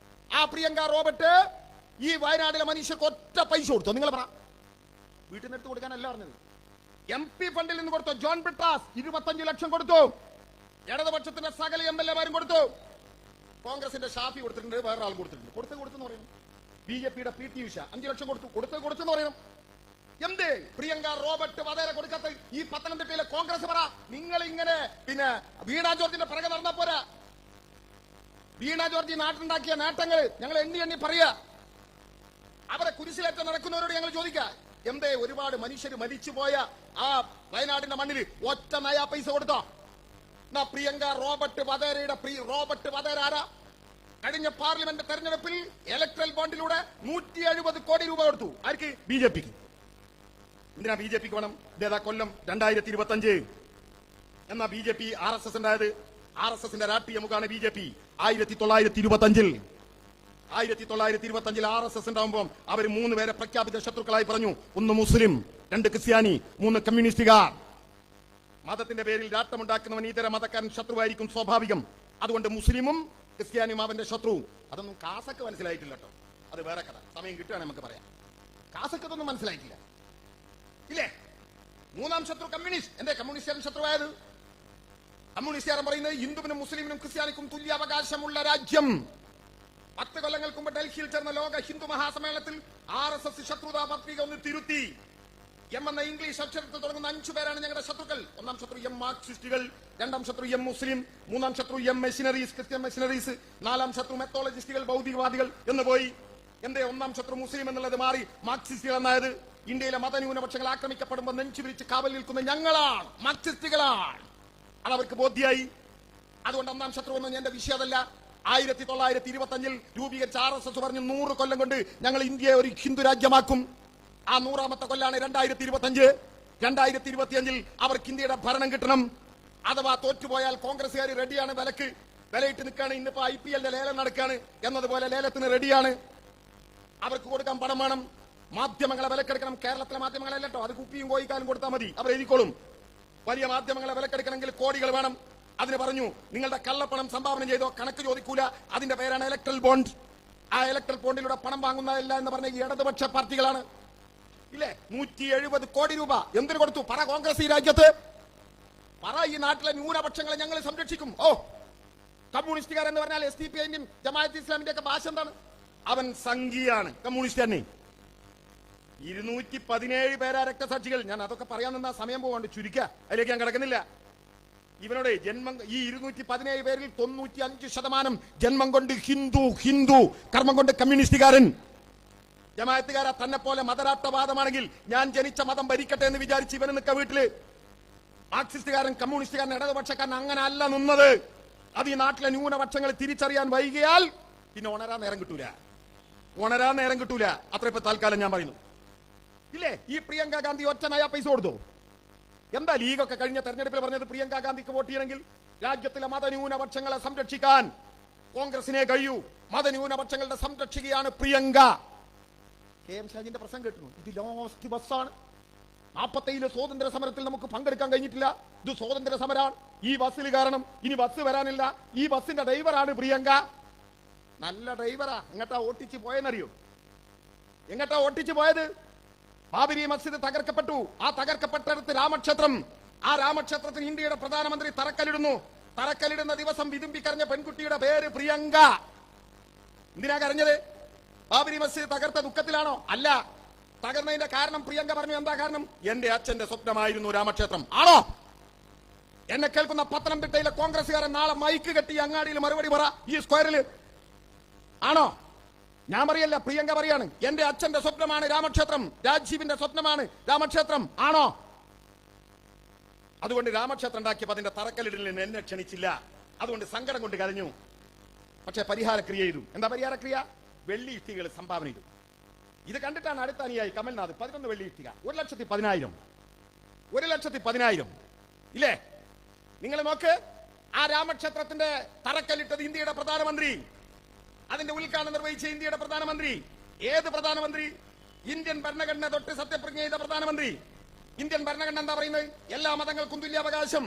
Speaker 2: ആ പ്രിയങ്ക റോബർട്ട് ഈ വയനാട്ടിലെ മനുഷ്യർക്ക് ഒറ്റ പൈസ കൊടുത്തോ? നിങ്ങൾ പറ. വീട്ടിൽ നിന്ന് എടുത്ത് കൊടുക്കാനല്ല പറഞ്ഞത്. MP ഫണ്ടിൽ നിന്ന് കൊടുത്തു. ജോൺ ബ്രിട്ടാസ് 25 ലക്ഷം കൊടുത്തു. ഇടതുപക്ഷത്തിന്റെ സകല MLA-മാരും കൊടുത്തു. കോൺഗ്രസിന്റെ ഷാഫി കൊടുത്തിട്ടുണ്ട്, വേറെ ആൾ കൊടുത്തിട്ടുണ്ട്. കൊടുത്തെന്ന് പറയുന്നു. BJP-യുടെ PT ഉഷ 5 ലക്ഷം കൊടുത്തെന്ന് പറയുന്നു. എന്ത് പ്രിയങ്ക റോബർട്ട് വധേര കൊടുക്കാത്ത ഈ പത്തനംതിട്ടയിലെ കോൺഗ്രസ് പറ? നിങ്ങൾ ഇങ്ങനെ പിന്നെ വീണ ജോർജിന്റെ പിറകെ നടന്നാ പോരാ. വീണ ജോർജ് നാട്ടുണ്ടാക്കിയ നേട്ടങ്ങൾ ഞങ്ങൾ എണ്ണി പറയാ. അവരെ കുരിശിലേറ്റ നടക്കുന്നവരോട് ഞങ്ങൾ ചോദിക്കാം, എന്തേ ഒരുപാട് മനുഷ്യർ മരിച്ചുപോയ ആ വയനാടിന്റെ മണ്ണിൽ ഒറ്റ നയാ പൈസ കൊടുത്തോ? പ്രിയങ്ക റോബർട്ട് വധേര ആരാ? കഴിഞ്ഞ പാർലമെന്റ് തെരഞ്ഞെടുപ്പിൽ ഇലക്ട്രൽ ബോണ്ടിലൂടെ 170 കോടി രൂപ കൊടുത്തു. ആർക്ക്? BJP-ക്ക്. എന്തിനാ BJP-ക്ക് വേണം? ഇതേതാ കൊല്ലം 2025 എന്നാ BJP RSS ഉണ്ടായത്. RSS-ന്റെ രാഷ്ട്രീയ മുഖാണ് BJP. 1925 RSS ഉണ്ടാവുമ്പോൾ അവർ 3 പേരെ പ്രഖ്യാപിത ശത്രുക്കളായി പറഞ്ഞു. 1 മുസ്ലിം, 2 ക്രിസ്ത്യാനി, 3 കമ്മ്യൂണിസ്റ്റുകാർ. മതത്തിന്റെ പേരിൽ രാഷ്ട്രമുണ്ടാക്കുന്നവൻ ഇതര മതക്കാരൻ ശത്രുവായിരിക്കും സ്വാഭാവികം. അതുകൊണ്ട് മുസ്ലിമും ക്രിസ്ത്യാനിയും അവന്റെ ശത്രുവും. അതൊന്നും കാസക്ക് മനസ്സിലായിട്ടില്ല കേട്ടോ. അത് വേറെ കഥ, സമയം കിട്ടുകയാണെങ്കിൽ നമുക്ക് പറയാം. കാസക്ക് അതൊന്നും മനസ്സിലായിട്ടില്ല ഇല്ലേ? 3ാം ശത്രു കമ്മ്യൂണിസ്റ്റ്. എന്തേ കമ്മ്യൂണിസ്റ്റുകാരൻ ശത്രുവായത്? കമ്മ്യൂണിസ്റ്റുകാരൻ പറയുന്നത് ഹിന്ദുവിനും മുസ്ലിമിനും ക്രിസ്ത്യാനിക്കും തുല്യാവകാശമുള്ള രാജ്യം. 10 കൊല്ലങ്ങൾക്ക് മുമ്പ് ഡൽഹിയിൽ ചേർന്ന ലോക ഹിന്ദു മഹാസമ്മേളനത്തിൽ RSS ശത്രുതാ പത്രിക ഒന്ന് തിരുത്തി. M എന്ന ഇംഗ്ലീഷ് അക്ഷരത്തിൽ തുടങ്ങുന്ന 5 പേരാണ് ഞങ്ങളുടെ ശത്രുക്കൾ. 1ാം ശത്രു മാർക്സിസ്റ്റുകൾ, 2ാം ശത്രു മുസ്ലിം, 3ാം ശത്രു മെഷീനറീസ്, ക്രിസ്ത്യൻ മെഷീനറീസ്, 4ാം ശത്രു മെത്തോളജിസ്റ്റുകൾ, ഭൗതികവാദികൾ എന്ന് പോയി. എന്തേ 1ാം ശത്രു മുസ്ലിം എന്നുള്ളത് മാറി മാർക്സിസ്റ്റുകൾ എന്നായത്? ഇന്ത്യയിലെ മതന്യൂനപക്ഷങ്ങൾ ആക്രമിക്കപ്പെടുമ്പോൾ നെഞ്ചു വിരിച്ച് കാവൽ നിൽക്കുന്ന ഞങ്ങളാണ്, മാർക്സിസ്റ്റുകളാണ്. അതവർക്ക് ബോധ്യായി. അതുകൊണ്ട് 1ാം ശത്രു ഒന്നും എന്റെ വിഷയമല്ല. 1925 രൂപീകരിച്ച RSS പറഞ്ഞു 100 കൊല്ലം കൊണ്ട് ഞങ്ങൾ ഇന്ത്യയെ ഒരു ഹിന്ദു രാജ്യമാക്കും. ആ 100ാമത്തെ കൊല്ലാണ് 2025. 2025 അവർക്ക് ഇന്ത്യയുടെ ഭരണം കിട്ടണം. അഥവാ തോറ്റുപോയാൽ കോൺഗ്രസ്സുകാർ റെഡിയാണ്, വിലയിട്ട് നിൽക്കാണ്. ഇന്നിപ്പോ IPL-ന്റെ ലേലം നടക്കാണ് എന്നതുപോലെ ലേലത്തിന് റെഡിയാണ്. അവർക്ക് കൊടുക്കാൻ പണം വേണം. മാധ്യമങ്ങളെ വിലക്കെടുക്കണം. കേരളത്തിലെ മാധ്യമങ്ങളല്ലോ, അത് കുപ്പിയും കോഴിക്കാലും കൊടുത്താൽ മതി, അവർ എഴുതിക്കോളും. വലിയ മാധ്യമങ്ങളെ വിലക്കെടുക്കണമെങ്കിൽ കോടികൾ വേണം. അതിന് പറഞ്ഞു, നിങ്ങളുടെ കള്ളപ്പണം സംഭാവന ചെയ്തോ, കണക്ക് ചോദിക്കൂല. അതിന്റെ പേരാണ് ഇലക്ട്രൽ ബോണ്ട്. ആ ഇലക്ട്രൽ ബോണ്ടിലൂടെ പണം വാങ്ങുന്നതല്ല എന്ന് പറഞ്ഞ ഈ ഇടതുപക്ഷ പാർട്ടികളാണ് ഇല്ലേ. 170 കോടി രൂപ എന്തിനു കൊടുത്തു? പറ കോൺഗ്രസ് ഈ രാജ്യത്ത് പറ. ഈ നാട്ടിലെ ന്യൂനപക്ഷങ്ങളെ ഞങ്ങൾ സംരക്ഷിക്കും. കമ്മ്യൂണിസ്റ്റുകാരെന്ന് പറഞ്ഞാൽ SDPI-ന്റെയും ജമാഅത്ത് ഇസ്ലാമിന്റെ ഒക്കെ ഭാഷ എന്താണ്? അവൻ സംഘിയാണ്, കമ്മ്യൂണിസ്റ്റ് തന്നെ. 217 പേരാ രക്തസാക്ഷികൾ. ഞാൻ അതൊക്കെ പറയാൻ നിന്നാ സമയം പോകാണ്ട് ചുരുക്കുക, അതിലേക്ക് ഞാൻ കിടക്കുന്നില്ല. ഇവനോട് ജന്മം ഈ 217 പേരിൽ 95% ജന്മം കൊണ്ട് ഹിന്ദു കർമ്മം കൊണ്ട് കമ്മ്യൂണിസ്റ്റുകാരൻ. ജമാഅത്തുകാര തന്നെ പോലെ മതരാഷ്ട്രവാദമാണെങ്കിൽ ഞാൻ ജനിച്ച മതം ഭരിക്കട്ടെ എന്ന് വിചാരിച്ച് ഇവന് നിൽക്ക വീട്ടില്. മാർക്സിസ്റ്റുകാരൻ, കമ്മ്യൂണിസ്റ്റുകാരൻ, ഇടതുപക്ഷക്കാരൻ അങ്ങനെ അല്ല നിന്നത്. അത് ഈ നാട്ടിലെ ന്യൂനപക്ഷങ്ങൾ തിരിച്ചറിയാൻ വൈകിയാൽ പിന്നെ ഉണരാൻ നേരം കിട്ടൂല. അത്ര ഇപ്പൊ തൽക്കാലം ഞാൻ പറയുന്നു. ഇല്ലേ, ഈ പ്രിയങ്ക ഗാന്ധി ഒറ്റ നയാ പൈസ കൊടുത്തു. എന്താ ലീഗൊക്കെ കഴിഞ്ഞ തെരഞ്ഞെടുപ്പിൽ പറഞ്ഞത്? പ്രിയങ്ക ഗാന്ധിക്ക് വോട്ട് ചെയ്യണമെങ്കിൽ രാജ്യത്തിലെ മതന്യൂനപക്ഷങ്ങളെ സംരക്ഷിക്കാൻ കോൺഗ്രസിനെ കഴിയൂ. മതന്യൂനപക്ഷങ്ങളുടെ സംരക്ഷിക്കുകയാണ് പ്രിയങ്ക. കെ എം ഷാജിന്റെ പ്രസംഗം കേട്ടു. ഇത് ലാസ്റ്റ് ബസ്സാണ്. 47 സ്വാതന്ത്ര്യ സമരത്തിൽ നമുക്ക് പങ്കെടുക്കാൻ കഴിഞ്ഞിട്ടില്ല. ഇത് സ്വാതന്ത്ര്യ സമരമാണ്. ഈ ബസ്സിൽ കാരണം ഇനി ബസ് വരാനില്ല. ഈ ബസ്സിന്റെ ഡ്രൈവറാണ് പ്രിയങ്ക. നല്ല ഡ്രൈവറാ. എങ്ങട്ടാ ഓട്ടിച്ച് പോയെന്നറിയോ? എങ്ങട്ടാ ഓട്ടിച്ച് പോയത്? ബാബരി മസ്ജിദ് തകർക്കപ്പെട്ടു. ആ തകർക്കപ്പെട്ടടുത്ത് രാമക്ഷേത്രം. ആ രാമക്ഷേത്രത്തിന് ഇന്ത്യയുടെ പ്രധാനമന്ത്രി തറക്കല്ലിടുന്ന ദിവസം വിതുമ്പിക്കരഞ്ഞ പെൺകുട്ടിയുടെ പേര് പ്രിയങ്ക. എന്തിനാ കരഞ്ഞത്? ബാബരി മസ്ജിദ് തകർത്ത ദുഃഖത്തിലാണോ? അല്ല. തകർന്നതിന്റെ കാരണം പ്രിയങ്ക പറഞ്ഞു. എന്താ കാരണം? എന്റെ അച്ഛന്റെ സ്വപ്നമായിരുന്നു രാമക്ഷേത്രം. ആണോ? എന്നെ കേൾക്കുന്ന പത്തനംതിട്ടയിലെ കോൺഗ്രസ്സുകാരൻ നാളെ മൈക്ക് കെട്ടി അങ്ങാടിയിൽ മറുപടി പറ. ഈ സ്ക്വയറിൽ ആണോ? ഞാൻ പറയല്ല, പ്രിയങ്ക പറയാണ്. എന്റെ അച്ഛന്റെ സ്വപ്നമാണ് രാമക്ഷേത്രം. രാജീവിന്റെ സ്വപ്നമാണ് രാമക്ഷേത്രം. ആണോ? അതുകൊണ്ട് രാമക്ഷേത്രം ഉണ്ടാക്കിയപ്പോൾ അതിന്റെ തറക്കല്ലിടലിന് എന്നെ ക്ഷണിച്ചില്ല. അതുകൊണ്ട് സങ്കടം കൊണ്ട് കരഞ്ഞു. പക്ഷെ പരിഹാരക്രിയ ചെയ്തു. എന്താ പരിഹാരക്രിയ? വെള്ളി ഇഷ്ടികൾ സംഭാവന ചെയ്തു. ഇത് കണ്ടിട്ടാണ് അടുത്ത അനുയായി കമൽനാഥ് 11 വെള്ളി ഇഷ്ടിക. 1,10,000. 1,10,000 ഇല്ലേ? നിങ്ങൾ നോക്ക്. ആ രാമക്ഷേത്രത്തിന്റെ തറക്കല്ലിട്ടത് ഇന്ത്യയുടെ പ്രധാനമന്ത്രി. അതിന്റെ ഉദ്ഘാടനം നിർവഹിച്ച ഇന്ത്യയുടെ പ്രധാനമന്ത്രി. ഏത് പ്രധാനമന്ത്രി? ഇന്ത്യൻ ഭരണഘടന തൊട്ട് സത്യപ്രതിജ്ഞ ചെയ്ത പ്രധാനമന്ത്രി. ഇന്ത്യൻ ഭരണഘടന എന്താ പറയുന്നത്? എല്ലാ മതങ്ങൾക്കും തുല്യാവകാശം.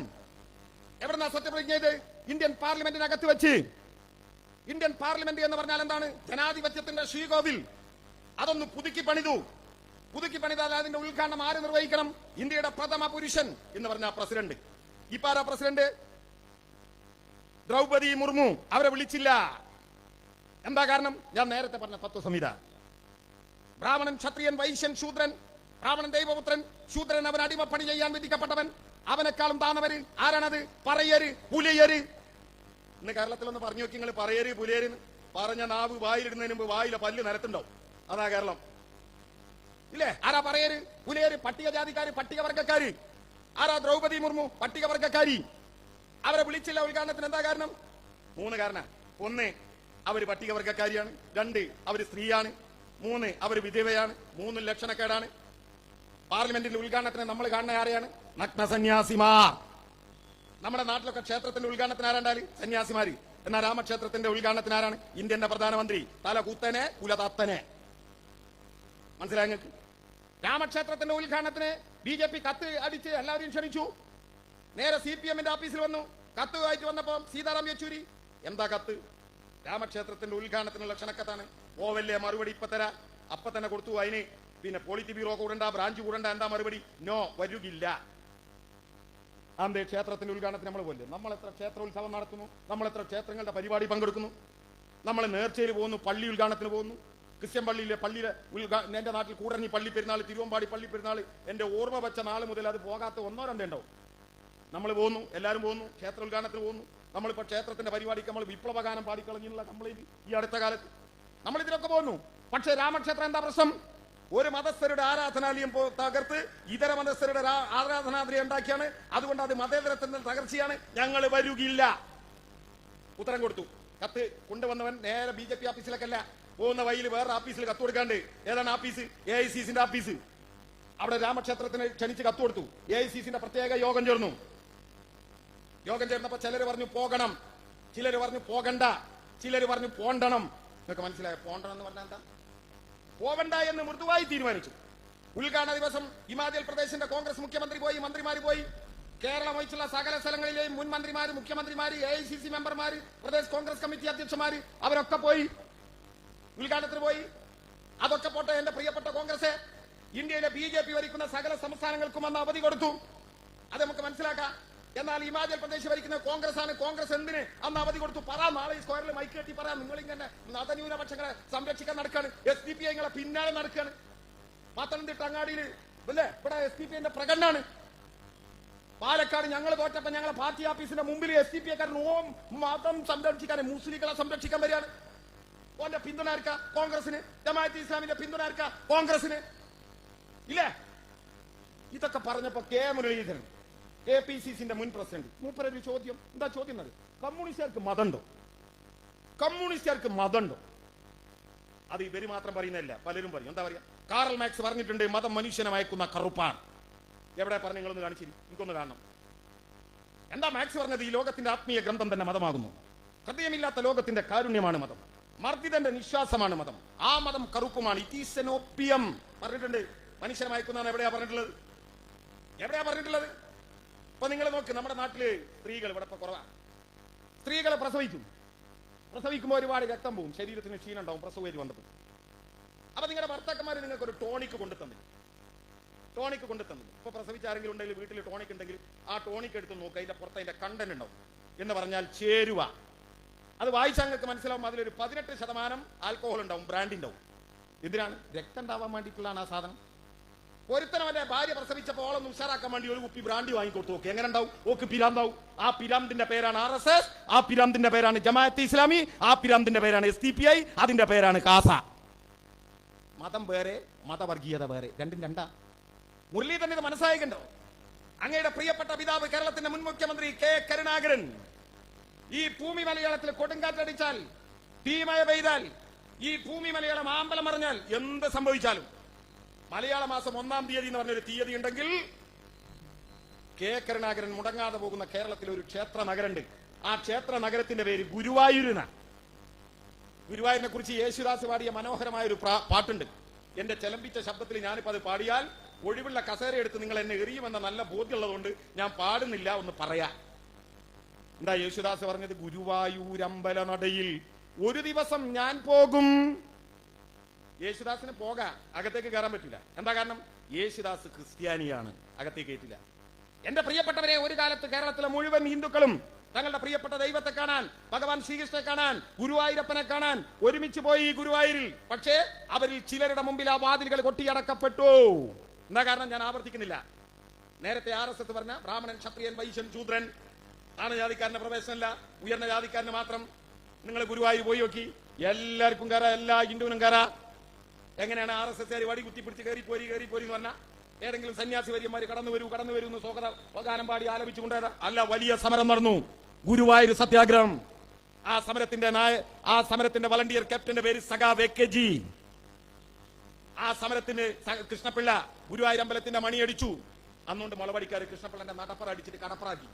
Speaker 2: എവിടെന്നാ സത്യപ്രതിജ്ഞ ചെയ്ത്? ഇന്ത്യൻ പാർലമെന്റിനകത്ത് വെച്ച്. ഇന്ത്യൻ പാർലമെന്റ് എന്ന് പറഞ്ഞാൽ എന്താണ്? ജനാധിപത്യത്തിന്റെ ശ്രീകോവിൽ. അതൊന്ന് പുതുക്കി പണിതാൽ അതിന്റെ ഉദ്ഘാടനം ആര് നിർവഹിക്കണം? ഇന്ത്യയുടെ പ്രഥമ പുരുഷൻ എന്ന് പറഞ്ഞ പ്രസിഡന്റ്. ഇപ്പാരാ പ്രസിഡന്റ്? ദ്രൗപദി മുർമു. അവരെ വിളിച്ചില്ല. എന്താ കാരണം? ഞാൻ നേരത്തെ പറഞ്ഞ തത്വസംഹിത. ബ്രാഹ്മണൻ, ക്ഷത്രിയൻ, വൈശ്യൻ, ശൂദ്രൻ. ബ്രാഹ്മണൻ ദൈവപുത്രൻ, ശൂദ്രൻ അവൻ അടിമപ്പണി ചെയ്യാൻ വിധിക്കപ്പെട്ടവൻ. അവനെക്കാളും താന്നവര് ആരാണത്? പറയര്, പുലിയര്. ഇന്ന് കേരളത്തിലൊന്ന് പറഞ്ഞു നോക്കി നിങ്ങൾ. പറയര്, പുലിയര് പറഞ്ഞ നാവ് വായിലിടുന്നതിന് മുമ്പ് വായിലെ പല്ല് നിരത്തുണ്ടാവും. അതാ കേരളം. ഇല്ലേ? ആരാ പറയര്, പുലിയര്? പട്ടികജാതിക്കാര്, പട്ടികവർഗക്കാര്. ആരാ? ദ്രൗപദി മുർമു, പട്ടികവർഗക്കാരി. അവരെ വിളിച്ചില്ല ഉദ്ഘാടനത്തിന്. എന്താ കാരണം? 3 കാരണം. 1, അവര് പട്ടികവർഗക്കാരിയാണ്. 2, അവര് സ്ത്രീയാണ്. 3, അവര് വിധവയാണ്. 3 ലക്ഷണക്കേടാണ്. പാർലമെന്റിന്റെ ഉദ്ഘാടനത്തിന് നമ്മൾ കാണുന്ന ആരെയാണ്? നഗ്ന സന്യാസിമാർ. നമ്മുടെ നാട്ടിലൊക്കെ ക്ഷേത്രത്തിന്റെ ഉദ്ഘാടനത്തിന് ആരാണ്ടാല്? സന്യാസിമാര്. എന്നാൽ രാമക്ഷേത്രത്തിന്റെ ഉദ്ഘാടനത്തിന് ആരാണ്? ഇന്ത്യന്റെ പ്രധാനമന്ത്രി. തല കുത്തനെ കുലതത്തനെ. മനസ്സിലായി നിങ്ങൾക്ക്? രാമക്ഷേത്രത്തിന്റെ ഉദ്ഘാടനത്തിന് BJP കത്ത് അടിച്ച് എല്ലാവരെയും ക്ഷണിച്ചു. നേരെ CPM-ന്റെ ഓഫീസിൽ വന്നു. കത്ത് വായിച്ചു വന്നപ്പോ സീതാറാം യെച്ചൂരി, എന്താ കത്ത്? രാമക്ഷേത്രത്തിന്റെ ഉദ്ഘാടനത്തിനുള്ള ക്ഷണക്കത്താണ്. ഓവല്ലേ മറുപടി ഇപ്പൊ തരാ. അപ്പൊ തന്നെ കൊടുത്തു. അതിന് പിന്നെ പോളിറ്റ് ബ്യൂറോ കൂടണ്ട, ബ്രാഞ്ച് കൂടണ്ട. എന്താ മറുപടി? നോ, വരുകില്ല. അന്തേ ക്ഷേത്രത്തിന്റെ ഉദ്ഘാടനത്തിന് നമ്മൾ പോലെ നമ്മൾ എത്ര ക്ഷേത്രോത്സവം നടത്തുന്നു, നമ്മൾ എത്ര ക്ഷേത്രങ്ങളുടെ പരിപാടി പങ്കെടുക്കുന്നു, നമ്മൾ നേർച്ചയിൽ പോകുന്നു, പള്ളി ഉദ്ഘാടനത്തിന് പോകുന്നു. ക്രിസ്ത്യൻ പള്ളിയിലെ എന്റെ നാട്ടിൽ കൂടരഞ്ഞി പള്ളി പെരുന്നാൾ, തിരുവമ്പാടി പള്ളി പെരുന്നാൾ, എന്റെ ഓർമ്മ വെച്ച നാൾ മുതൽ അത് പോകാത്ത 1-2 ഉണ്ടാവും. നമ്മൾ പോകുന്നു, എല്ലാവരും പോകുന്നു, ക്ഷേത്ര ഉദ്ഘാടനത്തിന് പോകുന്നു. നമ്മളിപ്പോ ക്ഷേത്രത്തിന്റെ പരിപാടിക്ക് നമ്മൾ വിപ്ലവഗാനം പാടിക്കളഞ്ഞുള്ള കംപ്ലൈന്റ് ഈ അടുത്ത കാലത്ത് നമ്മൾ ഇതിലൊക്കെ പോകുന്നു. പക്ഷേ രാമക്ഷേത്രം എന്താ പ്രശ്നം? ഒരു മതസ്ഥരുടെ ആരാധനാലയം തകർത്ത് ഇതര മതസ്ഥരുടെ ആരാധനാലയം ഉണ്ടാക്കിയാണ്. അതുകൊണ്ട് അത് മതേതരത്തിന്റെ തകർച്ചയാണ്. ഞങ്ങൾ വരുകില്ല. ഉത്തരം കൊടുത്തു. കത്ത് കൊണ്ടുവന്നവൻ നേരെ BJP ഓഫീസിലേക്കല്ല പോകുന്ന വഴിയിൽ വേറെ ഓഫീസിൽ കത്ത് കൊടുക്കാണ്ട്. ഏതാണ് ഓഫീസ്? AICC-ന്റെ ഓഫീസ്. അവിടെ രാമക്ഷേത്രത്തിന് ക്ഷണിച്ച് കത്ത് കൊടുത്തു. AICC-ന്റെ പ്രത്യേക യോഗം ചേർന്നു. യോഗം ചേർന്നപ്പോ ചിലര് പറഞ്ഞു പോകണം, ചിലര് പറഞ്ഞു പോകണ്ട, ചിലര് പറഞ്ഞു പോണ്ടണം. നിങ്ങൾക്ക് മനസ്സിലായോ? പോണ്ടണം എന്ന് പറഞ്ഞാൽ എന്താ? പോവണ്ട എന്ന് മൃദുവായി തീരുമാനിച്ചു. ഉദ്ഘാടന ദിവസം ഹിമാചൽ പ്രദേശിന്റെ കോൺഗ്രസ് മുഖ്യമന്ത്രി പോയി, മന്ത്രിമാര് പോയി. കേരളം ഒഴിച്ചുള്ള സകല സ്ഥലങ്ങളിലെയും മുൻ മന്ത്രിമാര്, മുഖ്യമന്ത്രിമാര്, AICC മെമ്പർമാര്, പ്രദേശ് കോൺഗ്രസ് കമ്മിറ്റി അധ്യക്ഷന്മാര് അവരൊക്കെ പോയി ഉദ്ഘാടനത്തിന് പോയി. അതൊക്കെ പോട്ടെ, എന്റെ പ്രിയപ്പെട്ട കോൺഗ്രസ്, ഇന്ത്യയിലെ BJP ഭരിക്കുന്ന സകല സംസ്ഥാനങ്ങൾക്കും അന്ന് അവധി കൊടുത്തു. അത് നമുക്ക് മനസ്സിലാക്കാം. എന്നാൽ ഹിമാചൽ പ്രദേശ് ഭരിക്കുന്ന കോൺഗ്രസ് ആണ്. കോൺഗ്രസ് എന്തിന് അന്ന് അവധി കൊടുത്തു? പറ. നാളെ ഈ സ്ക്വയറിൽ മൈക്ക് കെട്ടി പറയാം. നിങ്ങൾ ഇങ്ങനെ മതന്യൂനപക്ഷങ്ങളെ സംരക്ഷിക്കാൻ നടക്കാണ്. SDPI നിങ്ങളെ പിന്നാലെ നടക്കുകയാണ്. പത്തനംതിട്ട അങ്ങാടിയിൽ അല്ലേ ഇവിടെ SDPI-ന്റെ പ്രകടനമാണ്. പാലക്കാട് ഞങ്ങൾ തോറ്റപ്പോ ഞങ്ങളെ പാർട്ടി ഓഫീസിന്റെ മുമ്പിൽ SDP കാരൻ ഓം മതം സംരക്ഷിക്കാൻ മുസ്ലിങ്ങളെ സംരക്ഷിക്കാൻ വരികയാണ്. ഓന്റെ പിന്തുണ ആർക്കാ? കോൺഗ്രസിന്. ജമാഅത്തെ ഇസ്ലാമിന്റെ പിന്തുണ ആർക്കാ? കോൺഗ്രസിന്. ഇല്ലേ? ഇതൊക്കെ പറഞ്ഞപ്പോ കെ മുരളീധരൻ APCCന്റെ മുൻ പ്രസിഡന്റ് മൂപ്പരൊരു ചോദ്യം. എന്താ ചോദ്യം? കമ്മ്യൂണിസ്റ്റുകാർക്ക് മതമുണ്ടോ? കമ്മ്യൂണിസ്റ്റുകാർക്ക് മതമുണ്ടോ? അത് ഇവര് മാത്രം പറയുന്നതല്ല, പലരും പറയും. എന്താ പറയാ? കാറൽ മാക്സ് പറഞ്ഞിട്ടുണ്ട് മതം മനുഷ്യനെ മയക്കുന്ന കറുപ്പാണ്. എവിടെ പറഞ്ഞു? നിങ്ങളൊന്ന് കാണിച്ചിരി, എനിക്കൊന്ന് കാണണം. എന്താ മാക്സ് പറഞ്ഞത്? ഈ ലോകത്തിന്റെ ആത്മീയ ഗ്രന്ഥം തന്നെ മതമാകുന്നു. ഹൃദയമില്ലാത്ത ലോകത്തിന്റെ കാരുണ്യമാണ് മതം. മർദ്ദിതന്റെ നിശ്വാസമാണ് മതം. ആ മതം കറുപ്പുമാണ്. ഇറ്റ് ഈസ് എൻ ഓപ്പിയം പറഞ്ഞിട്ടുണ്ട്. മനുഷ്യനെ മയക്കുന്നതാണ്. എവിടെയാ പറഞ്ഞിട്ടുള്ളത്? എവിടെയാ പറഞ്ഞിട്ടുള്ളത്? ഇപ്പൊ നിങ്ങൾ നോക്ക്, നമ്മുടെ നാട്ടില് സ്ത്രീകൾ ഇവിടെ ഇപ്പൊ കുറവാണ്. സ്ത്രീകളെ പ്രസവിക്കുമ്പോൾ ഒരുപാട് രക്തം പോവും, ശരീരത്തിന് ക്ഷീണം ഉണ്ടാവും, പ്രസവേരി വന്നപ്പോൾ. അപ്പൊ നിങ്ങളുടെ ഭർത്താക്കന്മാര് നിങ്ങൾക്ക് ഒരു ടോണിക് കൊണ്ടു തന്നില്ല. ഇപ്പൊ പ്രസവിച്ച ആരെങ്കിലും ഉണ്ടെങ്കിൽ വീട്ടിൽ ടോണിക് ഉണ്ടെങ്കിൽ ആ ടോണിക് എടുത്ത് നോക്കുക, അതിന്റെ പുറത്ത് അതിന്റെ കണ്ടന്റ് ഉണ്ടാവും. എന്ന് പറഞ്ഞാൽ ചേരുവ. അത് വായിച്ചാൽ നിങ്ങൾക്ക് മനസ്സിലാവും. അതിലൊരു 18% ആൽക്കഹോൾ ഉണ്ടാവും, ബ്രാൻഡി ഉണ്ടാവും. എന്തിനാണ്? രക്തം ഉണ്ടാവാൻ വേണ്ടിയിട്ടുള്ളതാണ് ആ സാധനം. ഒരുത്തനവന്റെ ഭാര്യ പ്രസവിച്ചപ്പോൾ ഓളൊന്ന് ഉഷാറാക്കാൻ വേണ്ടി ഒരു കുപ്പി ബ്രാൻഡി വാങ്ങിക്കൊടുത്തു. നോക്കി എങ്ങനെ ഉണ്ടാവും? ഓക്ക് പിരാന്താവും. ആ പിരാന്തിന്റെ പേരാണ് RSS, ആ പിരാന്തിന്റെ പേരാണ് ജമാഅത്തെ ഇസ്ലാമി, ആ പിരാന്തിന്റെ പേരാണ് SDPI, അതിന്റെ പേരാണ് കാസ. മതം വേറെ, മതവർഗീയത വേറെ, രണ്ടും രണ്ടാ. മുരളീധരൻ ഇത് മനസ്സായിക്കണ്ടോ? അങ്ങയുടെ പ്രിയപ്പെട്ട പിതാവ് കേരളത്തിന്റെ മുൻ മുഖ്യമന്ത്രി K കരുണാകരൻ ഈ ഭൂമി മലയാളത്തിൽ കൊടുങ്കാറ്റടിച്ചാൽ, തീമഴ പെയ്താൽ, ഈ ഭൂമി മലയാളം ആമ്പലം മറിഞ്ഞാൽ എന്ത് സംഭവിച്ചാലും മലയാള മാസം 1-ാം തീയതി എന്ന് പറഞ്ഞൊരു തീയതി ഉണ്ടെങ്കിൽ K കരുണാകരൻ മുടങ്ങാതെ പോകുന്ന കേരളത്തിലെ ഒരു ക്ഷേത്ര നഗരമുണ്ട്. ആ ക്ഷേത്ര നഗരത്തിന്റെ പേര് ഗുരുവായൂരിന. ഗുരുവായൂരിനെ കുറിച്ച് യേശുദാസ് പാടിയ മനോഹരമായ ഒരു പാട്ടുണ്ട്. എന്റെ ചെലമ്പിച്ച ശബ്ദത്തിൽ ഞാനിപ്പോ അത് പാടിയാൽ ഒഴിവുള്ള കസേര എടുത്ത് നിങ്ങൾ എന്നെ എറിയുമെന്ന നല്ല ബോധ്യമുള്ളതുകൊണ്ട് ഞാൻ പാടുന്നില്ല, ഒന്ന് പറയാ. എന്താ യേശുദാസ് പറഞ്ഞത്? ഗുരുവായൂരമ്പല നടയിൽ ഒരു ദിവസം ഞാൻ പോകും. യേശുദാസിന് പോകാം, അകത്തേക്ക് കയറാൻ പറ്റില്ല. എന്താ കാരണം? യേശുദാസ് ക്രിസ്ത്യാനിയാണ്, അകത്തേക്ക് കയറ്റില്ല. എന്റെ പ്രിയപ്പെട്ടവരെ, ഒരു കാലത്ത് കേരളത്തിലെ മുഴുവൻ ഹിന്ദുക്കളും തങ്ങളുടെ പ്രിയപ്പെട്ട ദൈവത്തെ കാണാൻ, ഭഗവാൻ ശ്രീകൃഷ്ണനെ കാണാൻ, ഗുരുവായൂരപ്പനെ കാണാൻ ഒരുമിച്ച് പോയി ഗുരുവായൂരിൽ. പക്ഷേ അവരിൽ ചിലരുടെ മുമ്പിൽ ആ വാതിലുകൾ കൊട്ടിയടക്കപ്പെട്ടു. എന്താ കാരണം? ഞാൻ ആവർത്തിക്കുന്നില്ല. നേരത്തെ RSS പറഞ്ഞ ബ്രാഹ്മണൻ, ക്ഷത്രിയൻ, വൈശ്യൻ, ശൂദ്രൻ, താണജാതിക്കാരന്റെ പ്രവേശനമല്ല, ഉയർന്ന ജാതിക്കാരന് മാത്രം. നിങ്ങൾ ഗുരുവായൂർ പോയി നോക്കി, എല്ലാവർക്കും കയറാ, എല്ലാ ഹിന്ദുവിനും കയറാ. എങ്ങനെയാണ് RSS വടി കുത്തിപ്പിടിച്ച് കയറിപ്പോരി എന്ന് പറഞ്ഞാൽ ഏതെങ്കിലും സന്യാസി വര്യന്മാര് കടന്നു വരൂ എന്ന് സ്വാഗതം പാടി ആലപിച്ചുകൊണ്ടേതാ? അല്ല, വലിയ സമരം നടന്നു, ഗുരുവായൂർ സത്യാഗ്രഹം. ആ സമരത്തിന്റെ വളണ്ടിയർ ക്യാപ്റ്റന്റെ പേര് സഖാവ് AKG. ആ സമരത്തിന് കൃഷ്ണപിള്ള ഗുരുവായൂർ അമ്പലത്തിന്റെ മണിയടിച്ചു. അന്നുകൊണ്ട് മുളവടിക്കാര് കൃഷ്ണപിള്ളന്റെ നടപ്പറ അടിച്ചിട്ട് കടപ്പറാക്കി.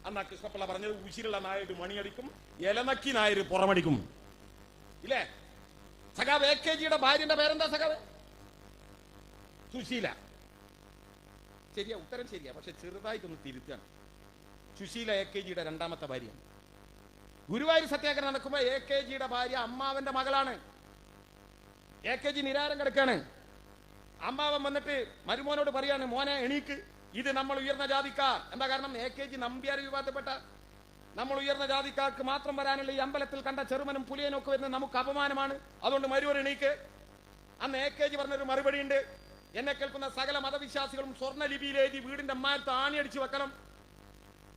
Speaker 2: അന്നാ കൃഷ്ണപിള്ള പറഞ്ഞത്, ഉശിരുള്ള നായര് മണിയടിക്കും, ഇലനക്കി നായര് പുറമടിക്കും. ഇല്ലേ? സഖാവ് AKGയുടെ ഭാര്യന്റെ പേരെന്താ? സഖാവ് സുശീല. ശരിയാ, ഉത്തരം ശരിയാ, പക്ഷെ ചെറുതായിട്ടൊന്ന് തിരുത്താണ്. സുശീല AKGയുടെ രണ്ടാമത്തെ ഭാര്യ. ഗുരുവായൂർ സത്യാഗ്രഹം നടക്കുമ്പോ AKGയുടെ ഭാര്യ അമ്മാവന്റെ മകളാണ്. AKG നിരാരം കിടക്കാണ്. അമ്മാവൻ വന്നിട്ട് മരുമോനോട് പറയാണ്, മോനെ എണീക്ക്, ഇത് നമ്മൾ ഉയർന്ന ജാതിക്കാർ. എന്താ കാരണം? AKG നമ്പ്യാർ വിവാദപ്പെട്ട നമ്മൾ ഉയർന്ന ജാതിക്കാർക്ക് മാത്രം വരാനുള്ള ഈ അമ്പലത്തിൽ കണ്ട ചെറുമനും പുലിയനും ഒക്കെ വരുന്നത് നമുക്ക് അപമാനമാണ്. അതുകൊണ്ട് മരുവർ എണീക്ക്. അന്ന് AKG പറഞ്ഞൊരു മറുപടി ഉണ്ട്. എന്നെ കേൾക്കുന്ന സകല മതവിശ്വാസികളും സ്വർണ്ണ ലിപിയിൽ എഴുതി വീടിന്റെ അമ്മാനത്ത് ആണിയടിച്ചു വെക്കണം.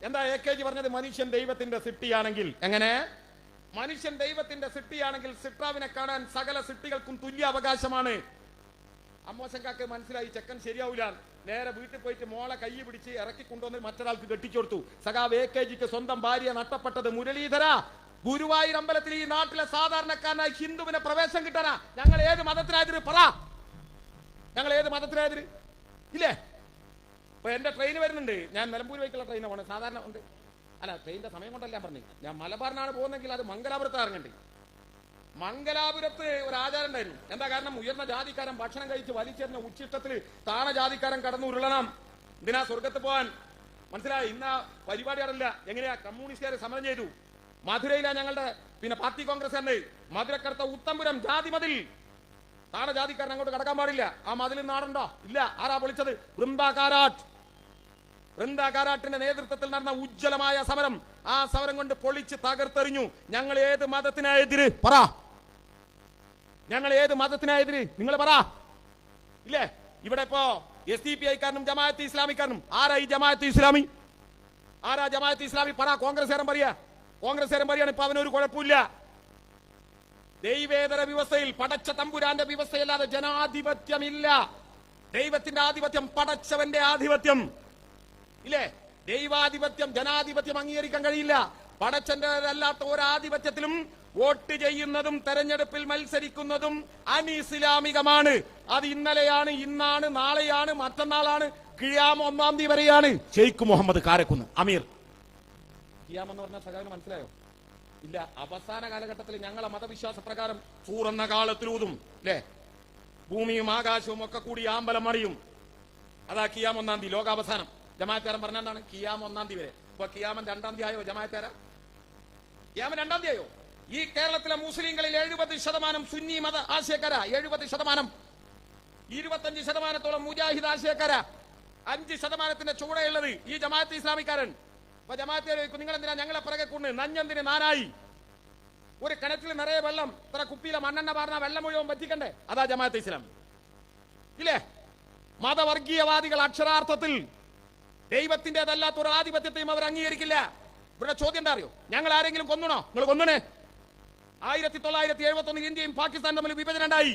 Speaker 2: എന്താ AKG പറഞ്ഞത്? മനുഷ്യൻ ദൈവത്തിന്റെ സിട്ടിയാണെങ്കിൽ. എങ്ങനെ? മനുഷ്യൻ ദൈവത്തിന്റെ സിട്ടിയാണെങ്കിൽ സിട്ടാവിനെ കാണാൻ സകല സിട്ടികൾക്കും തുല്യ അവകാശമാണ്. അമ്മോശങ്കാക്ക് മനസ്സിലായി, ചെക്കൻ ശരിയാവൂല. നേരെ വീട്ടിൽ പോയിട്ട് മോളെ കൈ പിടിച്ച് ഇറക്കി കൊണ്ടുവന്ന് മറ്റൊരാൾക്ക് കെട്ടിച്ചെടുത്തു. സഖാവ് AKGക്ക് സ്വന്തം ഭാര്യ നഷ്ടപ്പെട്ടത്. മുരളീധര, ഗുരുവായൂർ അമ്പലത്തിൽ ഈ നാട്ടിലെ സാധാരണക്കാരനായി ഹിന്ദുവിനെ പ്രവേശം കിട്ടാനാ ഞങ്ങൾ ഏത് മതത്തിനായതിന് പറ? ഞങ്ങൾ ഏത് മതത്തിനായതിന്? ഇല്ലേ? ഇപ്പൊ എന്റെ ട്രെയിൻ വരുന്നുണ്ട്. ഞാൻ നിലമ്പൂർ വഴിക്കുള്ള ട്രെയിനാണ് പോണത്. സാധാരണ ഉണ്ട്. അല്ല, ട്രെയിനിന്റെ സമയം കൊണ്ടല്ല പറഞ്ഞു. ഞാൻ മലബാറിനാണ് പോകുന്നെങ്കിൽ അത് മംഗലാപുരത്ത് ഇറങ്ങണ്ടേ. മംഗലാപുരത്ത് ഒരു ആചാരം ഉണ്ടായിരുന്നു. എന്താ കാരണം? ഉയർന്ന ജാതിക്കാരൻ ഭക്ഷണം കഴിച്ച് വലിച്ചെറിഞ്ഞ ഉച്ചിഷ്ടത്തിൽ താണ ജാതിക്കാരൻ കടന്നു ഉരുളണം. ഇതിനാ സ്വർഗത്ത് പോവാൻ. മനസ്സിലായി? ഇന്ന പരിപാടി അറിയില്ല. എങ്ങനെയാ? കമ്മ്യൂണിസ്റ്റുകാർ സമരം ചെയ്തു. മധുരയിലാ ഞങ്ങളുടെ പാർട്ടി കോൺഗ്രസ് മധുരക്കടുത്ത ഉത്തംപുരം ജാതി മതിൽ. താണ ജാതിക്കാരൻ അങ്ങോട്ട് കടക്കാൻ പാടില്ല. ആ മതിൽ നാടുണ്ടോ? ഇല്ല. ആരാ പൊളിച്ചത്? വൃന്ദ കാരാട്ടിന്റെ നേതൃത്വത്തിൽ നടന്ന ഉജ്ജ്വലമായ സമരം. ആ സമരം കൊണ്ട് പൊളിച്ച് തകർത്തെറിഞ്ഞു. ഞങ്ങൾ ഏത് മതത്തിനായെതിര്? പറ. ഞങ്ങൾ ഏത് മതത്തിനായെതിര്? നിങ്ങൾ പറ. ഇല്ലേ? ഇവിടെ ഇപ്പോ SDPI കാരനും ജമാഅത്തെ ഇസ്ലാമിക്കാരനും. ആരാ ഈ ജമാഅത്തെ ഇസ്ലാമി? ആരാ ജമാഅത്ത് ഇസ്ലാമി? പറ. കോൺഗ്രസ്സുകാരൻ പറയാണ് ഇപ്പൊ അവനൊരു കുഴപ്പമില്ല. ദൈവേതര വ്യവസ്ഥയിൽ പടച്ച തമ്പുരാന്റെ വ്യവസ്ഥയല്ലാതെ ജനാധിപത്യമില്ല. ദൈവത്തിന്റെ ആധിപത്യം, പടച്ചവന്റെ ആധിപത്യം ഇല്ലേ? ദൈവാധിപത്യം, ജനാധിപത്യം അംഗീകരിക്കാൻ കഴിയില്ല. പടച്ചന്റെ അല്ലാത്ത ഒരാധിപത്യത്തിലും വോട്ട് ചെയ്യുന്നതും തെരഞ്ഞെടുപ്പിൽ മത്സരിക്കുന്നതും അനിസ്ലാമികമാണ്. അത് ഇന്നലെയാണ്, ഇന്നാണ്, നാളെയാണ്, മറ്റന്നാളാണ്, ഖിയാമ 1-ാം തീയതി വരെയാണ്. ഷെയ്ഖ് മുഹമ്മദ് കാരക്കുന്ന് അമീർ. ഖിയാമ എന്ന് പറഞ്ഞ സഖാവിന് മനസ്സിലായോ? ഇല്ല. അവസാന കാലഘട്ടത്തിൽ ഞങ്ങളെ മതവിശ്വാസ പ്രകാരം സൂറന്ന കാലത്തിലൂതും അല്ലേ? ഭൂമിയും ആകാശവും ഒക്കെ കൂടി ആമ്പലം മറിയും. അതാ ഖിയാമ 1-ാം തീയതി, ലോകാവസാനം. ജമാഅത്തുകാരൻ പറഞ്ഞാണ് ഖിയാമ 1-ാം തീയതി വരെ. ഇപ്പൊ ഖിയാമൻ 2-ാം തീയതി ആയോ? ജമാഅത്തുകാര ഖിയാമൻ 2-ാം തീയതി ആയോ? ഈ കേരളത്തിലെ മുസ്ലിങ്ങളിൽ 70% സുന്നി മത ആശയക്കാര, 70%. 25% മുജാഹിദ് ആശയക്കാര, 5% ചൂടെയുള്ളത് ഈ ജമാഅത്ത് ഇസ്ലാമിക്കാരൻ. അപ്പൊ ജമാഅത്ത് നിങ്ങൾ എന്തിനാ ഞങ്ങളെ പിറകെ കൊണ്ട് നഞ്ഞെന്തിന് നാനായി? ഒരു കിണറ്റിൽ നിറയെ വെള്ളം, ഇത്ര കുപ്പിയിലെ മണ്ണെണ്ണ പാർന്ന വെള്ളം മുഴുവൻ പറ്റിക്കണ്ടേ? അതാ ജമാഅത്ത് ഇസ്ലാം ഇല്ലേ? മതവർഗീയവാദികൾ അക്ഷരാർത്ഥത്തിൽ ദൈവത്തിന്റേതല്ലാത്ത ഒരു ആധിപത്യത്തെയും അവർ അംഗീകരിക്കില്ല. ഇവിടെ ചോദ്യം എന്താ അറിയോ? ഞങ്ങൾ ആരെങ്കിലും കൊന്നണോ? നിങ്ങൾ കൊന്നണേ? 1971 ഇന്ത്യയും പാകിസ്ഥാനും തമ്മിൽ വിഭജനം ഉണ്ടായി.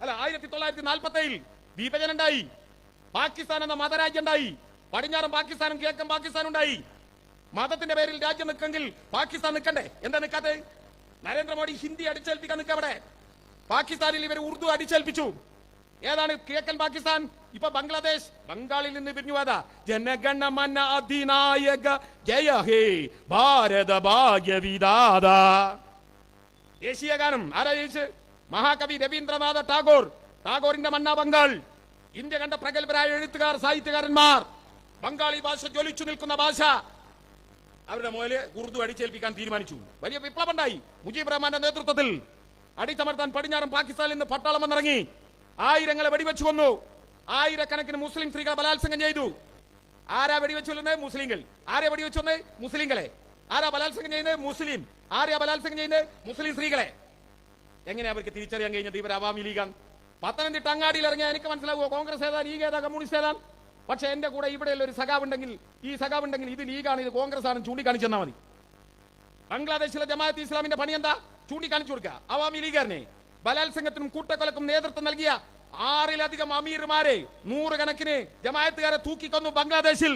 Speaker 2: അല്ല, 1947 വിഭജനം ഉണ്ടായി. പാകിസ്ഥാൻ എന്ന മതരാജ്യം ഉണ്ടായി. പടിഞ്ഞാറൻ പാകിസ്ഥാനും കിഴക്കൻ പാകിസ്ഥാനും ഉണ്ടായി. മതത്തിന്റെ പേരിൽ രാജ്യം നിൽക്കെങ്കിൽ പാകിസ്ഥാൻ നിൽക്കണ്ടേ? എന്താ നിൽക്കാതെ? നരേന്ദ്രമോദി ഹിന്ദി അടിച്ചേൽപ്പിക്കാൻ നിൽക്കവിടെ. പാകിസ്ഥാനിൽ ഇവർ ഉറുദു അടിച്ചേൽപ്പിച്ചു. ഏതാണ് കിഴക്കൻ പാകിസ്ഥാൻ? ഇപ്പൊ ബംഗ്ലാദേശ്. ബംഗാളിൽ നിന്ന് പിരിഞ്ഞു പോയതാ. ജനഗണമന അധിനായക ജയ ഹേ ഭാരത ഭാഗ്യവിദാത. ദേശീയ ഗാനം ആരാ ജയിച്ച്? മഹാകവി രവീന്ദ്രനാഥ ടാഗോർ. ടാഗോറിന്റെ മണ്ണ ബംഗാൾ. ഇന്ത്യ കണ്ട പ്രഗത്ഭരായ എഴുത്തുകാർ, സാഹിത്യകാരന്മാർ. ബംഗാളി ഭാഷ ജ്വലിച്ചു നിൽക്കുന്ന ഭാഷ. അവരുടെ മുതല് ഉറുദു അടിച്ചേൽപ്പിക്കാൻ തീരുമാനിച്ചു. വലിയ വിപ്ലവം ഉണ്ടായി. മുജീബ് റഹ്മാന്റെ നേതൃത്വത്തിൽ അടിച്ചമർത്താൻ പടിഞ്ഞാറൻ പാകിസ്ഥാനിൽ നിന്ന് പട്ടാളം വന്നിറങ്ങി. ആയിരങ്ങളെ വെടിവെച്ചു കൊന്നു. ആയിരക്കണക്കിന് മുസ്ലിം സ്ത്രീകളെ ബലാത്സംഗം ചെയ്തു. ആരാ വെടിവെച്ചു കൊല്ലുന്നത്? മുസ്ലിങ്ങൾ. ആരെ വെടിവെച്ചു കൊന്നത്? മുസ്ലിങ്ങളെ. ആരാ ബലാത്സംഗം ചെയ്യുന്നത്? മുസ്ലിം. ആരെയാ ബലാത്സംഗം ചെയ്യുന്നത്? മുസ്ലിം സ്ത്രീകളെ. എങ്ങനെ അവർക്ക് തിരിച്ചറിയാൻ കഴിഞ്ഞത് ഇവർ അവാമി ലീഗാണ്? പത്തനംതിട്ട അങ്ങാടിയിൽ ഇറങ്ങിയാൽ എനിക്ക് മനസ്സിലാവുമോ കോൺഗ്രസ് ഏതാ, ലീഗ് ഏതാ, കമ്മ്യൂണിസ്റ്റ് ഏതാ? പക്ഷെ എന്റെ കൂടെ ഇവിടെയുള്ള ഒരു സഖാവുണ്ടെങ്കിൽ, ഈ സഖാവുണ്ടെങ്കിൽ ഇത് ലീഗാണ്, ഇത് കോൺഗ്രസ് ആണ് ചൂണ്ടിക്കാണിച്ചെന്നാൽ മതി. ബംഗ്ലാദേശിലെ ജമാഅത്ത് ഇസ്ലാമിന്റെ പണി എന്താ? ചൂണ്ടിക്കാണിച്ചു കൊടുക്കുക. അവാമി ലീഗാരനെ ബലാത്സംഗത്തിനും കൂട്ടക്കൊലക്കും നേതൃത്വം നൽകിയ 6-ലധികം അമീർമാരെ, 100 കണക്കിന് ജമാഅത്തുകാരെ തൂക്കിക്കൊന്നു ബംഗ്ലാദേശിൽ.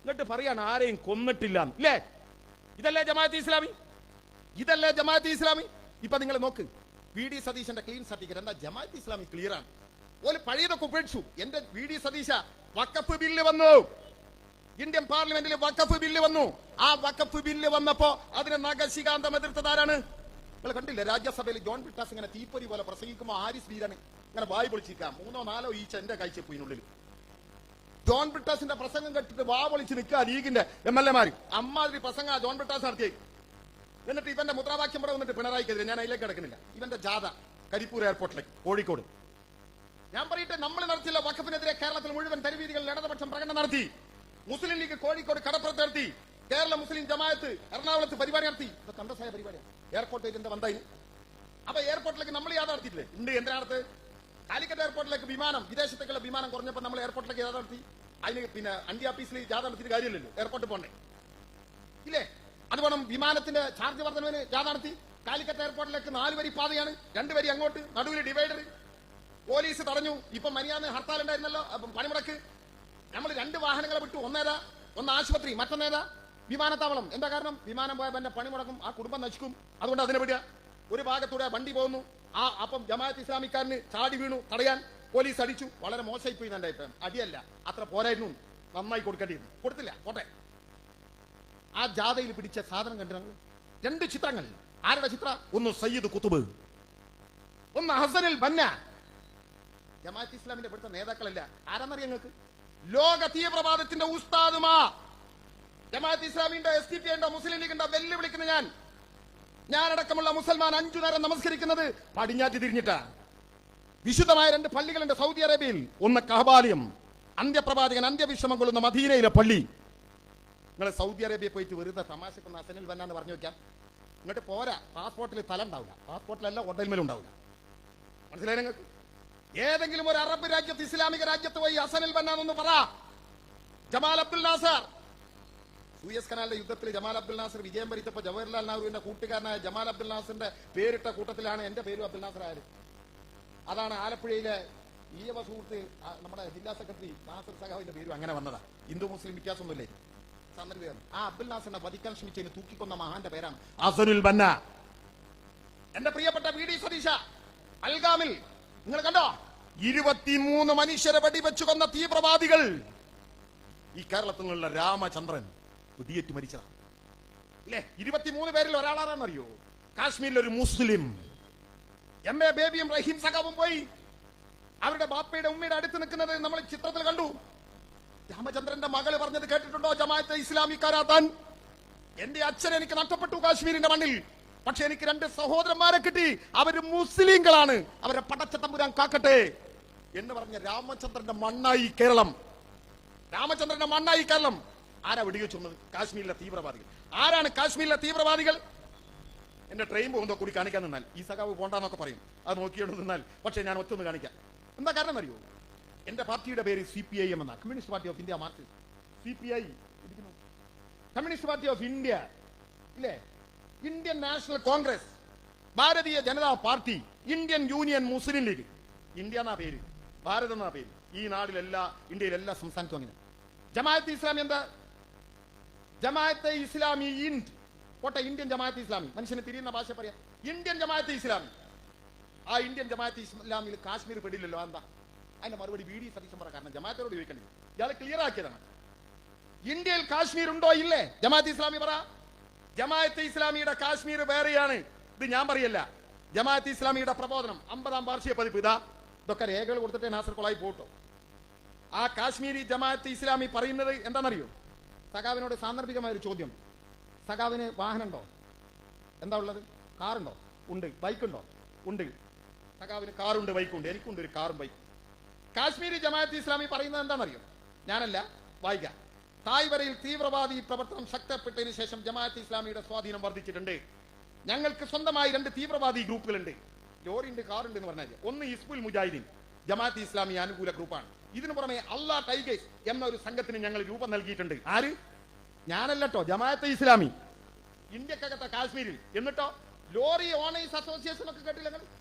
Speaker 2: എന്നിട്ട് പറയാണ് ആരെയും കൊന്നിട്ടില്ല അല്ലേ? ഇതല്ലേ ജമാഅത്ത് ഇസ്ലാമി? ഇതല്ലേ ജമാഅത്ത് ഇസ്ലാമി? ഇപ്പൊ നിങ്ങൾ നോക്ക്, വി ഡി സതീശന്റെ ക്ലീൻ സർട്ടിഫിക്കറ്റ് എന്താ? ജമാഅത്ത് ഇസ്ലാമി ക്ലിയർ ആണ്. ഒരു പഴയതൊക്കെ ഉപേക്ഷിച്ചു. എന്റെ വി ഡി സതീശ വഖഫ് ബില്ല് വന്നു. ഇന്ത്യൻ പാർലമെന്റിൽ വഖഫ് ബില്ല് വന്നു. ആ വഖഫ് ബില്ല് വന്നപ്പോ അതിനെ നഖശികാന്തം എതിർത്തതാരാണ്? നിങ്ങൾ കണ്ടില്ലേ? രാജ്യസഭയിൽ ജോൺ ബ്രിട്ടാസ് ഇങ്ങനെ തീപ്പൊരി പോലെ പ്രസംഗിക്കുമ്പോ ഹാരിസ് ബീരാണ് ഇങ്ങനെ വായി പൊളിച്ചിരിക്കാം. 3-4 ഈച്ച എന്റെ കാഴ്ചപ്പുള്ളിൽ. ജോൺ ബ്രിട്ടാസിന്റെ പ്രസംഗം കേട്ടിട്ട് വാ പൊളിച്ച് നിൽക്കുക ലീഗിന്റെ MLA-മാര്. അമ്മാതിരി പ്രസംഗ ജോൺ ബ്രിട്ടാസ് നടത്തിയത്. എന്നിട്ട് ഇവന്റെ മുദ്രാവാക്യം ഇവിടെ വന്നിട്ട് പിണറായിക്കെതിരെ. ഞാൻ അതിലേക്ക് കിടക്കുന്നില്ല. ഇവന്റെ ജാഥ കരിപ്പൂർ എയർപോർട്ടിലേക്ക്, കോഴിക്കോട്. ഞാൻ പറയട്ടെ, നമ്മൾ നടത്തില്ല വഖഫിനെതിരെ കേരളത്തിൽ മുഴുവൻ തെരുവീതികളിൽ ഇടതുപക്ഷം പ്രകടനം നടത്തി. മുസ്ലിം ലീഗ് കോഴിക്കോട് കടപ്പുറത്ത് നടത്തി. കേരള മുസ്ലിം ജമാഅത്ത് എറണാകുളത്ത് പരിപാടി നടത്തി. കണ്ടസായ പരിപാടിയാണ്. എയർപോർട്ടിലേക്ക് എന്താ വന്നായി? അപ്പൊ എയർപോർട്ടിലേക്ക് നമ്മൾ യാത്ര നടത്തിയിട്ടില്ലേ? ഉണ്ട്. എന്തിനകത്ത്? കാലിക്കറ്റ് എയർപോർട്ടിലേക്ക് വിമാനം, വിദേശത്തേക്കുള്ള വിമാനം കുറഞ്ഞപ്പോൾ നമ്മൾ എയർപോർട്ടിലേക്ക് യാത്ര നടത്തി. അതിന് പിന്നെ അന്ത്യ ഓഫീസിൽ യാത്ര നടത്തിയിട്ട് കാര്യമില്ലല്ലോ, എയർപോർട്ടിൽ പോണ്ടേ ഇല്ലേ? അത് വേണം. വിമാനത്തിന്റെ ചാർജ് വർദ്ധനവിന് യാത്ര നടത്തി. കാലിക്കറ്റ് എയർപോർട്ടിലേക്ക് 4 വരി പാതയാണ്, 2 വരി അങ്ങോട്ട്, നടുവിൽ ഡിവൈഡർ. പോലീസ് തടഞ്ഞു. ഇപ്പൊ മനിയാന്ന് ഹർത്താൽ ഉണ്ടായിരുന്നല്ലോ, പണിമുടക്ക്. നമ്മൾ 2 വാഹനങ്ങളെ വിട്ടു. ഒന്നേതാ? ഒന്ന് ആശുപത്രി, മറ്റൊന്നേതാ? വിമാനത്താവളം. എന്താ കാരണം? വിമാനം പോയാൽ പിന്നെ പണിമുടക്കും, ആ കുടുംബം നശിക്കും. അതുകൊണ്ട് അതിനെ വിടുക. ഒരു ഭാഗത്തൂടെ വണ്ടി പോകുന്നു. അപ്പം ജമാഅത്ത് ഇസ്ലാമിക്കാരന് ചാടി വീണു. തടയാൻ പോലീസ് അടിച്ചു. വളരെ മോശമായി പോയി എന്റെ അഭിപ്രായം. അടിയല്ല, അത്ര പോരായിരുന്നു. നന്നായി കൊടുക്കേണ്ടിയിരുന്നു. കൊടുത്തില്ല, പോട്ടെ. ആ ജാഥയിൽ പിടിച്ച സാധനം കണ്ടിരുന്നു. 2 ചിത്രങ്ങൾ. ആരുടെ ചിത്ര? ഒന്ന് സയ്യിദ് കുത്തുബ്, ഒന്ന് ഹസനുൽ ബന്ന. ജമാഅത്ത് ഇസ്ലാമിന്റെ ഇവിടുത്തെ നേതാക്കളല്ല. ആരാന്നറിയാം നിങ്ങൾക്ക്? ലോക തീവ്രവാദത്തിന്റെ ഉസ്താദുമാ. ജമാഅത്ത് ഇസ്ലാമിന്റെ, SDPI ന്റെ, മുസ്ലിം ലീഗിന്റെ വെല്ലുവിളിക്കുന്ന ഞാനടക്കമുള്ള മുസൽമാൻ 5 നേരം നമസ്കരിക്കുന്നത് പടിഞ്ഞാറ്റ് തിരിഞ്ഞിട്ടാ. വിശുദ്ധമായ 2 പള്ളികളുണ്ട് സൗദി അറേബ്യയിൽ. ഒന്ന് കഅബാലയം, അന്ത്യപ്രവാചകൻ അന്ത്യവിശ്രമം കൊള്ളുന്ന മദീനയിലെ പള്ളി. നിങ്ങൾ സൗദി അറേബ്യയിൽ പോയിട്ട് വെറുതെ തമാശക്കൊന്ന് ഹസനുൽ ബന്ന എന്ന് പറഞ്ഞു വെക്കാം. ഇങ്ങോട്ട് പോരാ. പാസ്പോർട്ടിൽ തല ഉണ്ടാവില്ല. പാസ്പോർട്ടിലല്ല, ഒട്ടൽമേലും ഉണ്ടാവില്ല. മനസ്സിലായി നിങ്ങൾക്ക്? ഏതെങ്കിലും ഒരു അറബ് രാജ്യത്ത്, ഇസ്ലാമിക രാജ്യത്ത് പോയി ഹസനുൽ ബന്ന എന്ന് പറ.
Speaker 1: ജമാൽ അബ്ദുൽ നാസർ, സൂയസ് കനാലിന്റെ യുദ്ധത്തിൽ ജമാൽ അബ്ദുൽ നാസർ വിജയം വരിച്ചപ്പോ ജവഹർലാൽ നെഹ്റുവിന്റെ കൂട്ടുകാരനായ ജമാൽ അബ്ദുൽ നാസറിന്റെ പേരിട്ട കൂട്ടത്തിലാണ് എന്റെ പേരും അബ്ദുൽ നാസർ ആയത്. അതാണ് ആലപ്പുഴയിലെ ഈയവ സുഹൃത്ത് നമ്മുടെ ജില്ലാ സെക്രട്ടറി നാസർ സഖാവിന്റെ പേരും അങ്ങനെ വന്നതാ. ഹിന്ദു മുസ്ലിം വ്യത്യാസമൊന്നുമില്ലേ. ആ അബ്ദുൽ നാസറിനെ വധിക്കാൻ ശ്രമിച്ചതിന് തൂക്കിക്കൊന്ന മഹാന്റെ പേരാണ് അസനുൽ ബന്ന. എന്റെ പ്രിയപ്പെട്ട വി ഡി സതീശ, അൽഗാമിൽ നിങ്ങൾ കണ്ടോ 23 മനുഷ്യരെ വെടിവെച്ചു കൊന്ന തീവ്രവാദികൾ. ഈ കേരളത്തിൽ നിന്നുള്ള രാമചന്ദ്രൻ വെടിയേറ്റ് മരിച്ചതാണ് അല്ലേ? 23 പേരിൽ ഒരാളാണെന്നറിയോ? കാശ്മീരിൽ ഒരു മുസ്ലിം MA ബേബിയും റഹീം സഖാവും പോയി അവരുടെ ബാപ്പയുടെ ഉമ്മയുടെ അടുത്ത് നിൽക്കുന്നത് നമ്മൾ ചിത്രത്തിൽ കണ്ടു. രാമചന്ദ്രന്റെ മകള് പറഞ്ഞത് കേട്ടിട്ടുണ്ടോ? ജമാഅത്തെ ഇസ്ലാമിക്കാരാത്താൻ എന്റെ അച്ഛൻ എനിക്ക് നഷ്ടപ്പെട്ടു കാശ്മീരിന്റെ മണ്ണിൽ, പക്ഷെ എനിക്ക് 2 സഹോദരന്മാരെ കിട്ടി, അവര് മുസ്ലിങ്ങളാണ്, അവരെ പടച്ച തമ്പുരാൻ കാക്കട്ടെ എന്ന് പറഞ്ഞ രാമചന്ദ്രന്റെ മണ്ണായി കേരളം. രാമചന്ദ്രന്റെ മണ്ണായി കേരളം. ആരാ വെടിവെച്ചുന്നത്? കാശ്മീരിലെ തീവ്രവാദികൾ. ആരാണ് കാശ്മീരിലെ തീവ്രവാദികൾ? എന്റെ ട്രെയിൻ പോകുമ്പോ കൂടി കാണിക്കാൻ നിന്നാൽ ഈ സഖാവ് പോണ്ടെന്നൊക്കെ പറയും, അത് നോക്കിയോണ്ട് നിന്നാൽ. പക്ഷെ ഞാൻ ഒറ്റൊന്ന് കാണിക്കാം. എന്താ കാരണം അറിയോ? എന്റെ പാർട്ടിയുടെ പേര് CPIM എന്ന, communist party of India Marxist. CPI communist party of India ഇല്ലേ? Indian national Congress, Bharatiya Janata party, Indian union മുസ്ലിം ലീഗ്. ഇന്ത്യ എന്നാ പേര്, ഭാരത് എന്നാ പേര്. ഈ നാട്ടിലെല്ലാ ഇന്ത്യയിലെല്ലാ സംസ്ഥാനത്തും അങ്ങനെ. ജമാഅത്തെ ഇസ്ലാമി എന്താ? ജമാഅത്തെ ഇസ്ലാമി ഇൻഡ് പോട്ടെ, ഇന്ത്യൻ ജമാഅത്തെ ഇസ്ലാമി, മനുഷ്യന് തിരിയുന്ന ഭാഷ പറയാം. ഇന്ത്യൻ ജമാഅത്തെ ഇസ്ലാമി. ആ ഇന്ത്യൻ ജമാഅത്തെ ഇസ്ലാമിൽ കാശ്മീർ പെടില്ലല്ലോ. എന്താ അതിന്റെ മറുപടി? വി ഡി സതീശൻ പറ. കാരണം ജമാഅത്തോട് ചോദിക്കേണ്ടി ഇയാൾ ക്ലിയർ ആക്കിയതാണ്. ഇന്ത്യയിൽ കാശ്മീർ ഉണ്ടോ ഇല്ലേ? ജമാഅത്തെ ഇസ്ലാമി പറ. ജമാഅത്തെ ഇസ്ലാമിയുടെ കാശ്മീർ വേറെയാണ്. ഇത് ഞാൻ പറയല്ല, ജമാഅത്തെ ഇസ്ലാമിയുടെ പ്രബോധനം 50ാം വാർഷിക പതിപ്പ്. ഇതൊക്കെ രേഖകൾ കൊടുത്തിട്ട് നാസർ കൊളായി പോട്ടോ. ആ കാശ്മീരി ജമാഅത്തെ ഇസ്ലാമി പറയുന്നത് എന്താണെന്നറിയോ? സഖാവിനോട് സാന്ദർഭികമായ ഒരു ചോദ്യം. സഖാവിന് വാഹനമുണ്ടോ? എന്താ ഉള്ളത്? കാറുണ്ടോ? ഉണ്ട്. ബൈക്കുണ്ടോ? ഉണ്ട്. സഖാവിന് കാറുണ്ട്, ബൈക്കുണ്ട്. എനിക്കുണ്ട് ഒരു കാറും ബൈക്കും. കാശ്മീരി ജമാഅത്തെ ഇസ്ലാമി പറയുന്നത് എന്താണെന്നറിയോ? ഞാനല്ല, വായിക്കാം. തായ്വരയിൽ തീവ്രവാദി പ്രവർത്തനം ശക്തപ്പെട്ടതിന് ശേഷം ജമാഅത്തെ ഇസ്ലാമിയുടെ സ്വാധീനം വർദ്ധിച്ചിട്ടുണ്ട്. ഞങ്ങൾക്ക് സ്വന്തമായി 2 തീവ്രവാദി ഗ്രൂപ്പുകളുണ്ട്. ലോറിയുണ്ട്, കാറുണ്ട് എന്ന് പറഞ്ഞാൽ. ഒന്ന് ഹിസ്ബുൽ മുജാഹിദീൻ, ജമാഅത്തെ ഇസ്ലാമി അനുകൂല ഗ്രൂപ്പാണ്. ഇതിനു പുറമെ അള്ളാ ടൈഗേഴ്സ് എന്ന ഒരു സംഘത്തിന് ഞങ്ങൾ രൂപം നൽകിയിട്ടുണ്ട്. ആര്? ഞാനല്ലോ, ജമാഅത്തെ ഇസ്ലാമി. ഇന്ത്യക്കകത്തെ കാശ്മീരിൽ. എന്നിട്ടോ ലോറി ഓണേഴ്സ് അസോസിയേഷൻ ഒക്കെ കേട്ടില്ല?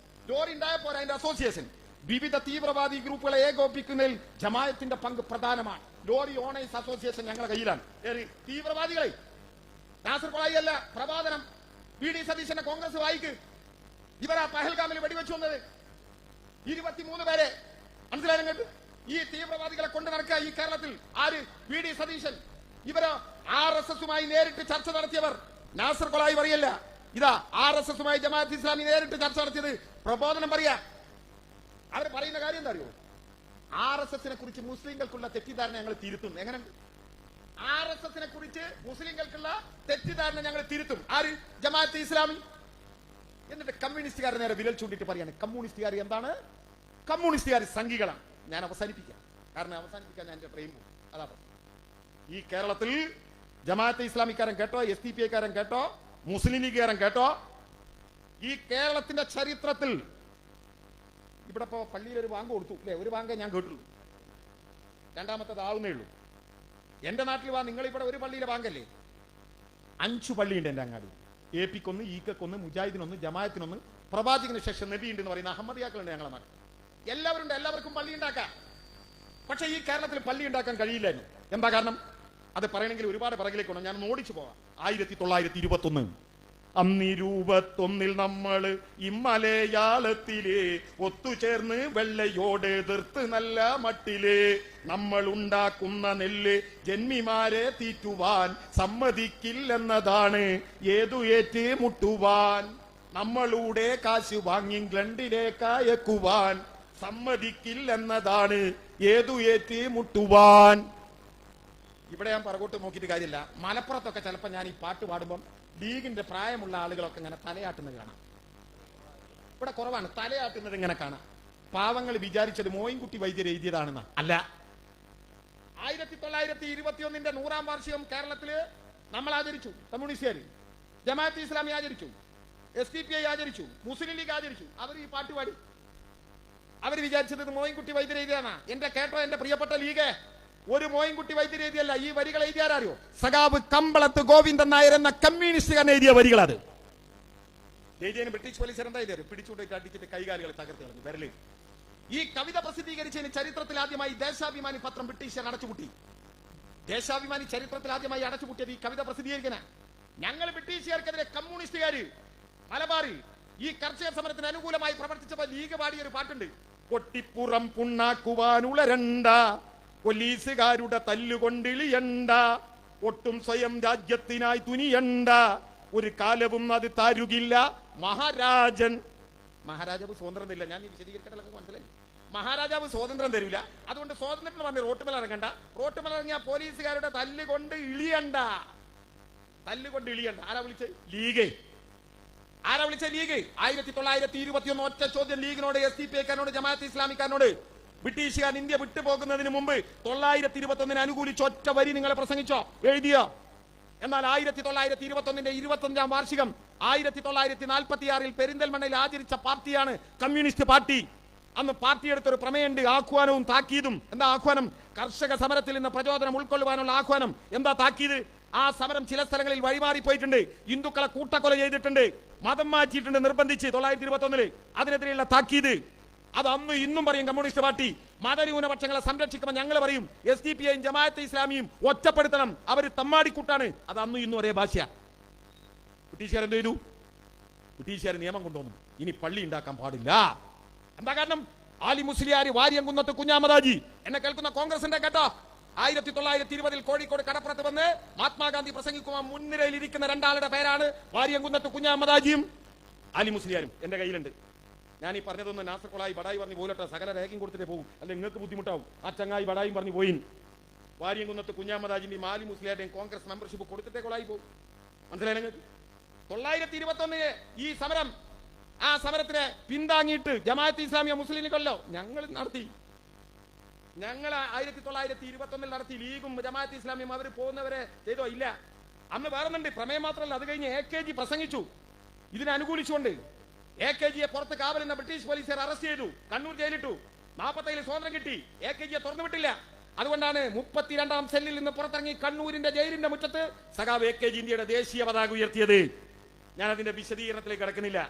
Speaker 1: ലോറി ഉണ്ടായപ്പോൾ അതിന്റെ അസോസിയേഷൻ. വിവിധ തീവ്രവാദി ഗ്രൂപ്പുകളെ ഏകോപിപ്പിക്കുന്നതിൽ ജമാഅത്തിന്റെ പങ്ക് പ്രധാനമാണ്. ലോറി ഓണേഴ്സ് അസോസിയേഷൻ ഞങ്ങളുടെ കയ്യിലാണ്. തീവ്രവാദികളെ നാസർ കൊളായി അല്ല, പ്രബോധനം വി ഡി സതീശന്റെ കോൺഗ്രസ് വായിക്ക്. ഇവരാ പഹൽഗാമിൽ വെടിവെച്ചു വന്നത് 23 പേരെ. മനസ്സിലായാലും കേട്ടു. ഈ തീവ്രവാദികളെ കൊണ്ട് നടക്കുക ഈ കേരളത്തിൽ ആര്? V D Satheesan. ഇവര് RSSുമായി നേരിട്ട് ചർച്ച നടത്തിയവർ. നാസർ കൊളായി പറയല്ല. ഇതാ RSSുമായി ജമാഅത്ത് ഇസ്ലാമി നേരിട്ട് ചർച്ച നടത്തിയത്. പ്രബോധനം പറയാ. അവർ പറയുന്ന കാര്യം എന്താ അറിയോ? RSSനെ കുറിച്ച് മുസ്ലിങ്ങൾക്കുള്ള തെറ്റിദ്ധാരണ ഞങ്ങൾ തിരുത്തും. എങ്ങനെ? RSSനെ കുറിച്ച് മുസ്ലിങ്ങൾക്കുള്ള തെറ്റിദ്ധാരണ ഞങ്ങൾ തിരുത്തും. ആര്? ജമാഅത്തെ ഇസ്ലാമി. എന്നിട്ട് കമ്മ്യൂണിസ്റ്റുകാർ നേരെ വിരൽ ചൂണ്ടിട്ട് പറയാണ് കമ്മ്യൂണിസ്റ്റുകാർ എന്താണ്? കമ്മ്യൂണിസ്റ്റുകാർ സംഘികളാണ്. ഞാൻ അവസാനിപ്പിക്കാം, കാരണം അവസാനിപ്പിക്കാൻ ഞാൻ എന്റെ ട്രെയിൻ പോകും. അതാ ഈ കേരളത്തിൽ ജമാഅത്തെ ഇസ്ലാമിക്കാരൻ കേട്ടോ, SDPIക്കാരൻ കേട്ടോ, മുസ്ലിം ലീഗുകാരൻ കേട്ടോ, ഈ കേരളത്തിന്റെ ചരിത്രത്തിൽ ഇവിടെ ഇപ്പോ പള്ളിയിൽ ഒരു ബാങ്ക് കൊടുത്തു അല്ലെ? ഒരു ബാങ്കേ ഞാൻ കേട്ടുള്ളൂ, രണ്ടാമത്തത് ആവുന്നേ ഉള്ളൂ. എന്റെ നാട്ടിൽ വാ, നിങ്ങൾ ഇവിടെ ഒരു പള്ളിയിലെ ബാങ്കല്ലേ? 5 പള്ളിയുണ്ട് എന്റെ അങ്ങാടി. APക്കൊന്ന്, ഈക്കൊന്ന്, മുജാഹിദിനൊന്ന്, ജമാഅത്തിനൊന്ന്, പ്രവാചകന് ശേഷം നബി ഉണ്ട് എന്ന് പറയുന്ന അഹമ്മദിയാക്കളുണ്ട് ഞങ്ങളെ നാട്ടിൽ. എല്ലാവരുണ്ട്, എല്ലാവർക്കും പള്ളി ഉണ്ടാക്കാം. പക്ഷെ ഈ കേരളത്തിൽ പള്ളി ഉണ്ടാക്കാൻ കഴിയില്ലായിരുന്നു. എന്താ കാരണം? അത് പറയണമെങ്കിൽ ഒരുപാട് പിറകിലേക്ക് വേണം. ഞാൻ ഓടിച്ചു പോവാം. 1921 അന്ന് നമ്മൾ ഇമ്മലയാളത്തിലെ ഒത്തുചേർന്ന് വെള്ളയോട് എതിർത്ത് നല്ല മട്ടിലെ നമ്മൾ ഉണ്ടാക്കുന്ന നെല്ല് ജന്മിമാരെ തീറ്റുവാൻ സമ്മതിക്കില്ലെന്നതാണ് ഏതു ഏറ്റ് മുട്ടുവാൻ. നമ്മളുടെ കാശ് വാങ്ങി ഇംഗ്ലണ്ടിലേക്ക് അയക്കുവാൻ സമ്മതിക്കില്ലെന്നതാണ് ഏതു ഏറ്റ് മുട്ടുവാൻ. ഇവിടെ ഞാൻ പുറകോട്ട് നോക്കിയിട്ട് കാര്യമില്ല. മലപ്പുറത്തൊക്കെ ചിലപ്പോൾ ഞാൻ ഈ പാട്ട് പാടുമ്പം ലീഗിന്റെ പ്രായമുള്ള ആളുകളൊക്കെ ഇങ്ങനെ തലയാട്ടുന്നത് കാണാം. ഇവിടെ കുറവാണ് തലയാട്ടുന്നത്, ഇങ്ങനെ കാണാം. പാവങ്ങൾ വിചാരിച്ചത് മോയിൻകുട്ടി വൈദ്യർ എഴുതിയതാണെന്ന അല്ല. 1921 100ാം വാർഷികം കേരളത്തില് നമ്മൾ ആചരിച്ചു. കമ്മ്യൂണിസ്റ്റുകാർ, ജമാഅത്തെ ഇസ്ലാമി ആചരിച്ചു, SDPI ആചരിച്ചു, മുസ്ലിം ലീഗ് ആചരിച്ചു. അവർ ഈ പാട്ട് പാടി. അവർ വിചാരിച്ചത് മോയിൻകുട്ടി വൈദ്യർ എഴുതിയതാണ്. എന്റെ കേട്ടോ, എന്റെ പ്രിയപ്പെട്ട ലീഗ്,
Speaker 2: ഒരു മോയിൻകുട്ടി വൈദ്യർ എഴുതിയല്ല. ഈ വരികൾ എഴുതിയാരോ? സഖാവ് കമ്പളത്ത് ഗോവിന്ദൻ നായർ എന്ന കമ്മ്യൂണിസ്റ്റുകാരൻ എഴുതിയ വരികൾ. അത് എഴുതിയതിന് ബ്രിട്ടീഷ് പോലീസുകാർ എന്താ എഴുതിയത്? പിടിച്ചുകൊണ്ട് അടിച്ചിട്ട് കൈകാലുകൾ തകർത്ത് കളഞ്ഞു വിരല്. ഈ കവിത പ്രസിദ്ധീകരിച്ചതിന് ചരിത്രത്തിൽ ആദ്യമായി ദേശാഭിമാനി പത്രം ബ്രിട്ടീഷുകാർ അടച്ചുപൂട്ടി. ദേശാഭിമാനി ചരിത്രത്തിൽ ആദ്യമായി അടച്ചുപൂട്ടിയത് ഈ കവിത പ്രസിദ്ധീകരിക്കാനാ. ഞങ്ങൾ ബ്രിട്ടീഷുകാർക്കെതിരെ കമ്മ്യൂണിസ്റ്റുകാര് മലബാറിൽ ഈ കർഷക സമരത്തിന് അനുകൂലമായി പ്രവർത്തിച്ചപ്പോൾ ലീഗ് പാടിയ ഒരു പാട്ടുണ്ട്. പൊട്ടിപ്പുറം പുണ്ണാക്കുവാനുളരണ്ട, പോലീസുകാരുടെ തല്ലുകൊണ്ടിളിയണ്ട, ഒട്ടും സ്വയം രാജ്യത്തിനായി തുനിയണ്ട, ഒരു കാലവും അത് താരുകില്ല മഹാരാജൻ. മഹാരാജാവ് സ്വാതന്ത്ര്യം തരില്ല. ഞാൻ ഈ വിശദീകരിക്കട്ടൊക്കെ മനസ്സിലായി. മഹാരാജാവ് സ്വാതന്ത്ര്യം തരില്ല. അതുകൊണ്ട് സ്വാതന്ത്ര്യം പറഞ്ഞ് റോട്ടുമേൽ ഇറങ്ങണ്ട. റോട്ടുമേൽ ഇറങ്ങിയ പോലീസുകാരുടെ തല്ലുകൊണ്ട് ഇളിയണ്ട. തല്ലുകൊണ്ട് ഇളിയണ്ട. ആരാ വിളിച്ചത്? ലീഗ്. ആരാ വിളിച്ച? ലീഗ്. 1921 ഒറ്റ ചോദ്യം ലീഗിനോട്, SDPക്കാരനോട്, ജമാഅത്ത് ഇസ്ലാമിക്കാരനോട്. ബ്രിട്ടീഷുകാർ ഇന്ത്യ വിട്ടുപോകുന്നതിന് മുമ്പ് 921 അനുകൂലിച്ച് ഒറ്റ വരി നിങ്ങൾ പ്രസംഗിച്ചോ, എഴുതിയോ? എന്നാൽ 1921 25ാം വാർഷികം 1946 പെരിന്തൽമണ്ണയിൽ ആചരിച്ച പാർട്ടിയാണ് കമ്മ്യൂണിസ്റ്റ് പാർട്ടി. അന്ന് പാർട്ടി എടുത്തൊരു പ്രമേയുണ്ട്, ആഹ്വാനവും താക്കീതും. എന്താ ആഹ്വാനം? കർഷക സമരത്തിൽ നിന്ന് പ്രചോദനം ഉൾക്കൊള്ളുവാനുള്ള ആഹ്വാനം. എന്താ താക്കീത്? ആ സമരം ചില സ്ഥലങ്ങളിൽ വഴിമാറിപ്പോയിട്ടുണ്ട്, ഹിന്ദുക്കളെ കൂട്ടക്കൊല ചെയ്തിട്ടുണ്ട്, മതം മാറ്റിയിട്ടുണ്ട് നിർബന്ധിച്ച് 921. അതിനെതിരെയുള്ള താക്കീത്. അത് അന്ന് ഇന്നും പറയും കമ്മ്യൂണിസ്റ്റ് പാർട്ടി. മതന്യൂനപക്ഷങ്ങളെ സംരക്ഷിക്കുമ്പോൾ ഞങ്ങൾ പറയും SDPയും ജമാഅത്തെ ഇസ്ലാമിയും ഒറ്റപ്പെടുത്തണം, അവർ തമ്മാടിക്കൂട്ടാണ്. അത് അന്നും ഇന്നും ഒരേ ഭാഷയാ. ബ്രിട്ടീഷുകാർ എന്ത് ചെയ്തു? ബ്രിട്ടീഷുകാർ നിയമം കൊണ്ടുവന്നു, ഇനി പള്ളി ഉണ്ടാക്കാൻ പാടില്ല. എന്താ കാരണം? ആലി മുസ്ലിയാർ, വാര്യംകുന്നത്ത് കുഞ്ഞാമദാജി, എന്നെ കേൾക്കുന്ന കോൺഗ്രസിന്റെ കേട്ടോ, 1920 കോഴിക്കോട് കടപ്പുറത്ത് വന്ന് മഹാത്മാഗാന്ധി പ്രസംഗിക്കുവാൻ മുൻനിരയിൽ ഇരിക്കുന്ന രണ്ടാളുടെ പേരാണ് വാര്യംകുന്നത്ത് കുഞ്ഞാമദാജിയും ആലി മുസ്ലിയാരും. എന്റെ കയ്യിലുണ്ട്. ഞാൻ ഈ പറഞ്ഞതൊന്ന് നാസർ കൊളായി ബടായി പറഞ്ഞു പോലട്ടെ, സകല രേഖയും കൊടുത്തിട്ടേ പോകും, അല്ലെ നിങ്ങൾക്ക് ബുദ്ധിമുട്ടാവും. ആ ചങ്ങായി ബടായും പറഞ്ഞു പോയി. വാര്യംകുന്നത്ത് കുഞ്ഞാമദാജിന്റെയും ആലി മുസ്ലിയാരുടെയും കോൺഗ്രസ് മെമ്പർഷിപ്പ് കൊടുത്തിട്ടേ കൊളായി പോകും. മനസ്സിലായി നിങ്ങൾക്ക്? 921 ഈ സമരം, ആ സമരത്തിനെ പിന്താങ്ങിയിട്ട് ജമാഅത്ത് ഇസ്ലാമിയ മുസ്ലിം ലീഗല്ലോ ഞങ്ങൾ നടത്തി. ഞങ്ങൾ 1921 നടത്തി. ലീഗും ജമാഅത്ത് ഇസ്ലാമിയും അവർ പോകുന്നവരെ ചെയ്തോ? ഇല്ല. അന്ന് വേറൊന്നുണ്ട്, പ്രമേയം മാത്രമല്ല. അത് കഴിഞ്ഞ് AKG പ്രസംഗിച്ചു ഇതിനെ അനുകൂലിച്ചുകൊണ്ട്. AKGയെ പുറത്ത് കാവലിന്ന ബ്രിട്ടീഷ് പോലീസുകാർ അറസ്റ്റ് ചെയ്തു, കണ്ണൂർ ജയിലിട്ടു. 47 സ്വാതന്ത്ര്യം കിട്ടി, AKGയെ തുറന്നു വിട്ടില്ല. അതുകൊണ്ടാണ് 32ാം സെല്ലിൽ നിന്ന് പുറത്തിറങ്ങി കണ്ണൂരിന്റെ ജയിലിന്റെ മുറ്റത്ത് സഖാവ് AKG ഇന്ത്യയുടെ ദേശീയ പതാക ഉയർത്തിയത്. ഞാൻ അതിന്റെ വിശദീകരണത്തിലേക്ക് കിടക്കുന്നില്ല.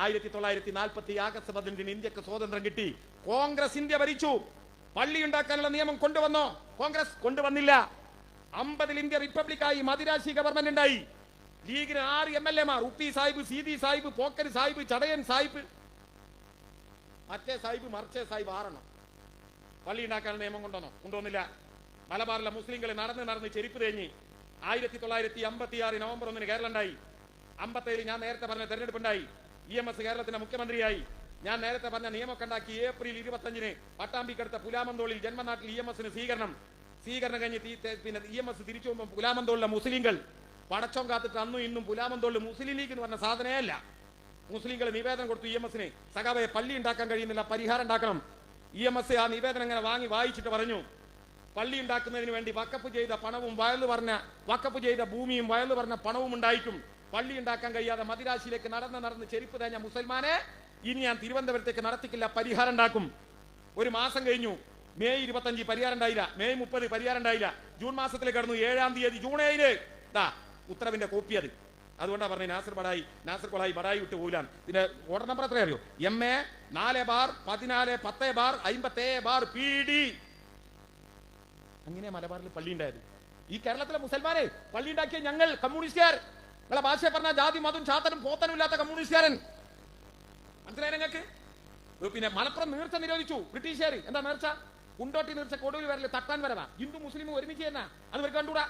Speaker 2: 1940 ആഗസ്റ്റ് 15 ഇന്ത്യക്ക് സ്വാതന്ത്ര്യം കിട്ടി. കോൺഗ്രസ് ഇന്ത്യ ഭരിച്ചു. പള്ളി ഉണ്ടാക്കാനുള്ള നിയമം കൊണ്ടുവന്നോ? കോൺഗ്രസ് കൊണ്ടുവന്നില്ല. 50 ഇന്ത്യ റിപ്പബ്ലിക്കായി, മദിരാശി ഗവൺമെന്റ് ഉണ്ടായി. ലീഗിന് 6 MLA മാർ, ഉപ്പി സാഹിബ്, സീതി സാഹിബ്, പോക്കരി സാഹിബ്, ചടയൻ സാഹിബ്, മറ്റേ സാഹിബ്, മർച്ചേ സാഹിബ് 6 പള്ളി ഉണ്ടാക്കാനുള്ള നിയമം കൊണ്ടുവന്നില്ല. മലബാറിലെ മുസ്ലിങ്ങൾ നടന്ന് ചെരുപ്പ് തേഞ്ഞ് 1956 നവംബർ 1 കേരളം ഉണ്ടായി. 57 ഞാൻ നേരത്തെ പറഞ്ഞ തെരഞ്ഞെടുപ്പുണ്ടായി. EMS കേരളത്തിന്റെ മുഖ്യമന്ത്രിയായി. ഞാൻ നേരത്തെ പറഞ്ഞ നിയമമൊക്കെ ഉണ്ടാക്കി. ഏപ്രിൽ 25 പട്ടാമ്പിക്കടുത്ത പുലാമന്തോളിൽ ജന്മനാട്ടിൽ EMSന് സ്വീകരണം കഴിഞ്ഞ് പിന്നെ EMS തിരിച്ചു പോകുമ്പോൾ പുലാമന്തോളിലെ മുസ്ലിങ്ങൾ പടച്ചോം കാത്തിട്ട് അന്നും ഇന്നും പുലാമന്തോളിൽ മുസ്ലിം ലീഗ് എന്ന് പറഞ്ഞ സാധനമേ അല്ല. മുസ്ലിങ്ങൾ നിവേദനം കൊടുത്തു EMSന്, സഖാവെ പള്ളി ഉണ്ടാക്കാൻ കഴിയുന്നില്ല, പരിഹാരം ഉണ്ടാക്കണം. EMS ആ നിവേദനം ഇങ്ങനെ വാങ്ങി വായിച്ചിട്ട് പറഞ്ഞു, പള്ളി ഉണ്ടാക്കുന്നതിന് വേണ്ടി വക്കഫ് ചെയ്ത പണവും വക്കഫ് ചെയ്ത ഭൂമിയും വയലു പറഞ്ഞ പണവും ഉണ്ടായിട്ടും പള്ളി ഉണ്ടാക്കാൻ കഴിയാതെ മദിരാശിയിലേക്ക് നടന്ന് ചെരുപ്പ് തേഞ്ഞ മുസൽമാനെ ഇനി ഞാൻ തിരുവനന്തപുരത്തേക്ക് നടത്തിക്കില്ല, പരിഹാരം ഉണ്ടാക്കും. ഒരു മാസം കഴിഞ്ഞു. മെയ് 25 പരിഹാരം ഉണ്ടായില്ല. മെയ് 30 പരിഹാരം ഉണ്ടായില്ല. ജൂൺ മാസത്തിലേക്ക് കടന്നു. 7-ാം തീയതി ജൂൺ 7 ഉത്തരവിന്റെ കോപ്പി അത്. അതുകൊണ്ടാണ് പറഞ്ഞത് നാസർ കൊളായി ബടായി വിട്ട് പോലാൻ. ഇതിന്റെ ഓർഡർ നമ്പർ എത്ര അറിയോ? MA 4/14/10/57/PD. അങ്ങനെ മലബാറിൽ പള്ളി ഉണ്ടായത്. ഈ കേരളത്തിലെ മുസൽമാനെ പള്ളി ഉണ്ടാക്കിയ ഞങ്ങൾ കമ്മ്യൂണിസ്റ്റുകാർ. നിങ്ങളെ ഭാഷ പറഞ്ഞ ജാതി മതം ചാത്തനും പോത്തനും ഇല്ലാത്ത കമ്മ്യൂണിസ്റ്റുകാരൻ. മനസ്സിലായി നിങ്ങൾക്ക്? പിന്നെ മലപ്പുറം നേർച്ച നിരോധിച്ചു ബ്രിട്ടീഷുകാർ. എന്താ നേർച്ച? കുണ്ടോട്ടി നേർച്ച കൊടുവിൽ വരല് തട്ടാൻ വരവാ. ഹിന്ദു മുസ്ലിമും ഒരുമിച്ച് തന്നെ, അത് ഇവർക്ക് കണ്ടൂടാ.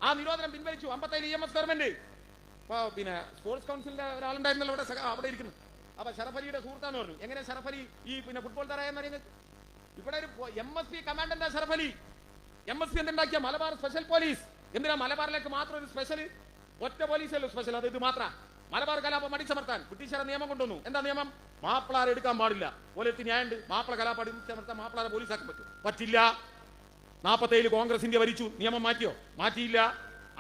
Speaker 2: ആ നിരോധനം പിൻവലിച്ചു 57 EMS ഗവൺമെന്റ്. പിന്നെ സ്പോർട്സ് കൗൺസിലിന്റെ ഒരാളുണ്ടായിരുന്നല്ലോ അവിടെ ഇരിക്കുന്നു. അപ്പൊ ഷറഫ് അലിയുടെ സുഹൃത്താന്ന് പറഞ്ഞു. എങ്ങനെ ഷറഫ് അലി ഈ പിന്നെ ഫുട്ബോൾ താരയെന്ന് പറയുന്നത്? ഇവിടെ ഒരു MSP കമാൻഡന്റാ ഷറഫ് അലി. MSP എന്തുണ്ടാക്കിയ? Malabar special police. എന്തിനാ മലബാറിലേക്ക് മാത്രം ഒരു സ്പെഷ്യൽ? ഒറ്റ പോലീസല്ലോ സ്പെഷ്യൽ, അത് ഇത് മാത്രം. മലബാർ കലാപം അടിച്ചമർത്താൻ ബ്രിട്ടീഷുകാരെ നിയമം കൊണ്ടുവന്നു. എന്താ നിയമം? മാപ്പിളാരെ എടുക്കാൻ പാടില്ല. പോലീസ് ന്യായമുണ്ട്. മാപ്പിള കലാപം അടിച്ചമർത്താൻ മാപ്പിളാരെ പോലീസാക്കാൻ പറ്റില്ല. 47 കോൺഗ്രസ് ഇന്ത്യ ഭരിച്ചു. നിയമം മാറ്റിയോ? മാറ്റിയില്ല.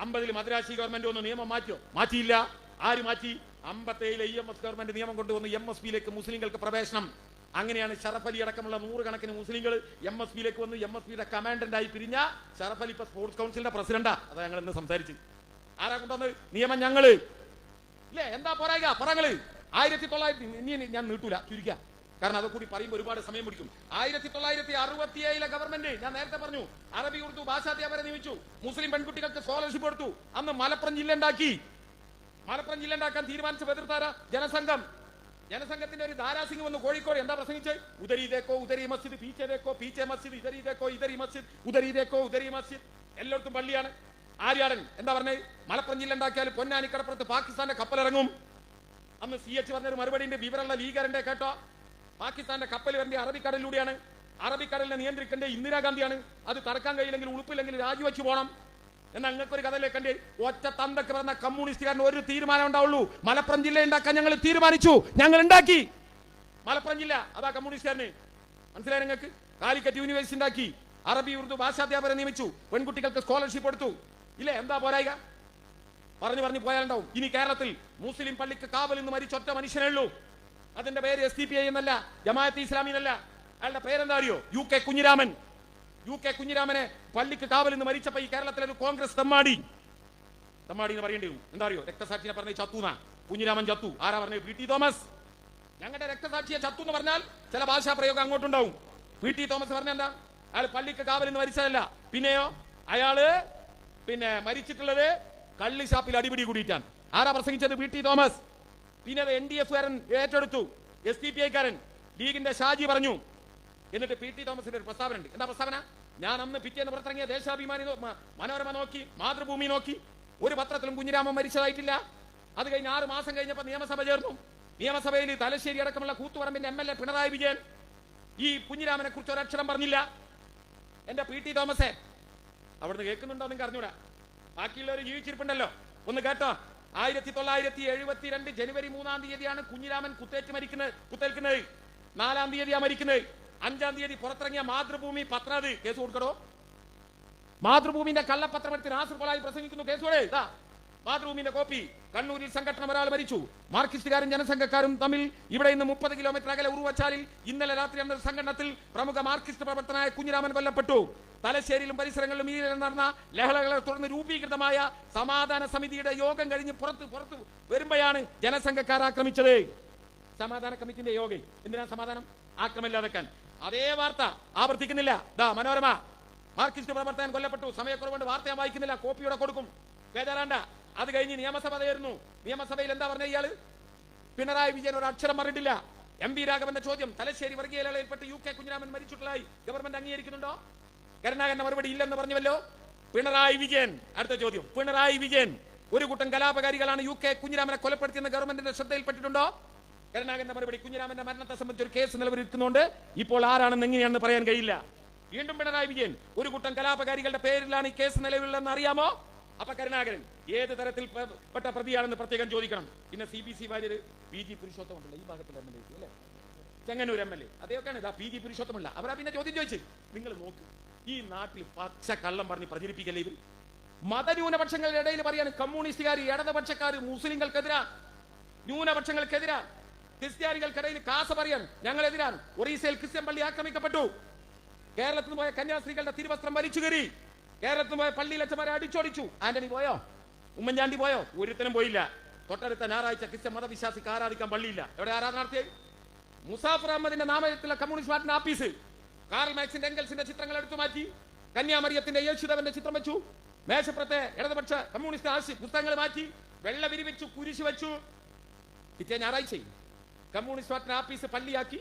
Speaker 2: 50 മദ്രാശി ഗവൺമെന്റ് വന്നു. നിയമം മാറ്റിയോ? മാറ്റിയില്ല. ആര് മാറ്റി? 57 EMS ഗവൺമെന്റ് നിയമം കൊണ്ടുവന്നു. MSPയിലേക്ക് മുസ്ലിങ്ങൾക്ക് പ്രവേശനം. അങ്ങനെയാണ് ഷറഫ് അലി അടക്കമുള്ള നൂറുകണക്കിന് മുസ്ലിങ്ങൾ MSPയിലേക്ക് വന്ന് MSPയുടെ കമാൻഡന്റായി പിരിഞ്ഞ ഷറഫ് അലി ഇപ്പൊ സ്പോർട്സ് കൗൺസിലിന്റെ പ്രസിഡന്റാ. അതാ ഞങ്ങൾ ഇന്ന് സംസാരിച്ച്. ആരാ കൊണ്ടുവന്ന് നിയമം? ഞങ്ങള് ഇല്ലേ? എന്താ പോരായിക പറങ്ങള് 1900 ഇനി ഞാൻ നീട്ടൂല, ചുരുക്കാം, കാരണം അതൊക്കെ കൂടി പറയുമ്പോൾ ഒരുപാട് സമയം പിടിക്കും. 1967 ഗവൺമെന്റ്, ഞാൻ നേരത്തെ പറഞ്ഞു, അറബി ഉറുദു ഭാഷാധ്യാപകരെ നിയമിച്ചു, മുസ്ലിം പെൺകുട്ടികൾക്ക് സ്കോളർഷിപ്പ് കൊടുത്തു. അന്ന് മലപ്പുറം ജില്ല ഉണ്ടാക്കി. മലപ്പുറം ജില്ല ഉണ്ടാക്കാൻ തീരുമാനിച്ച എതിർത്താര ജനസംഘം. ജനസംഘത്തിന്റെ ഒരു ധാരാസിംഗ് വന്ന് കോഴിക്കോട് എന്താ പ്രസംഗിച്ച്? ഉദരി ദേക്കോ ഉദരി മസ്ജിദ്, പീച്ചെ ദേക്കോ പീച്ചെ മസ്ജിദ്, ഇതരി ദേക്കോ ഇതരി മസ്ജിദ്, ഉദരി ദേക്കോ ഉദരി മസ്ജിദ്. എല്ലായിടത്തും പള്ളിയാണ്. ആര്യാടൻ എന്താ പറഞ്ഞത്? മലപ്പുറം ജില്ല ഉണ്ടാക്കിയാൽ പൊന്നാനി കടപ്പുറത്ത് പാകിസ്ഥാന്റെ കപ്പലിറങ്ങും. അന്ന് CH പറഞ്ഞൊരു മറുപടിന്റെ വിവരമുള്ള ലീഗറിന്റെ കേട്ടോ. പാകിസ്ഥാന്റെ കപ്പൽ വരേണ്ട അറബിക്കടലിലൂടെയാണ്. അറബിക്കടലിനെ നിയന്ത്രിക്കേണ്ട ഇന്ദിരാഗാന്ധിയാണ്. അത് തറക്കാൻ കഴിയില്ലെങ്കിൽ, ഉളുപ്പില്ലെങ്കിൽ രാജിവെച്ചു പോകണം. എന്നാൽ നിങ്ങൾക്കൊരു കഥയിലേക്കണ്ടേ? ഒറ്റ തന്തക്ക് പറഞ്ഞ കമ്മ്യൂണിസ്റ്റുകാരന് ഒരു തീരുമാനം ഉണ്ടാവുള്ളൂ. മലപ്പുറം ജില്ല ഉണ്ടാക്കാൻ ഞങ്ങൾ തീരുമാനിച്ചു, ഞങ്ങൾ ഉണ്ടാക്കി. മലപ്പുറം ജില്ല അതാ കമ്മ്യൂണിസ്റ്റുകാരന്. മനസ്സിലായി നിങ്ങൾക്ക്? കാലിക്കറ്റ് യൂണിവേഴ്സിറ്റി ഉണ്ടാക്കി, അറബി ഉറുദു ഭാഷാധ്യാപകരെ നിയമിച്ചു, പെൺകുട്ടികൾക്ക് സ്കോളർഷിപ്പ് കൊടുത്തു. ഇല്ലേ? എന്താ പോരായിക? പറഞ്ഞു പോയാലുണ്ടാവും. ഇനി കേരളത്തിൽ മുസ്ലിം പള്ളിക്ക് കാവൽ നിന്ന് മരിച്ച ഒറ്റ മനുഷ്യനേ ഉള്ളൂ. അതിന്റെ പേര് SDPI എന്നല്ല, ജമാഅത്തെ ഇസ്ലാമി എന്നല്ല. അയാളുടെ പേരെന്താ അറിയോ? UK കുഞ്ഞിരാമൻ. UK കുഞ്ഞിരാമനെ പള്ളിക്ക് കാവൽ നിന്ന് മരിച്ചപ്പോ ഈ കേരളത്തിലെ ഒരു കോൺഗ്രസ് തമ്മാടി എന്ന് പറയേണ്ടി വരും. എന്താ അറിയോ? രക്തസാക്ഷിനെ പറഞ്ഞ ചത്തുന, കുഞ്ഞിരാമൻ ചത്തു. ആരാ പറഞ്ഞത്? PT Thomas. ഞങ്ങളുടെ രക്തസാക്ഷിയെ ചത്തു എന്ന് പറഞ്ഞാൽ ചില ഭാഷാ പ്രയോഗം അങ്ങോട്ടുണ്ടാവും. PT തോമസ് പറഞ്ഞ എന്താ? അയാൾ പള്ളിക്ക് കാവൽ നിന്ന് മരിച്ചതല്ല. പിന്നെയോ അയാള് മരിച്ചിട്ടുള്ളത് കള്ളി ഷാപ്പിൽ അടിപിടി കൂടിയിട്ടാണ്. ആരാ പ്രസംഗിച്ചത്? PT Thomas. പിന്നെ അത് NDF കാരൻ ഏറ്റെടുത്തു, SDPI കാരൻ ലീഗിന്റെ ഷാജി പറഞ്ഞു. എന്നിട്ട് PT തോമസിന്റെ ഒരു പ്രസ്താവന ഉണ്ട്. എന്താ പ്രസ്താവന? ഞാൻ അന്ന് പിറ്റേന്ന് പുറത്തിറങ്ങിയ ദേശാഭിമാനി, മനോരമ നോക്കി, മാതൃഭൂമി നോക്കി, ഒരു പത്രത്തിലും കുഞ്ഞിരാമൻ മരിച്ചതായിട്ടില്ല. അത് കഴിഞ്ഞ് 6 മാസം കഴിഞ്ഞപ്പോൾ നിയമസഭ ചേർന്നു. നിയമസഭയിൽ തലശ്ശേരി അടക്കമുള്ള കൂത്തുപറമ്പിന്റെ MLA പിണറായി വിജയൻ ഈ കുഞ്ഞിരാമനെ കുറിച്ച് ഒരക്ഷരം പറഞ്ഞില്ല. എന്റെ PT തോമസേ, അവിടുന്ന് കേൾക്കുന്നുണ്ടോ നിങ്ങൾക്ക് അറിഞ്ഞൂടാ. ബാക്കിയുള്ളവർ ജീവിച്ചിരിപ്പുണ്ടല്ലോ, ഒന്ന് കേട്ടോ. 1972 ജനുവരി 3-ാം തീയതിയാണ് കുഞ്ഞിരാമൻ കുത്തേൽക്കുന്നത്. 4-ാം തീയതിയാണ് മരിക്കുന്നത്. 5-ാം തീയതി പുറത്തിറങ്ങിയ മാതൃഭൂമി പത്രം കേസ് കൊടുക്കണോ? മാതൃഭൂമിന്റെ കള്ളപത്രം എടുത്ത് നാസർ കൊളായി പ്രസംഗിക്കുന്നു, കേസ് കൊടു. മാതൃഭൂമിന്റെ കോപ്പി. കണ്ണൂരിൽ സംഘടന ഒരാൾ മരിച്ചു. മാർക്സിസ്റ്റുകാരും ജനസംഘക്കാരും തമ്മിൽ ഇവിടെ നിന്ന് 30 കിലോമീറ്റർ അകലെ ഉറുവച്ചാലിൽ ഇന്നലെ രാത്രി നടന്ന സംഘടനത്തിൽ പ്രമുഖ മാർക്സിസ്റ്റ് പ്രവർത്തനായ കുഞ്ഞിരാമൻ കൊല്ലപ്പെട്ടു. തലശ്ശേരിയിലും പരിസരങ്ങളിലും ഈ നടന്ന ലഹളകളെ തുടർന്ന് രൂപീകൃതമായ സമാധാന സമിതിയുടെ യോഗം കഴിഞ്ഞ് പുറത്ത് വരുമ്പോഴാണ് ജനസംഘക്കാർ ആക്രമിച്ചത്. സമാധാന കമ്മിറ്റിന്റെ യോഗം. എന്തിനാ സമാധാനം? ആക്രമില്ലാതെക്കാൻ. അതേ വാർത്ത ആവർത്തിക്കുന്നില്ല. മനോരമ, മാർക്സിസ്റ്റ് പ്രവർത്തകൻ കൊല്ലപ്പെട്ടു. സമയക്കുറവുകൊണ്ട് വാർത്ത ഞാൻ വായിക്കുന്നില്ല, കോപ്പിയോടെ കൊടുക്കും, ബേജാറാണ്ട. അത് കഴിഞ്ഞ് നിയമസഭ ആയിരുന്നു. നിയമസഭയിൽ എന്താ പറഞ്ഞ ഇയാള്? പിണറായി വിജയൻ ഒരു അക്ഷരം പറഞ്ഞിട്ടില്ല. MP രാഘവന്റെ ചോദ്യം, തലശ്ശേരി വർഗീയലയിൽപ്പെട്ട് UK കുഞ്ഞിരാമൻ മരിച്ചിട്ടുള്ളതായി ഗവൺമെന്റ് അംഗീകരിക്കുന്നുണ്ടോ? കരുണാകരന്റെ മറുപടി ഇല്ലെന്ന് പറഞ്ഞുവല്ലോ. പിണറായി വിജയൻ, അടുത്ത ചോദ്യം, പിണറായി വിജയൻ ഒരു കൂട്ടം കലാപകാരികളാണ് UK കുഞ്ഞിരാമനെ കൊലപ്പെടുത്തിയെന്ന് ഗവൺമെന്റിന്റെ ശ്രദ്ധയിൽപ്പെട്ടിട്ടുണ്ടോ? കരുണാകരന്റെ മറുപടി, കുഞ്ഞിരാമന്റെ മരണത്തെ സംബന്ധിച്ച് ഒരു കേസ് നിലവിലിരിക്കുന്നുണ്ട്, ഇപ്പോൾ ആരാണെന്ന് എങ്ങനെയാണെന്ന് പറയാൻ കഴിയില്ല. വീണ്ടും പിണറായി വിജയൻ, ഒരു കൂട്ടം കലാപകാരികളുടെ പേരിലാണ് ഈ കേസ് നിലവിലുള്ളതെന്ന് അറിയാമോ? അപ്പൊ കരുണാകരൻ ഏത് തരത്തിൽ പെട്ട പ്രതിയാണെന്ന് പ്രത്യേകം ചോദിക്കണം. പിന്നെ CBC വാര്യർ PG പുരുഷോത്തം ഉണ്ടല്ലോ, ഈ ഭാഗത്തുള്ള MLA അല്ലേ, ചെങ്ങന്നൂർ MLA, അദ്ദേഹമൊക്കെയാണ് PG പുരുഷോത്തമുള്ള. അവരാ പിന്നെ ചോദ്യം ചോദിച്ചു. നിങ്ങൾ നോക്ക്, ഈ നാട്ടിൽ പച്ച കള്ളം പറഞ്ഞ് പ്രചരിപ്പിക്കല്ലേ ഇവർ. മതന്യൂനപക്ഷങ്ങളുടെ ഇടയിൽ പറയാണ് കമ്മ്യൂണിസ്റ്റുകാർ, ഇടതുപക്ഷക്കാർ മുസ്ലിങ്ങൾക്കെതിരാ, ന്യൂനപക്ഷങ്ങൾക്കെതിരാ. ക്രിസ്ത്യാനികൾക്കിടയിൽ കാസ പറയാൻ ഞങ്ങളെതിരാണ്. ഒറീസയിൽ ക്രിസ്ത്യൻ പള്ളി ആക്രമിക്കപ്പെട്ടു. കേരളത്തിൽ പോയ കന്യാസ്ത്രീകളുടെ തിരുവസ്ത്രം വലിച്ചു കയറി. കേരളത്തിൽ പോയ പള്ളിയിലച്ചമാരെ അടിച്ചോടിച്ചു. ആന്റണി പോയോ? ഉമ്മൻചാണ്ടി പോയോ? ഒരുത്തനും പോയില്ല. തൊട്ടടുത്ത ഞായറാഴ്ച ക്രിസ്ത്യൻ മതവിശ്വാസിക്ക് ആരാധിക്കാൻ പള്ളിയില്ല. എവിടെ ആരാധന നടത്തിയത്? മുസാഫർ അഹമ്മദിന്റെ നാമത്തിലുള്ള കമ്മ്യൂണിസ്റ്റ് പാർട്ടിന്റെ ആഫീസ്. കാർൽ മാർക്സിന്റെ എംഗൽസിന്റെ ചിത്രങ്ങൾ എടുത്തു മാറ്റി. കന്യാമറിയത്തിന്റെ യേശുദേവന്റെ ചിത്രം വെച്ചു. മേശപ്പുറത്തെ ഇടതുപക്ഷ കമ്മ്യൂണിസ്റ്റ് പുസ്തകങ്ങൾ മാറ്റി. വെള്ള വിരിവെച്ചു, കുരിശ് വെച്ചു. പിറ്റേ ഞായറാഴ്ച കമ്മ്യൂണിസ്റ്റ് പാർട്ടി ആഫീസ് പള്ളിയാക്കി.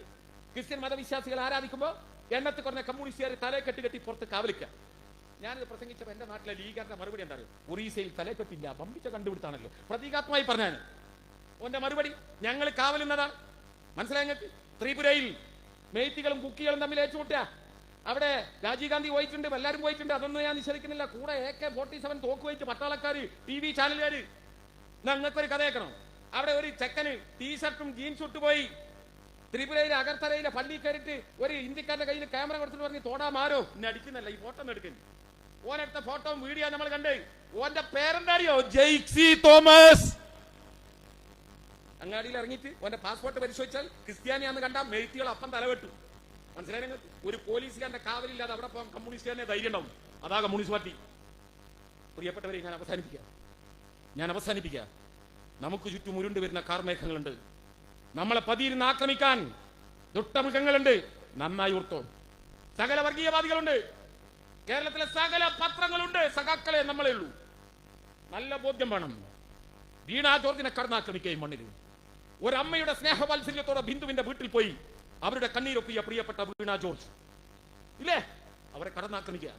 Speaker 2: ക്രിസ്ത്യൻ മതവിശ്വാസികൾ ആരാധിക്കുമ്പോൾ എണ്ണത്തിൽ കുറഞ്ഞ കമ്മ്യൂണിസ്റ്റുകാർ തലേ കെട്ടി പുറത്ത് കാവലിക്കാം. ഞാനിത് പ്രസംഗിച്ചപ്പോൾ എന്റെ നാട്ടിലെ ലീഗാരുടെ മറുപടി എന്താ അറിയോ? ഒറീസയിൽ തലക്കെട്ടില്ല, വമ്പിച്ച കണ്ടുപിടുത്താണല്ലോ. പ്രതീകാത്മകമായി പറഞ്ഞാണ് ഓന്റെ മറുപടി. ഞങ്ങൾ കാവലുന്നതാണ്. മനസ്സിലായി നിങ്ങൾക്ക്? ത്രിപുരയിൽ മെയ്ത്തികളും കുക്കികളും തമ്മിൽ ഏറ്റുമുട്ടുക. അവിടെ രാജീവ് ഗാന്ധി പോയിട്ടുണ്ട്, എല്ലാവരും പോയിട്ടുണ്ട്, അതൊന്നും ഞാൻ നിഷേധിക്കുന്നില്ല. കൂടെ AK-47 തോക്ക് വെച്ച് പട്ടാളക്കാര്, TV ചാനലുകാര്. ഞങ്ങൾക്കൊരു കഥ കേൾക്കണം. അവിടെ ഒരു ചെക്കന് ടീഷർട്ടും ജീൻസും ഇട്ട് പോയി ത്രിപുരയിലെ അഗർത്തലയിലെ പള്ളി കയറിയിട്ട് ഒരു ഇന്ത്യക്കാരന്റെ കയ്യിൽ ക്യാമറ കൊടുത്തിട്ട് പറഞ്ഞ് തോടാ മാരോ, ഇന്നെ അടിക്കുന്നല്ല, ഈ ഫോട്ടോ എടുക്കുന്നു. ഓനെടുത്ത ഫോട്ടോയും വീഡിയോ നമ്മൾ കണ്ടേ. ഓന്റെ പേരെന്താ അറിയോ? ജെയ്സി തോമസ്. അങ്ങാടിയിൽ ഇറങ്ങിയിട്ട് അവന്റെ പാസ്പോർട്ട് പരിശോധിച്ചാൽ ക്രിസ്ത്യാനിയാന്ന് കണ്ടാൽ മെഴുത്തികൾ അപ്പം തലവെട്ടു. മനസ്സിലായി നിങ്ങൾക്ക്? ഒരു പോലീസുകാരന്റെ കാവലില്ലാതെ അവിടെ പോകാൻ കമ്മ്യൂണിസ്റ്റുകാരനെ ധൈര്യം ഉണ്ടാവും. അതാ കമ്മ്യൂണിസ്റ്റ് പാർട്ടി. പ്രിയപ്പെട്ടവരെ, ഞാൻ അവസാനിപ്പിക്കുക. നമുക്ക് ചുറ്റും ഉരുണ്ട് വരുന്ന കാർമേഘങ്ങളുണ്ട്. നമ്മളെ പതിയിരുന്ന് ആക്രമിക്കാൻ ദുഷ്ടമൃഗങ്ങളുണ്ട്. നന്നായി ഓർത്തോ. സകല വർഗീയവാദികളുണ്ട്. കേരളത്തിലെ സകല പത്രങ്ങളുണ്ട്. സഖാക്കളെ നമ്മളേ ഉള്ളൂ. നല്ല ബോധ്യം വേണം. വീണാ ജോർജിനെ കടന്നാക്രമിക്കുകയും മണ്ണിൽ ഒരമ്മയുടെ സ്നേഹവാത്സല്യത്തോടെ ബിന്ദുവിന്റെ വീട്ടിൽ പോയി അവരുടെ കണ്ണീരൊപ്പിയ പ്രിയപ്പെട്ട വീണാ ജോർജ് ഇല്ലേ, അവരെ കടന്നാക്രമിക്കുക.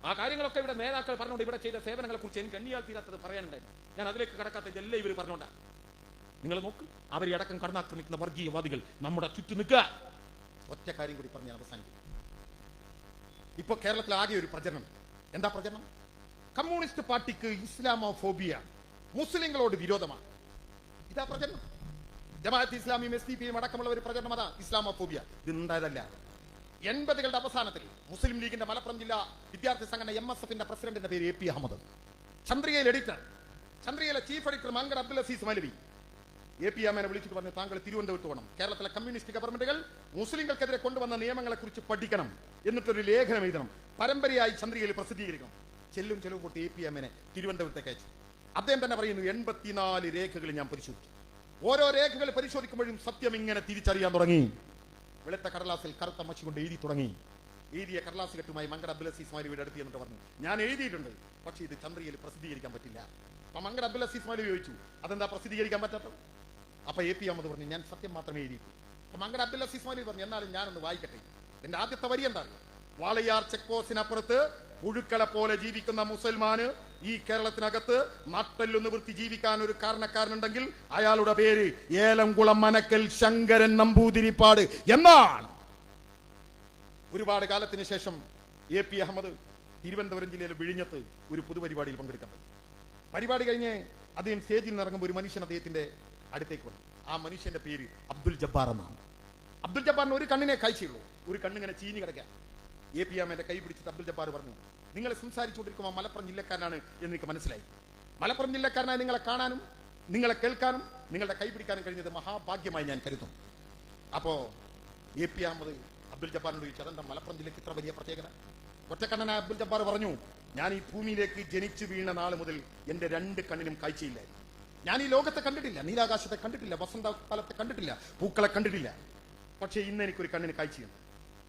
Speaker 2: ആ കാര്യങ്ങളൊക്കെ ഇവിടെ നേതാക്കൾ പറഞ്ഞുകൊണ്ട് ഇവിടെ ചെയ്ത സേവനങ്ങളെ കുറിച്ച് എനിക്ക് എണ്ണിയാൽ തീരാത്തത് പറയാനുണ്ടായിരുന്നു. ഞാൻ അതിലേക്ക് കടക്കാത്ത എല്ലാം ഇവർ പറഞ്ഞോണ്ടാ. നിങ്ങൾ നോക്ക്, അവരെ അടക്കം കടന്നാക്രമിക്കുന്ന വർഗീയവാദികൾ നമ്മുടെ ചുറ്റും നിൽക്കുക. ഒറ്റ കാര്യം കൂടി പറഞ്ഞ് അവസാനിക്കും. ഇപ്പൊ കേരളത്തിൽ ആകെ ഒരു പ്രചരണം. എന്താ പ്രചരണം? കമ്മ്യൂണിസ്റ്റ് പാർട്ടിക്ക് ഇസ്ലാമോഫോബിയ, മുസ്ലിങ്ങളോട് വിരോധമാണ്. ഇതാ പ്രചരണം. ജമാഅത്ത് ഇസ്ലാമിയും SDP അടക്കമുള്ള ഒരു പ്രചരണം അതാ ഇസ്ലാമോഫോബിയ. ഇത് ഉണ്ടായതല്ല. 80കളുടെ അവസാനത്തിൽ മുസ്ലിം ലീഗിന്റെ മലപ്പുറം ജില്ലാ വിദ്യാർത്ഥി സംഘടന MSFന്റെ പ്രസിഡന്റിന്റെ പേര് AP അഹമ്മദ്, ചന്ദ്രികയിൽ എഡിറ്റർ, ചന്ദ്രികയിലെ chief editor Mankar Abdul Azeez Moulavi AP അമ്മനെ വിളിച്ചിട്ട് പറഞ്ഞു, താങ്കൾ തിരുവനന്തപുരത്ത് പോകണം. കേരളത്തിലെ കമ്മ്യൂണിസ്റ്റ് ഗവൺമെന്റുകൾ മുസ്ലിങ്ങൾക്കെതിരെ കൊണ്ടുവന്ന നിയമങ്ങളെ കുറിച്ച് പഠിക്കണം, എന്നിട്ടൊരു ലേഖനം എഴുതണം, പരമ്പരയായി ചന്ദ്രികയിൽ പ്രസിദ്ധീകരിക്കണം. ചെല്ലും കൂട്ടി AP അമ്മനെ തിരുവനന്തപുരത്തേക്ക് അയച്ചു. അദ്ദേഹം തന്നെ പറയുന്നു, 84 രേഖകൾ ഞാൻ പരിശോധിച്ചു. ഓരോ രേഖകൾ പരിശോധിക്കുമ്പോഴും സത്യം ഇങ്ങനെ തിരിച്ചറിയാൻ തുടങ്ങി. വെളുത്ത കടലാസിൽ കറുത്ത മഷി കൊണ്ട് എഴുതി തുടങ്ങി. എഴുതിയ കടലാസ് കെട്ടുമായി മങ്കർ അബ്ദുൽ അസീസ് മൗലവിയുടെ അടുത്ത് എന്നിട്ട് പറഞ്ഞു, ഞാൻ എഴുതിയിട്ടുണ്ട്, പക്ഷേ ഇത് ചന്ദ്രികയിൽ പ്രസിദ്ധീകരിക്കാൻ പറ്റില്ല. അപ്പൊ മങ്കർ അബ്ദുൽ അസീസ് മൗലവി ചോദിച്ചു, അതെന്താ പ്രസിദ്ധീകരിക്കാൻ പറ്റാത്തത്? അപ്പൊ AP അഹമ്മദ് പറഞ്ഞു, ഞാൻ സത്യം മാത്രമേ എഴുതിയിട്ടു. അപ്പൊ മങ്കർ അബ്ദുൽ അസീസ് മൗലവി പറഞ്ഞു, എന്നാലും ഞാനൊന്ന് വായിക്കട്ടെ. എന്റെ ആദ്യത്തെ വരി എന്താ? വാളയാർ ചെക്ക് പോസ്റ്റിനപ്പുറത്ത് പുഴുക്കളെ പോലെ ജീവിക്കുന്ന മുസൽമാന് ഈ കേരളത്തിനകത്ത് നട്ടെല്ലൊന്ന് വൃത്തി ജീവിക്കാൻ ഒരു കാരണക്കാരനുണ്ടെങ്കിൽ അയാളുടെ പേര് ഏലംകുളം മനക്കൽ ശങ്കരൻ നമ്പൂതിരിപ്പാട് എന്നാണ്. ഒരുപാട് കാലത്തിന് ശേഷം AP അഹമ്മദ് തിരുവനന്തപുരം ജില്ലയിലെ വിഴിഞ്ഞത്ത് ഒരു പൊതുപരിപാടിയിൽ പങ്കെടുക്കാൻ പറ്റി. പരിപാടി കഴിഞ്ഞ് അദ്ദേഹം സ്റ്റേജിൽ നിന്ന് ഇറങ്ങുമ്പോൾ ഒരു മനുഷ്യൻ അദ്ദേഹത്തിന്റെ അടുത്തേക്ക് വന്നു. ആ മനുഷ്യന്റെ പേര് അബ്ദുൽ ജബ്ബാർ എന്നാണ്. അബ്ദുൽ ജബ്ബാറിന് ഒരു കണ്ണിനെ കാഴ്ചയുള്ളൂ, ഒരു കണ്ണിങ്ങനെ ചീഞ്ഞു കിടക്കാൻ. AP അമ്മന്റെ കൈ പിടിച്ചിട്ട് അബ്ദുൽ ജബ്ബാർ പറഞ്ഞു, നിങ്ങൾ സംസാരിച്ചുകൊണ്ടിരിക്കുമ്പോൾ മലപ്പുറം ജില്ലക്കാരനാണ് എന്ന് എനിക്ക് മനസ്സിലായി. മലപ്പുറം ജില്ലക്കാരനായി നിങ്ങളെ കാണാനും നിങ്ങളെ കേൾക്കാനും നിങ്ങളുടെ കൈ പിടിക്കാനും കഴിഞ്ഞത് മഹാഭാഗ്യമായി ഞാൻ കരുതുന്നു. അപ്പോ AP അഹമ്മദ് അബ്ദുൽ ജബ്ബാറിനോട് ചോദിച്ചു, അതെന്താ മലപ്പുറം ജില്ലക്ക് ഇത്ര വലിയ പ്രത്യേകത? ഒറ്റക്കണ്ണനായ അബ്ദുൽ ജബ്ബാർ പറഞ്ഞു, ഞാൻ ഈ ഭൂമിയിലേക്ക് ജനിച്ചു വീണ നാൾ മുതൽ എന്റെ 2 കണ്ണിനും കാഴ്ചയില്ല. ഞാൻ ഈ ലോകത്തെ കണ്ടിട്ടില്ല, നീലാകാശത്തെ കണ്ടിട്ടില്ല, വസന്തകാലത്തെ കണ്ടിട്ടില്ല, പൂക്കളെ കണ്ടിട്ടില്ല. പക്ഷേ ഇന്ന് എനിക്കൊരു കണ്ണിന് കാഴ്ചയുണ്ട്.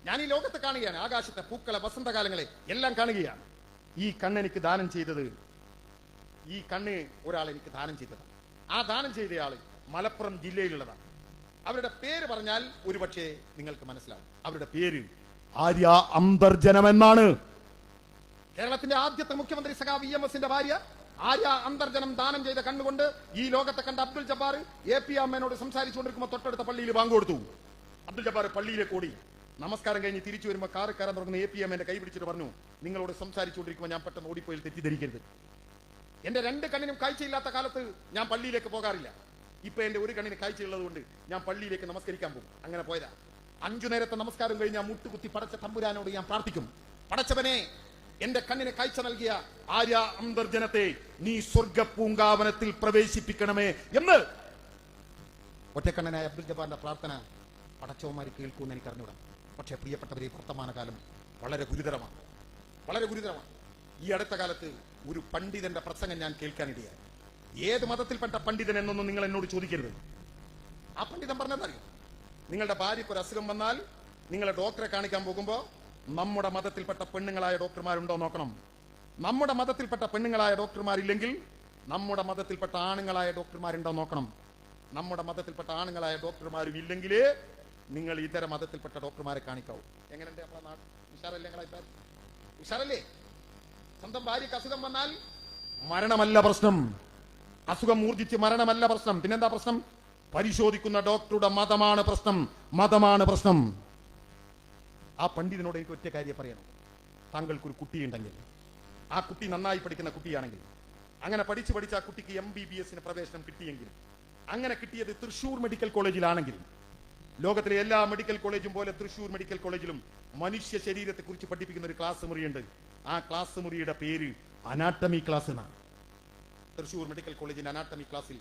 Speaker 2: ഞാൻ ഈ ലോകത്തെ കാണുകയാണ്, ആകാശത്തെ, പൂക്കളെ, വസന്തകാലങ്ങളെ എല്ലാം കാണുകയാണ്. ഈ കണ്ണെനിക്ക് ദാനം ചെയ്തത്, ഈ കണ്ണ് ഒരാൾ എനിക്ക് ദാനം ചെയ്തതാണ്. ആ ദാനം ചെയ്തയാള് മലപ്പുറം ജില്ലയിലുള്ളതാണ്. അവരുടെ പേര് പറഞ്ഞാൽ ഒരുപക്ഷെ നിങ്ങൾക്ക് മനസ്സിലാവും. അവരുടെ പേര് ആര്യ അന്തർജനം എന്നാണ്. കേരളത്തിന്റെ ആദ്യത്തെ മുഖ്യമന്ത്രി സഖാവ് EMSന്റെ ഭാര്യ ആര്യ അന്തർജനം ദാനം ചെയ്ത കണ്ണുകൊണ്ട് ഈ ലോകത്തെ കണ്ട അബ്ദുൽ ജബ്ബാർ AP അമ്മേനോട് സംസാരിച്ചുകൊണ്ടിരിക്കുമ്പോൾ തൊട്ടടുത്ത പള്ളിയിൽ ബാങ്ക് കൊടുത്തു. അബ്ദുൽ ജബ്ബാർ പള്ളിയിലേക്ക് ഓടി. നമസ്കാരം കഴിഞ്ഞ് തിരിച്ചു വരുമ്പോൾ കാറ് കയറാൻ തുടങ്ങുന്ന AP അമ്മേന്റെ കൈ പിടിച്ചിട്ട് പറഞ്ഞു, നിങ്ങളോട് സംസാരിച്ചുകൊണ്ടിരിക്കുമ്പോൾ ഞാൻ പെട്ടെന്ന് ഓടിപ്പോയി തെറ്റിദ്ധരിക്കരുത്. എന്റെ 2 കണ്ണിനും കാഴ്ചയില്ലാത്ത കാലത്ത് ഞാൻ പള്ളിയിലേക്ക് പോകാറില്ല. ഇപ്പൊ എന്റെ ഒരു കണ്ണിന് കാഴ്ചയുള്ളത് കൊണ്ട് ഞാൻ പള്ളിയിലേക്ക് നമസ്കരിക്കാൻ പോകും. അങ്ങനെ പോയതാ. 5 നേരത്തെ നമസ്കാരം കഴിഞ്ഞ് ഞാൻ മുട്ടുകുത്തി പടച്ച തമ്പുരാനോട് ഞാൻ പ്രാർത്ഥിക്കും, പടച്ചവനെ, എന്റെ കണ്ണിന് കാഴ്ച നൽകിയ ആര്യ അന്തർജനത്തെ നീ സ്വർഗപ്പൂങ്കാവനത്തിൽ പ്രവേശിപ്പിക്കണമേ എന്ന്. ഒറ്റക്കണ്ണനായ അബ്ദുൽ ജബ്ബാറിന്റെ പ്രാർത്ഥന പടച്ചവന്മാർ കേൾക്കുമെന്ന് എനിക്ക് അറിഞ്ഞൂടാ. പക്ഷേ പ്രിയപ്പെട്ടവരെ, വർത്തമാനകാലം വളരെ ഗുരുതരമാണ്, വളരെ ഗുരുതരമാണ്. ഈ അടുത്ത കാലത്ത് ഒരു പണ്ഡിതന്റെ പ്രസംഗം ഞാൻ കേൾക്കാനിടയായി. ഏത് മതത്തിൽപ്പെട്ട പണ്ഡിതൻ എന്നൊന്നും നിങ്ങൾ എന്നോട് ചോദിക്കരുത്. ആ പണ്ഡിതൻ പറഞ്ഞതറിയും, നിങ്ങളുടെ ഭാര്യയ്ക്ക് ഒരു അസുഖം വന്നാൽ നിങ്ങളെ ഡോക്ടറെ കാണിക്കാൻ പോകുമ്പോൾ നമ്മുടെ മതത്തിൽപ്പെട്ട പെണ്ണുങ്ങളായ ഡോക്ടർമാരുണ്ടോ നോക്കണം. നമ്മുടെ മതത്തിൽപ്പെട്ട പെണ്ണുങ്ങളായ ഡോക്ടർമാരില്ലെങ്കിൽ നമ്മുടെ മതത്തിൽപ്പെട്ട ആണുങ്ങളായ ഡോക്ടർമാരുണ്ടോ നോക്കണം. നമ്മുടെ മതത്തിൽപ്പെട്ട ആണുങ്ങളായ ഡോക്ടർമാരും ഇല്ലെങ്കിലേ നിങ്ങൾ ഇതര മതത്തിൽപ്പെട്ട ഡോക്ടർമാരെ കാണിക്കാവൂ. എങ്ങനെയുണ്ട് നമ്മളെ നാട്? ഉഷാറല്ലേ? ഉഷാറല്ലേ? സ്വന്തം ഭാര്യക്ക് അസുഖം വന്നാൽ മരണമല്ല പ്രശ്നം, അസുഖം മൂർജിച്ച് മരണമല്ല പ്രശ്നം. പിന്നെന്താ പ്രശ്നം? പരിശോധിക്കുന്ന ഡോക്ടറുടെ മതമാണ് പ്രശ്നം, മതമാണ് പ്രശ്നം. ആ പണ്ഡിതനോട് എനിക്ക് ഒറ്റ കാര്യം പറയണം. താങ്കൾക്കൊരു കുട്ടിയുണ്ടെങ്കിൽ, ആ കുട്ടി നന്നായി പഠിക്കുന്ന കുട്ടിയാണെങ്കിൽ, അങ്ങനെ പഠിച്ച് ആ കുട്ടിക്ക് MBBS പ്രവേശനം കിട്ടിയെങ്കിൽ, അങ്ങനെ കിട്ടിയത് തൃശൂർ മെഡിക്കൽ കോളേജിലാണെങ്കിൽ, ലോകത്തിലെ എല്ലാ മെഡിക്കൽ കോളേജും പോലെ തൃശൂർ മെഡിക്കൽ കോളേജിലും മനുഷ്യ ശരീരത്തെ കുറിച്ച് പഠിപ്പിക്കുന്ന ഒരു ക്ലാസ് മുറിയുണ്ട്. ആ ക്ലാസ് മുറിയുടെ പേര് അനാട്ടമി ക്ലാസ് എന്നാണ്. തൃശൂർ മെഡിക്കൽ കോളേജിന്റെ അനാട്ടമി ക്ലാസ്സിൽ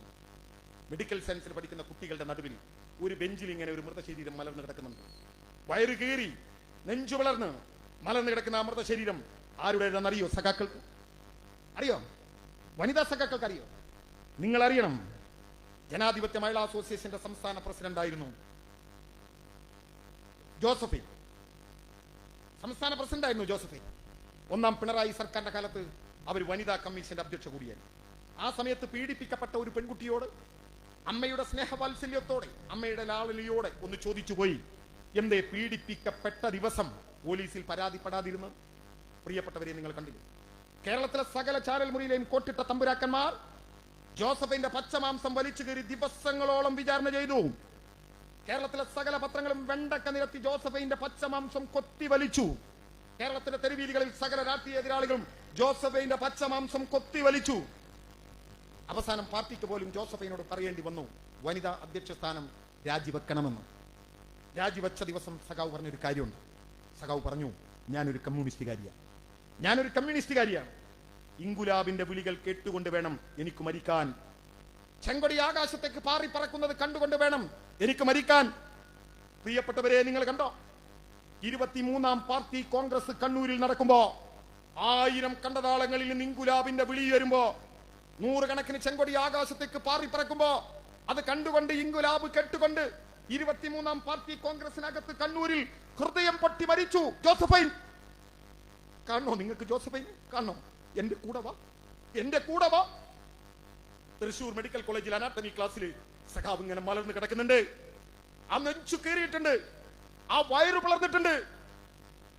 Speaker 2: മെഡിക്കൽ സയൻസിൽ പഠിക്കുന്ന കുട്ടികളുടെ നടുവിൽ ഒരു ബെഞ്ചിൽ ഇങ്ങനെ ഒരു മൃതശരീരം മലർന്നു കിടക്കുന്നുണ്ട്. വയറ് കീറി നെഞ്ചു വളർന്ന് മലർന്നു കിടക്കുന്ന ആ മൃതശരീരം ആരുടേതെന്നറിയോ? സഖാക്കൾക്ക് അറിയോ? വനിതാ സഖാക്കൾക്ക് അറിയോ? നിങ്ങൾ അറിയണം. ജനാധിപത്യ മഹിളാ അസോസിയേഷന്റെ സംസ്ഥാന പ്രസിഡന്റായിരുന്നു ജോസഫൈൻ. സംസ്ഥാന പ്രസിഡന്റായിരുന്നു ജോസഫൈൻ. ഒന്നാം പിണറായി സർക്കാരിന്റെ കാലത്ത് അവർ വനിതാ കമ്മീഷന്റെ അധ്യക്ഷ കൂടിയായിരുന്നു. ആ സമയത്ത് പീഡിപ്പിക്കപ്പെട്ട ഒരു പെൺകുട്ടിയോട് അമ്മയുടെ സ്നേഹവാത്സല്യത്തോടെ, അമ്മയുടെ ലാളലിയോടെ ഒന്ന് ചോദിച്ചു പോയി, എന്തേ പീഡിപ്പിക്കപ്പെട്ട ദിവസം പോലീസിൽ പരാതിപ്പെടാതിരുന്നത്? പ്രിയപ്പെട്ടവരെ, നിങ്ങൾ കണ്ടില്ലേ? കേരളത്തിലെ സകല ചാനൽ മുറിയിലെയും കോട്ടിട്ട തമ്പുരാക്കന്മാർ ജോസഫിന്റെ പച്ചമാംസം വലിച്ചു കയറി ദിവസങ്ങളോളം വിചാരണ ചെയ്തു. കേരളത്തിലെ സകല പത്രങ്ങളും വെണ്ടക്ക നിരത്തി ജോസഫിന്റെ പച്ചമാംസം കൊത്തി വലിച്ചു. കേരളത്തിലെ തെരുവീതികളിൽ സകല രാഷ്ട്രീയ എതിരാളികളും ജോസഫിന്റെ പച്ചമാംസം കൊത്തി വലിച്ചു. അവസാനം പാർട്ടിക്ക് പോലും ജോസഫിനോട് പറയേണ്ടി വന്നു, വനിതാ അധ്യക്ഷ സ്ഥാനം രാജിവെക്കണമെന്ന്. രാജിവെച്ച ദിവസം സഖാവ് പറഞ്ഞൊരു കാര്യമുണ്ട്. സഖാവ് പറഞ്ഞു, ഞാനൊരു കമ്മ്യൂണിസ്റ്റുകാരിയാണ്. ഇൻകുലാബിന്റെ വിളികൾ കേട്ടുകൊണ്ട് വേണം എനിക്ക് മരിക്കാൻ. ചെങ്കൊടി ആകാശത്തേക്ക് പാറി പറക്കുന്നത് കണ്ടുകൊണ്ട് വേണം എനിക്ക് മരിക്കാൻ. പ്രിയപ്പെട്ടവരെ, നിങ്ങൾ കണ്ടോ? 23-ാം പാർട്ടി കോൺഗ്രസ് കണ്ണൂരിൽ നടക്കുമ്പോ 1000 കണ്ടതാളങ്ങളിൽ നിന്ന് ഇൻകുലാബിന്റെ വിളി വരുമ്പോ, 100 കണക്കിന് ചെങ്കൊടി ആകാശത്തേക്ക് പാറി പറക്കുമ്പോ അത് കണ്ടുകൊണ്ട് ഇൻകുലാബ് കേട്ടുകൊണ്ട് 23-ാം പാർട്ടി കോൺഗ്രസിനകത്ത് കണ്ണൂരിൽ ഹൃദയം പൊട്ടി മരിച്ചു ജോസഫൈൻ. കാണണോ നിങ്ങൾക്ക് ജോസഫൈൻ? കാണണോ? എന്റെ കൂടെ വാ. തൃശൂർ മെഡിക്കൽ കോളേജിൽ അനാട്ടമി ക്ലാസ്സിൽ സഖാവ് ഇങ്ങനെ മലർന്ന് കിടക്കുന്നുണ്ട്. ആ നെഞ്ചു കീറിയിട്ടുണ്ട്, ആ വയറ് പിളർന്നിട്ടുണ്ട്.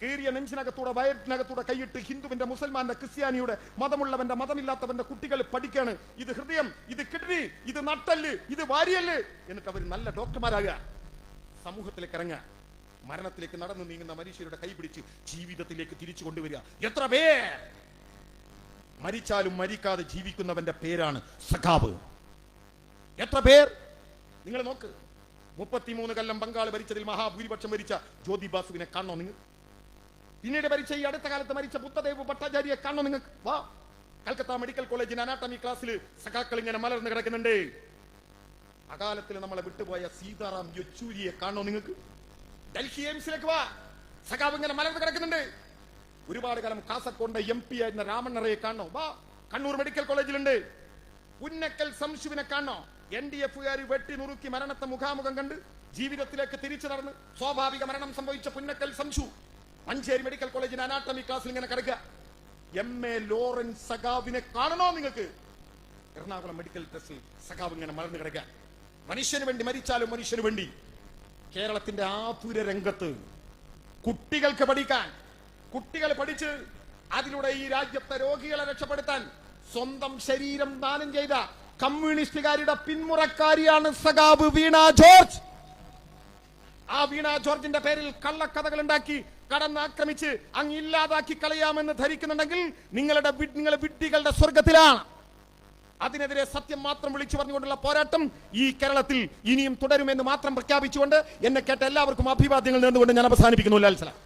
Speaker 2: കീറിയ നെഞ്ചിനകത്തൂടെ വയറ്റിനകത്തൂടെ കൈയിട്ട് ഹിന്ദുവിന്റെ, മുസൽമാന്റെ, ക്രിസ്ത്യാനിയുടെ, മതമുള്ളവന്റെ, മതമില്ലാത്തവന്റെ കുട്ടികൾ പഠിക്കാണ്. ഇത് ഹൃദയം, ഇത് കിഡ്നി, ഇത് നട്ടല്, ഇത് വാരിയല്. എന്നിട്ട് അവർ നല്ല ഡോക്ടർമാരാകുക, സമൂഹത്തിലേക്ക് ഇറങ്ങുക, മരണത്തിലേക്ക് നടന്നു നീങ്ങുന്ന മനുഷ്യരുടെ കൈപിടിച്ച് ജീവിതത്തിലേക്ക് തിരിച്ചു കൊണ്ടുവരിക. എത്ര പേർ മരിച്ചാലും മരിക്കാതെ ജീവിക്കുന്നവന്റെ പേരാണ് സഖാവ്. എത്ര പേർ? നിങ്ങൾ നോക്ക്. 33 കൊല്ലം ബംഗാൾ ഭരിച്ചതിൽ മഹാഭൂരിപക്ഷം ഭരിച്ച ജ്യോതി ബാസുവിനെ കാണണോ നിങ്ങൾ? പിന്നീട് ഭരിച്ച ഈ അടുത്ത കാലത്ത് മരിച്ച ബുദ്ധദേവ് ഭട്ടാചാര്യയെ കാണണോ നിങ്ങൾക്ക്? വാ. കൽക്കത്ത മെഡിക്കൽ കോളേജിന് അനാട്ടമി ക്ലാസ്സിൽ സഖാക്കൾ ഇങ്ങനെ മലർന്ന് കിടക്കുന്നുണ്ട്. അകാലത്തിൽ നമ്മളെ വിട്ടുപോയ സീതാറാം യെച്ചൂരിയെ കാണണോ നിങ്ങൾക്ക്? ഡൽഹി എയിംസിലേക്ക് വാ. സഖാവ് ഇങ്ങനെ മലർന്ന് കിടക്കുന്നുണ്ട്. ഒരുപാട് കാലം കാസർകോട്ടെ MP ആയിരുന്ന രാമണ്ണറയെ കാണണോ? വാ. കണ്ണൂർ മെഡിക്കൽ കോളേജിലുണ്ട്. പുന്നക്കൽ സംശുവിനെ കാണണോ? NDF-കാർ വെട്ടി നുറുക്കി മരണത്തെ മുഖാമുഖം കണ്ട് ജീവിതത്തിലേക്ക് തിരിച്ചു നടന്ന് സ്വാഭാവിക മരണം സംഭവിച്ച പുന്നക്കൽ സംശു മഞ്ചേരി മെഡിക്കൽ കോളേജിന് അനാട്ടമി ക്ലാസ്സിൽ ഇങ്ങനെ കിടക്കുക. MA ലോറൻസ് സഖാവിനെ കാണണോ നിങ്ങൾക്ക്? എറണാകുളം മെഡിക്കൽ ട്രസ്റ്റിൽ സഖാവ് ഇങ്ങനെ മലർന്നു കിടക്കുക. മനുഷ്യന് വേണ്ടി മരിച്ചാലും മനുഷ്യന് വേണ്ടി. കേരളത്തിന്റെ ആതുര രംഗത്ത് കുട്ടികൾക്ക് പഠിക്കാൻ, കുട്ടികൾ പഠിച്ച് അതിലൂടെ ഈ രാജ്യത്തെ രോഗികളെ രക്ഷപ്പെടുത്താൻ സ്വന്തം ശരീരം ദാനം ചെയ്ത കമ്മ്യൂണിസ്റ്റുകാരുടെ പിന്മുറക്കാരിയാണ് സഖാവ് വീണ ജോർജ്. ആ വീണ ജോർജിന്റെ പേരിൽ കള്ളക്കഥകൾ ഉണ്ടാക്കി കടന്നാക്രമിച്ച് അങ്ങ് ഇല്ലാതാക്കി കളയാമെന്ന് ധരിക്കുന്നുണ്ടെങ്കിൽ നിങ്ങളുടെ വിഡ്ഢികളുടെ സ്വർഗത്തിലാണ്. അതിനെതിരെ സത്യം മാത്രം വിളിച്ചു പറഞ്ഞുകൊണ്ടുള്ള പോരാട്ടം ഈ കേരളത്തിൽ ഇനിയും തുടരുമെന്ന് മാത്രം പ്രഖ്യാപിച്ചുകൊണ്ട് എന്നെ കേട്ട എല്ലാവർക്കും അഭിവാദ്യങ്ങൾ നേർന്നുകൊണ്ട് ഞാൻ അവസാനിപ്പിക്കുന്നു. ലാൽ സലാം.